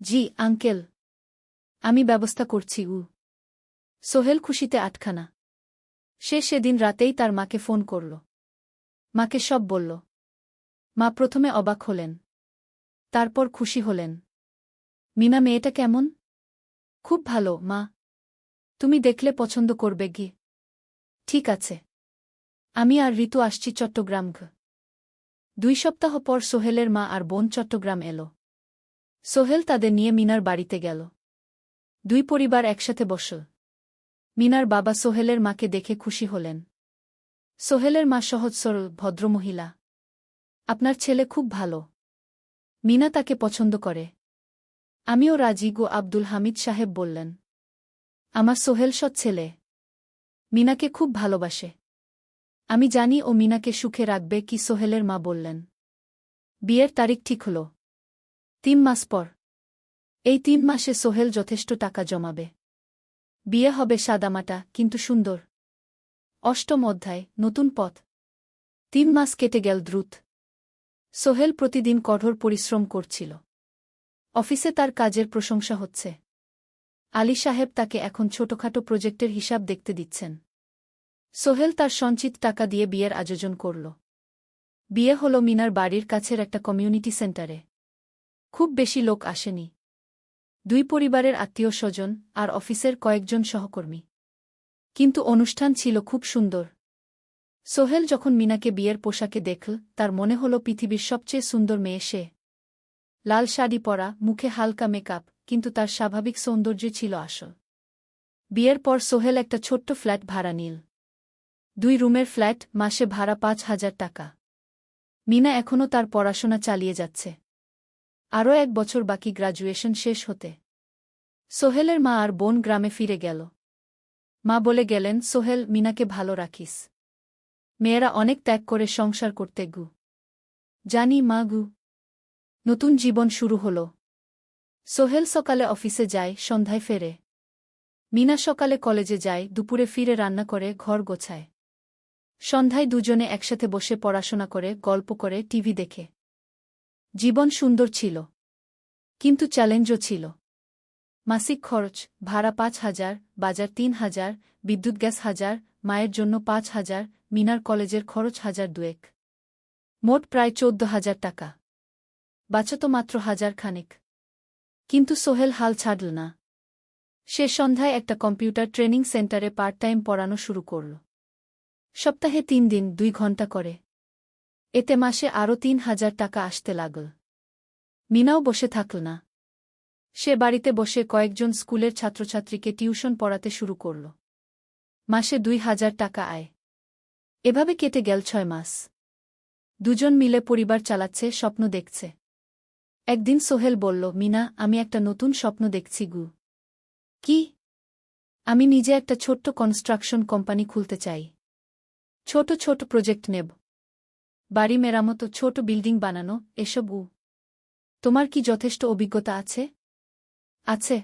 Speaker 1: জি আঙ্কেল, আমি ব্যবস্থা করছি। সোহেল খুশিতে আটখানা। সে সেদিন রাতেই তার মাকে ফোন করল। মাকে সব বলল। মা প্রথমে অবাক হলেন। তারপর খুশি হলেন। মিনা মেয়েটা কেমন? খুব ভালো মা। তুমি দেখলে পছন্দ করবে। ঠিক আছে। আমি আর ঋতু আসছি চট্টগ্রাম। 2 সপ্তাহ পর সোহেলের মা আর বোন চট্টগ্রাম এলো। সোহেল তাদের নিয়ে মিনার বাড়িতে গেল। 2 পরিবার একসাথে বসল। মিনার বাবা সোহেলের মাকে দেখে খুশি হলেন। সোহেলের মা সহজ সরল ভদ্রমহিলা। আপনার ছেলে খুব ভালো। মিনা তাকে পছন্দ করে। আমিও রাজি। আব্দুল হামিদ সাহেব বললেন। আমার সোহেল সৎ ছেলে। মিনাকে খুব ভালোবাসে। আমি জানি ও মিনাকে সুখে রাখবে। কি? সোহেলের মা বললেন। বিয়ের তারিখ ঠিক হল 3 মাস পর। এই 3 মাসে সোহেল যথেষ্ট টাকা জমাবে। বিয়ে হবে সাদামাটা কিন্তু সুন্দর। 8ম অধ্যায়, নতুন পথ। 3 মাস কেটে গেল দ্রুত। সোহেল প্রতিদিন কঠোর পরিশ্রম করছিল। অফিসে তার কাজের প্রশংসা হচ্ছে। আলী সাহেব তাকে এখন ছোটখাটো প্রজেক্টের হিসাব দেখতে দিচ্ছেন। সোহেল তার সঞ্চিত টাকা দিয়ে বিয়ের আয়োজন করল। বিয়ে হল মিনার বাড়ির কাছের একটা কমিউনিটি সেন্টারে। খুব বেশি লোক আসেনি। 2 পরিবারের আত্মীয় স্বজন আর অফিসের কয়েকজন সহকর্মী। কিন্তু অনুষ্ঠান ছিল খুব সুন্দর। সোহেল যখন মিনাকে বিয়ের পোশাকে দেখল, তার মনে হল পৃথিবীর সবচেয়ে সুন্দর মেয়ে সে। লাল শাড়ি পরা, মুখে হালকা মেকআপ, কিন্তু তার স্বাভাবিক সৌন্দর্য ছিল আসল। বিয়ের পর সোহেল একটা ছোট্ট ফ্ল্যাট ভাড়া নিল। 2 রুমের ফ্ল্যাট, মাসে ভাড়া 5,000 টাকা। মিনা এখনও তার পড়াশোনা চালিয়ে যাচ্ছে। আরও 1 বছর বাকি গ্র্যাজুয়েশন শেষ হতে। সোহেলের মা আর বোন গ্রামে ফিরে গেল। মা বলে গেলেন, সোহেল, মিনাকে ভালো রাখিস। মেয়েরা অনেক ত্যাগ করে সংসার করতে। জানি মা। নতুন জীবন শুরু হল। সোহেল সকালে অফিসে যায়, সন্ধ্যায় ফেরে। মিনা সকালে কলেজে যায়, দুপুরে ফিরে রান্না করে, ঘর গোছায়। সন্ধ্যায় দুজনে একসাথে বসে পড়াশোনা করে, গল্প করে, টিভি দেখে। জীবন সুন্দর ছিল। কিন্তু চ্যালেঞ্জও ছিল। মাসিক খরচ, ভাড়া 5,000, বাজার 3,000, বিদ্যুৎ গ্যাস 1,000, মায়ের জন্য 5,000, মিনার কলেজের খরচ 1,200। মোট প্রায় 14,000 টাকা। বাঁচত মাত্র 1,000 খানেক। কিন্তু সোহেল হাল ছাড়ল না। সে সন্ধ্যায় একটা কম্পিউটার ট্রেনিং সেন্টারে পার্ট টাইম পড়ানো শুরু করল। সপ্তাহে 3 দিন 2 ঘন্টা করে। এতে মাসে আরও 3,000 টাকা আসতে লাগল। মিনাও বসে থাকল না। সে বাড়িতে বসে কয়েকজন স্কুলের ছাত্রছাত্রীকে টিউশন পড়াতে শুরু করল। মাসে 2,000 টাকা আয়। এভাবে কেটে গেল 6 মাস। দুজন মিলে পরিবার চালাচ্ছে, স্বপ্ন দেখছে। একদিন সোহেল বলল, মিনা, আমি একটা নতুন স্বপ্ন দেখছি। কি? আমি নিজে একটা ছোট্ট কনস্ট্রাকশন কোম্পানি খুলতে চাই। ছোট ছোট প্রজেক্ট নেব। বাড়ি মেরামত, ছোট বিল্ডিং বানানো, এসব। তোমার কি যথেষ্ট অভিজ্ঞতা আছে? আছে।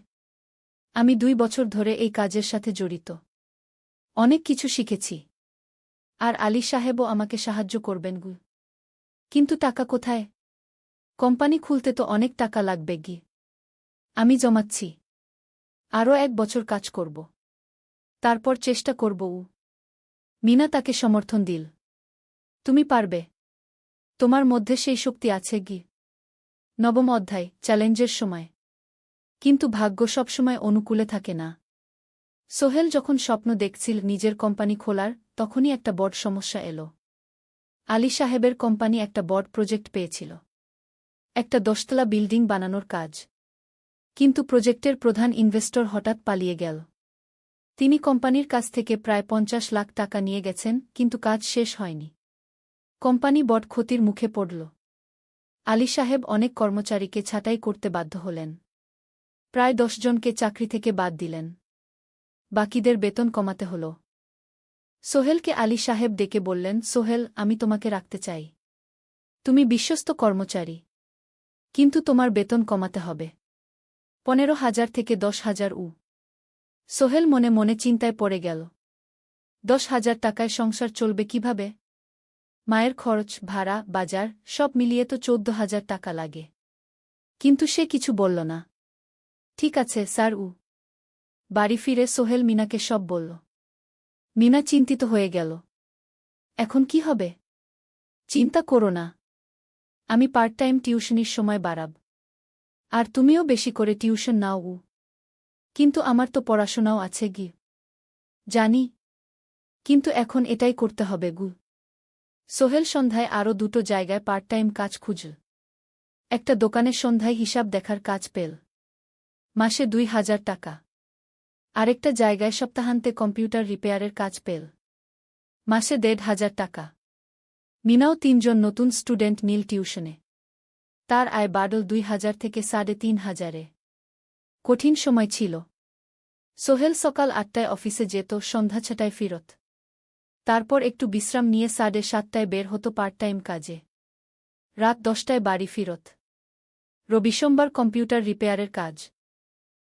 Speaker 1: আমি 2 বছর ধরে এই কাজের সাথে জড়িত। অনেক কিছু শিখেছি। আর আলী সাহেবও আমাকে সাহায্য করবেন। কিন্তু টাকা কোথায়? কোম্পানি খুলতে তো অনেক টাকা লাগবে। আমি জমাচ্ছি। আরও 1 বছর কাজ করব। তারপর চেষ্টা করব। মিনা তাকে সমর্থন দিল। তুমি পারবে। তোমার মধ্যে সেই শক্তি আছে কি। নবম অধ্যায়, চ্যালেঞ্জের সময়। কিন্তু ভাগ্য সবসময় অনুকূলে থাকে না। সোহেল যখন স্বপ্ন দেখছিল নিজের কোম্পানি খোলার, তখনই একটা বড় সমস্যা এল। আলী সাহেবের কোম্পানি একটা বড় প্রজেক্ট পেয়েছিল। একটা 10তলা বিল্ডিং বানানোর কাজ। কিন্তু প্রজেক্টের প্রধান ইনভেস্টর হঠাৎ পালিয়ে গেল। তিনি কোম্পানির কাছ থেকে প্রায় 50 লাখ টাকা নিয়ে গেছেন, কিন্তু কাজ শেষ হয়নি। কোম্পানি বড় ক্ষতির মুখে পড়ল। আলী সাহেব অনেক কর্মচারীকে ছাঁটাই করতে বাধ্য হলেন। প্রায় 10 জনকে চাকরি থেকে বাদ দিলেন। বাকিদের বেতন কমাতে হল। সোহেলকে আলী সাহেব ডেকে বললেন, সোহেল, আমি তোমাকে রাখতে চাই। তুমি বিশ্বস্ত কর্মচারী। কিন্তু তোমার বেতন কমাতে হবে। 15,000 থেকে 10,000। সোহেল মনে মনে চিন্তায় পড়ে গেল। 10,000 টাকায় সংসার চলবে কিভাবে? মায়ের খরচ, ভাড়া, বাজার সব মিলিয়ে তো 14,000 টাকা লাগে। কিন্তু সে কিছু বলল না। ঠিক আছে স্যার। বাড়ি ফিরে সোহেল মিনাকে সব বলল। মিনা চিন্তিত হয়ে গেল। এখন কি হবে? চিন্তা করো না। আমি পার্ট টাইম টিউশনির সময় বাড়াব। আর তুমিও বেশি করে টিউশন নাও। কিন্তু আমার তো পড়াশোনাও আছে গি। জানি। কিন্তু এখন এটাই করতে হবে গু। সোহেল সন্ধ্যায় আরও 2টো জায়গায় পার্ট টাইম কাজ খুঁজল। একটা দোকানের সন্ধ্যায় হিসাব দেখার কাজ পেল। মাসে 2,000 টাকা। আরেকটা জায়গায় সপ্তাহান্তে কম্পিউটার রিপেয়ারের কাজ পেল। মাসে 1,500 টাকা। মিনাও 3 জন নতুন স্টুডেন্ট নিল টিউশনে। তার আয় বাড়ল 2,000 থেকে 3,500-এ। কঠিন সময় ছিল। সোহেল সকাল 8টায় অফিসে যেত, সন্ধ্যা 6টায় ফিরত। তারপর একটু বিশ্রাম নিয়ে 7:30টায় বের হতো পার্ট টাইম কাজে। রাত 10টায় বাড়ি ফিরত। রবি সোমবার কম্পিউটার রিপেয়ারের কাজ।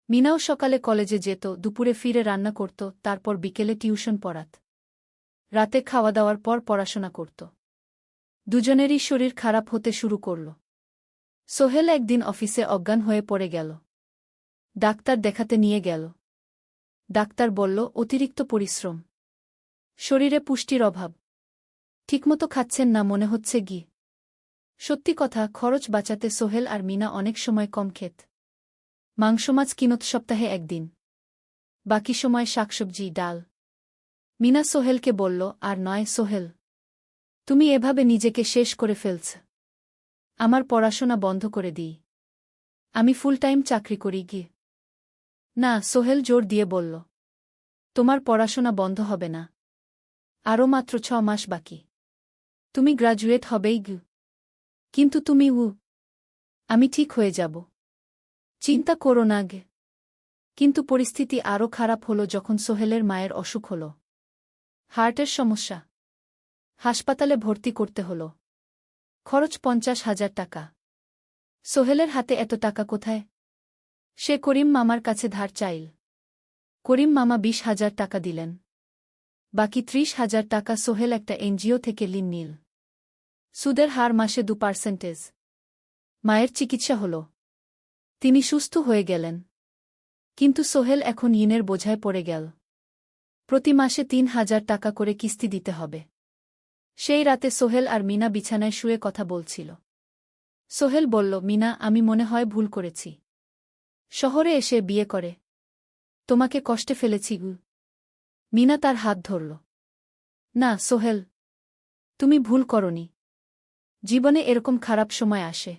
Speaker 1: মিনাও সকালে কলেজে যেত, দুপুরে ফিরে রান্না করত, তারপর বিকেলে টিউশন পড়াত। রাতে খাওয়া দাওয়ার পর পড়াশোনা করত। দুজনেরই শরীর খারাপ হতে শুরু করল। সোহেল একদিন অফিসে অজ্ঞান হয়ে পড়ে গেল। ডাক্তার দেখাতে নিয়ে গেল। ডাক্তার বলল, অতিরিক্ত পরিশ্রম। শরীরে পুষ্টির অভাব। ঠিকমতো খাচ্ছেন না মনে হচ্ছে গি। সত্যি কথা, খরচ বাঁচাতে সোহেল আর মিনা অনেক সময় কম খেত। মাংস মাছ কিনত সপ্তাহে একদিন। বাকি সময় শাকসবজি, ডাল। মিনা সোহেলকে বলল, আর নয় সোহেল। তুমি এভাবে নিজেকে শেষ করে ফেলছ। আমার পড়াশোনা বন্ধ করে দিই। আমি ফুল টাইম চাকরি করি গি। না, সোহেল জোর দিয়ে বলল। তোমার পড়াশোনা বন্ধ হবে না। আরও মাত্র 6 মাস বাকি। তুমি গ্রাজুয়েট হবেই গি। কিন্তু তুমি আমি ঠিক হয়ে যাব। চিন্তা করো না গে। কিন্তু পরিস্থিতি আরও খারাপ হলো যখন সোহেলের মায়ের অসুখ হল। হার্টের সমস্যা। হাসপাতালে ভর্তি করতে হল। খরচ 50,000 টাকা। সোহেলের হাতে এত টাকা কোথায়? সে করিম মামার কাছে ধার চাইল। করিম মামা 20,000 টাকা দিলেন। বাকি 30,000 টাকা সোহেল একটা এনজিও থেকে ঋণ নিল। সুদের হার মাসে 2%। মায়ের চিকিৎসা হল। তিনি সুস্থ হয়ে গেলেন। কিন্তু সোহেল এখন ঋণের বোঝায় পড়ে গেল। প্রতি মাসে 3,000 টাকা করে কিস্তি দিতে হবে। সেই রাতে সোহেল আর মিনা বিছানায় শুয়ে কথা বলছিল। সোহেল বলল, মিনা, আমি মনে হয় ভুল করেছি। শহরে এসে বিয়ে করে তোমাকে কষ্টে ফেলেছি গু। মিনা তার হাত ধরল। না সোহেল, তুমি ভুল করনি। জীবনে এরকম খারাপ সময় আসে।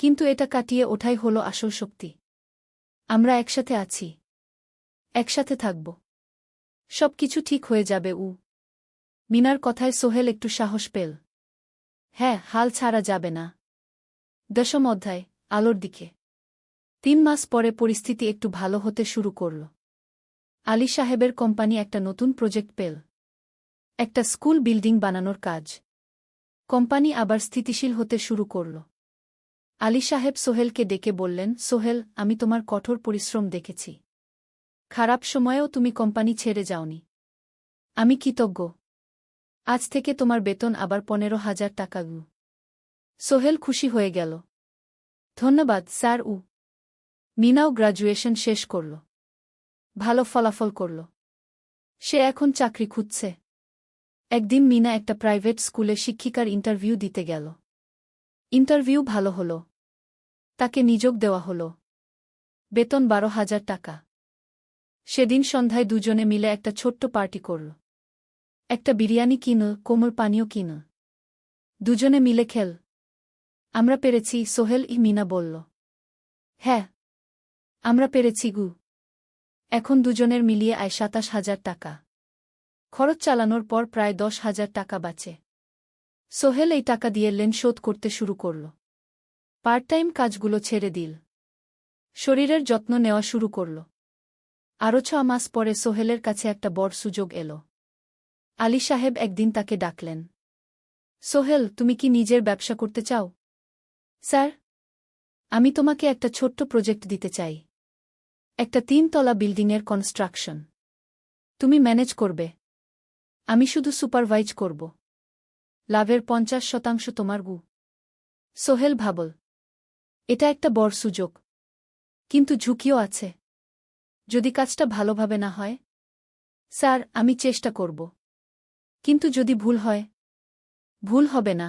Speaker 1: কিন্তু এটা কাটিয়ে ওঠাই হলো আসল শক্তি। আমরা একসাথে আছি। একসাথে থাকব। সব কিছু ঠিক হয়ে যাবে। মিনার কথায় সোহেল একটু সাহস পেল। হ্যাঁ, হাল ছাড়া যাবে না। 10ম অধ্যায়, আলোর দিকে। 3 মাস পরে পরিস্থিতি একটু ভালো হতে শুরু করল। আলী সাহেবের কোম্পানি একটা নতুন প্রজেক্ট পেল। একটা স্কুল বিল্ডিং বানানোর কাজ। কোম্পানি আবার স্থিতিশীল হতে শুরু করল। আলী সাহেব সোহেলকে ডেকে বললেন, সোহেল, আমি তোমার কঠোর পরিশ্রম দেখেছি। খারাপ সময়েও তুমি কোম্পানি ছেড়ে যাওনি। আমি কৃতজ্ঞ। আজ থেকে তোমার বেতন আবার 15,000 টাকা। সোহেল খুশি হয়ে গেল। ধন্যবাদ স্যার। মিনাও গ্রাজুয়েশন শেষ করল। ভালো ফলাফল করল। সে এখন চাকরি খুঁজছে। একদিন মিনা একটা প্রাইভেট স্কুলে শিক্ষিকার ইন্টারভিউ দিতে গেল। ইন্টারভিউ ভালো হল। তাকে নিযোগ দেওয়া হল। বেতন 12,000 টাকা। সেদিন সন্ধ্যায় দুজনে মিলে একটা ছোট্ট পার্টি করল। একটা বিরিয়ানি কিনল, কোমল পানীয় কিনল। দুজনে মিলে খেল। আমরা পেরেছি, সোহেল মিনা বলল। হ্যাঁ, আমরা পেরেছি গু। এখন দুজনের মিলিয়ে আয় 27,000 টাকা। খরচ চালানোর পর প্রায় 10,000 টাকা বাঁচে। সোহেল এই টাকা দিয়ে লোন শোধ করতে শুরু করল। পার্ট টাইম কাজগুলো ছেড়ে দিল। শরীরের যত্ন নেওয়া শুরু করল। আরও 6 মাস পরে সোহেলের কাছে একটা বড় সুযোগ এল। আলী সাহেব একদিন তাকে ডাকলেন। সোহেল, তুমি কি নিজের ব্যবসা করতে চাও? স্যার, আমি তোমাকে একটা ছোট্ট প্রজেক্ট দিতে চাই। একটা 3 তলা বিল্ডিংয়ের কনস্ট্রাকশন। তুমি ম্যানেজ করবে। আমি শুধু সুপারভাইজ করব। লাভের 50% তোমার গু। সোহেল ভাবল, এটা একটা বড় সুযোগ। কিন্তু ঝুঁকিও আছে। যদি কাজটা ভালোভাবে না হয়? স্যার, আমি চেষ্টা করব। কিন্তু যদি ভুল হয়? ভুল হবে না।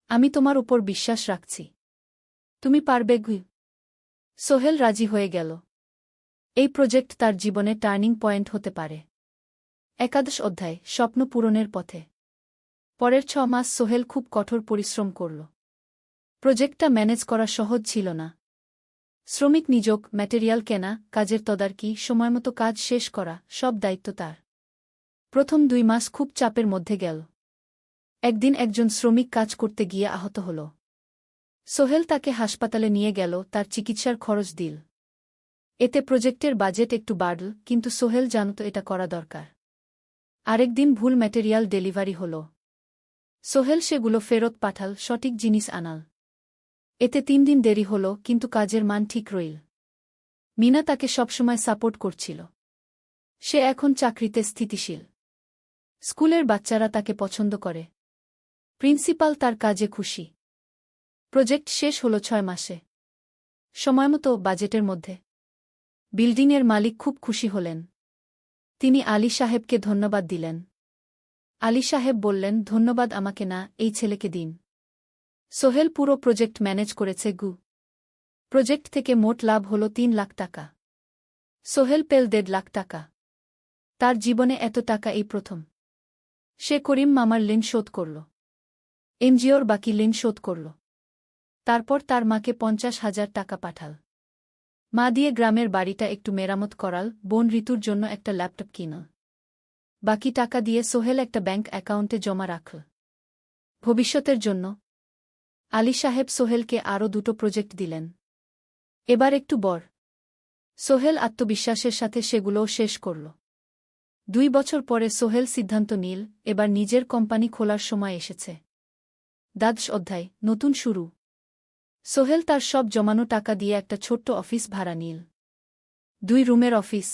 Speaker 1: আমি তোমার উপর বিশ্বাস রাখছি। তুমি পারবে গু। সোহেল রাজি হয়ে গেল। এই প্রজেক্ট তার জীবনে টার্নিং পয়েন্ট হতে পারে। 11 অধ্যায়, স্বপ্ন পূরণের পথে। পরের 6 মাস সোহেল খুব কঠোর পরিশ্রম করল। প্রজেক্টটা ম্যানেজ করা সহজ ছিল না। শ্রমিক নিযোগ, ম্যাটেরিয়াল কেনা, কাজের তদারকি, সময়মতো কাজ শেষ করা, সব দায়িত্ব তার। প্রথম 2 মাস খুব চাপের মধ্যে গেল। একদিন একজন শ্রমিক কাজ করতে গিয়ে আহত হল। সোহেল তাকে হাসপাতালে নিয়ে গেল, তার চিকিৎসার খরচ দিল। এতে প্রজেক্টের বাজেট একটু বাড়ল, কিন্তু সোহেল জানত এটা করা দরকার। আরেকদিন ভুল ম্যাটেরিয়াল ডেলিভারি হল। সোহেল সেগুলো ফেরত পাঠাল, সঠিক জিনিস আনাল। এতে 3 দিন দেরি হল, কিন্তু কাজের মান ঠিক রইল। মিনা তাকে সবসময় সাপোর্ট করছিল। সে এখন চাকরিতে স্থিতিশীল। স্কুলের বাচ্চারা তাকে পছন্দ করে। প্রিন্সিপাল তার কাজে খুশি। প্রজেক্ট শেষ হল 6 মাসে। সময়মতো, বাজেটের মধ্যে। বিল্ডিংয়ের মালিক খুব খুশি হলেন। তিনি আলী সাহেবকে ধন্যবাদ দিলেন। আলী সাহেব বললেন, ধন্যবাদ আমাকে না, এই ছেলেকে দিন। সোহেল পুরো প্রজেক্ট ম্যানেজ করেছে গু। প্রজেক্ট থেকে মোট লাভ হল 3 লাখ টাকা। সোহেল পেল 1.5 লাখ টাকা। তার জীবনে এত টাকা এই প্রথম। সে করিম মামার ঋণ শোধ করল। এনজিওর বাকি ঋণ শোধ করল। তারপর তার মাকে 50,000 টাকা পাঠাল। মা দিয়ে গ্রামের বাড়িটা একটু মেরামত করাল, বোন ঋতুর জন্য একটা ল্যাপটপ কিনল। বাকি টাকা দিয়ে সোহেল একটা ব্যাংক অ্যাকাউন্টে জমা রাখল। ভবিষ্যতের জন্য। আলী সাহেব সোহেলকে আরও 2টো প্রজেক্ট দিলেন। এবার একটু বড়। সোহেল আত্মবিশ্বাসের সাথে সেগুলোও শেষ করল। 2 বছর পরে সোহেল সিদ্ধান্ত নিল, এবার নিজের কোম্পানি খোলার সময় এসেছে। 10 অধ্যায়, নতুন শুরু। সোহেল তার সব জমানো টাকা দিয়ে একটা ছোট্ট অফিস ভাড়া নিল। 2 রুমের অফিস।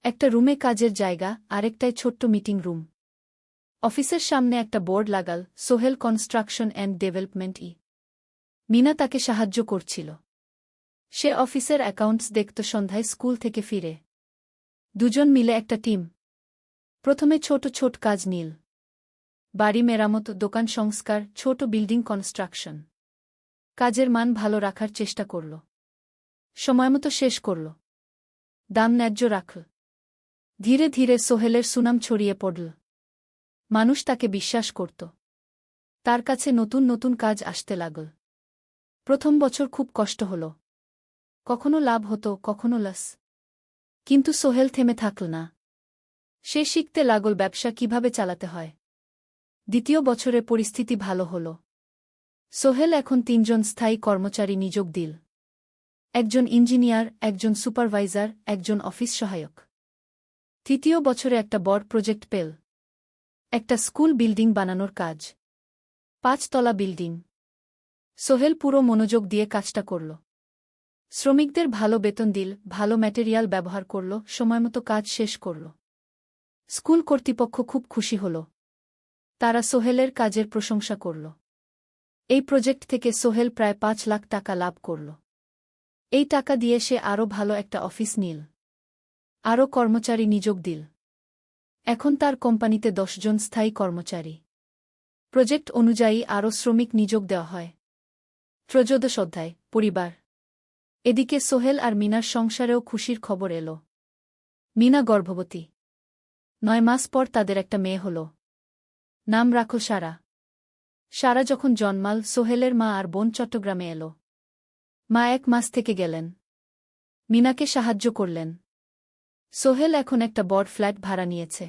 Speaker 1: একটা রুমে কাজের জায়গা, আরেকটায় ছোট্ট মিটিং রুম। অফিসের সামনে একটা বোর্ড লাগাল, Sohel construction and development. Meena তাকে সাহায্য করছিল। সে অফিসের অ্যাকাউন্টস দেখত সন্ধ্যায় স্কুল থেকে ফিরে। দুজন মিলে একটা টিম। প্রথমে ছোট ছোট কাজ নিল। বাড়ি মেরামত, দোকান সংস্কার, ছোট বিল্ডিং কনস্ট্রাকশন। কাজের মান ভালো রাখার চেষ্টা করল। সময়মতো শেষ করল। দাম ন্যায্য রাখল। ধীরে ধীরে সোহেলের সুনাম ছড়িয়ে পড়ল। মানুষ তাকে বিশ্বাস করত। তার কাছে নতুন নতুন কাজ আসতে লাগল। প্রথম বছর খুব কষ্ট হল। কখনো লাভ হতো, কখনো লস। কিন্তু সোহেল থেমে থাকল না। সে শিখতে লাগল ব্যবসা কিভাবে চালাতে হয়। দ্বিতীয় বছরে পরিস্থিতি ভালো হল। সোহেল এখন 3 জন স্থায়ী কর্মচারী নিযোগ দিল। একজন ইঞ্জিনিয়ার, একজন সুপারভাইজার, একজন অফিস সহায়ক। তৃতীয় বছরে একটা বড় প্রজেক্ট পেল। একটা স্কুল বিল্ডিং বানানোর কাজ। 5 তলা বিল্ডিং। সোহেল পুরো মনোযোগ দিয়ে কাজটা করল। শ্রমিকদের ভালো বেতন দিল, ভালো ম্যাটেরিয়াল ব্যবহার করল, সময়মতো কাজ শেষ করল। স্কুল কর্তৃপক্ষ খুব খুশি হল। তারা সোহেলের কাজের প্রশংসা করল। এই প্রজেক্ট থেকে সোহেল প্রায় 5 লাখ টাকা লাভ করল। এই টাকা দিয়ে সে আরও ভালো একটা অফিস নিল। আরও কর্মচারী নিযোগ দিল। এখন তার কোম্পানিতে 10 জন স্থায়ী কর্মচারী। প্রজেক্ট অনুযায়ী আরও শ্রমিক নিযোগ দেওয়া হয়। 13 অধ্যায় পরিবার। এদিকে সোহেল আর মিনার সংসারেও খুশির খবর এলো। মিনা গর্ভবতী। 9 মাস পর তাদের একটা মেয়ে হল। নাম রাখল সারা। সারা যখন জন্মাল, সোহেলের মা আর বোন চট্টগ্রামে এলো। মা 1 মাস থেকে গেলেন। মিনাকে সাহায্য করলেন। সোহেল এখন একটা বড় ফ্ল্যাট ভাড়া নিয়েছে।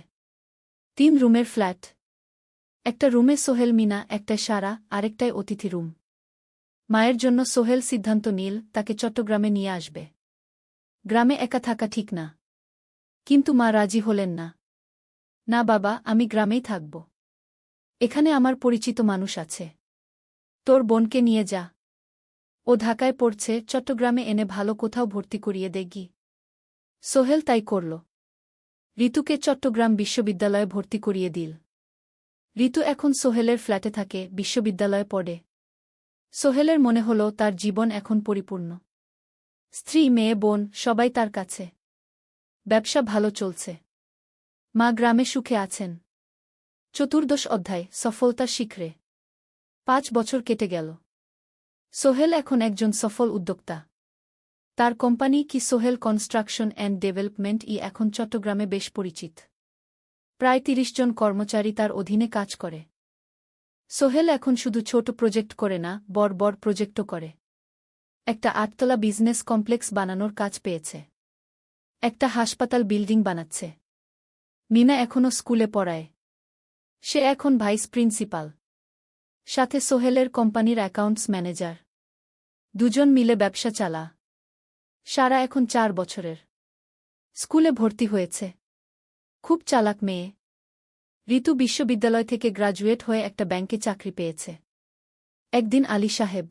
Speaker 1: 3 রুমের ফ্ল্যাট। একটা রুমে সোহেল, মিনা, একটায় সারা, আরেকটায় অতিথি রুম। মায়ের জন্য সোহেল সিদ্ধান্ত নিল তাকে চট্টগ্রামে নিয়ে আসবে। গ্রামে একা থাকা ঠিক না। কিন্তু মা রাজি হলেন না। না বাবা, আমি গ্রামেই থাকব। এখানে আমার পরিচিত মানুষ আছে। তোর বোনকে নিয়ে যা। ও ঢাকায় পড়ছে, চট্টগ্রামে এনে ভালো কোথাও ভর্তি করিয়ে দেগি। সোহেল তাই করল। ঋতুকে চট্টগ্রাম বিশ্ববিদ্যালয়ে ভর্তি করিয়ে দিল। ঋতু এখন সোহেলের ফ্ল্যাটে থাকে, বিশ্ববিদ্যালয়ে পড়ে। সোহেলের মনে হল তার জীবন এখন পরিপূর্ণ। স্ত্রী, মেয়ে, বোন সবাই তার কাছে। ব্যবসা ভালো চলছে। মা গ্রামে সুখে আছেন। 14 অধ্যায় সফলতার শিখরে। 5 বছর কেটে গেল। সোহেল এখন একজন সফল উদ্যোক্তা। তার কোম্পানি কি সোহেল কনস্ট্রাকশন অ্যান্ড ডেভেলপমেন্ট এখন চট্টগ্রামে বেশ পরিচিত। প্রায় 30 জন কর্মচারী তার অধীনে কাজ করে। সোহেল এখন শুধু ছোট প্রজেক্ট করে না, বড় বড় প্রজেক্টও করে। একটা 8তলা বিজনেস কমপ্লেক্স বানানোর কাজ পেয়েছে। একটা হাসপাতাল বিল্ডিং বানাচ্ছে। মিনা এখনও স্কুলে পড়ায়। সে এখন ভাইস প্রিন্সিপাল। সাথে সোহেলের কোম্পানির অ্যাকাউন্টস ম্যানেজার। দুজন মিলে ব্যবসা চালা। সারা এখন 4 বছরের। স্কুলে ভর্তি হয়েছে। খুব চালাক মেয়ে। ঋতু বিশ্ববিদ্যালয় থেকে গ্রাজুয়েট হয়ে একটা ব্যাংকে চাকরি পেয়েছে। একদিন আলী সাহেব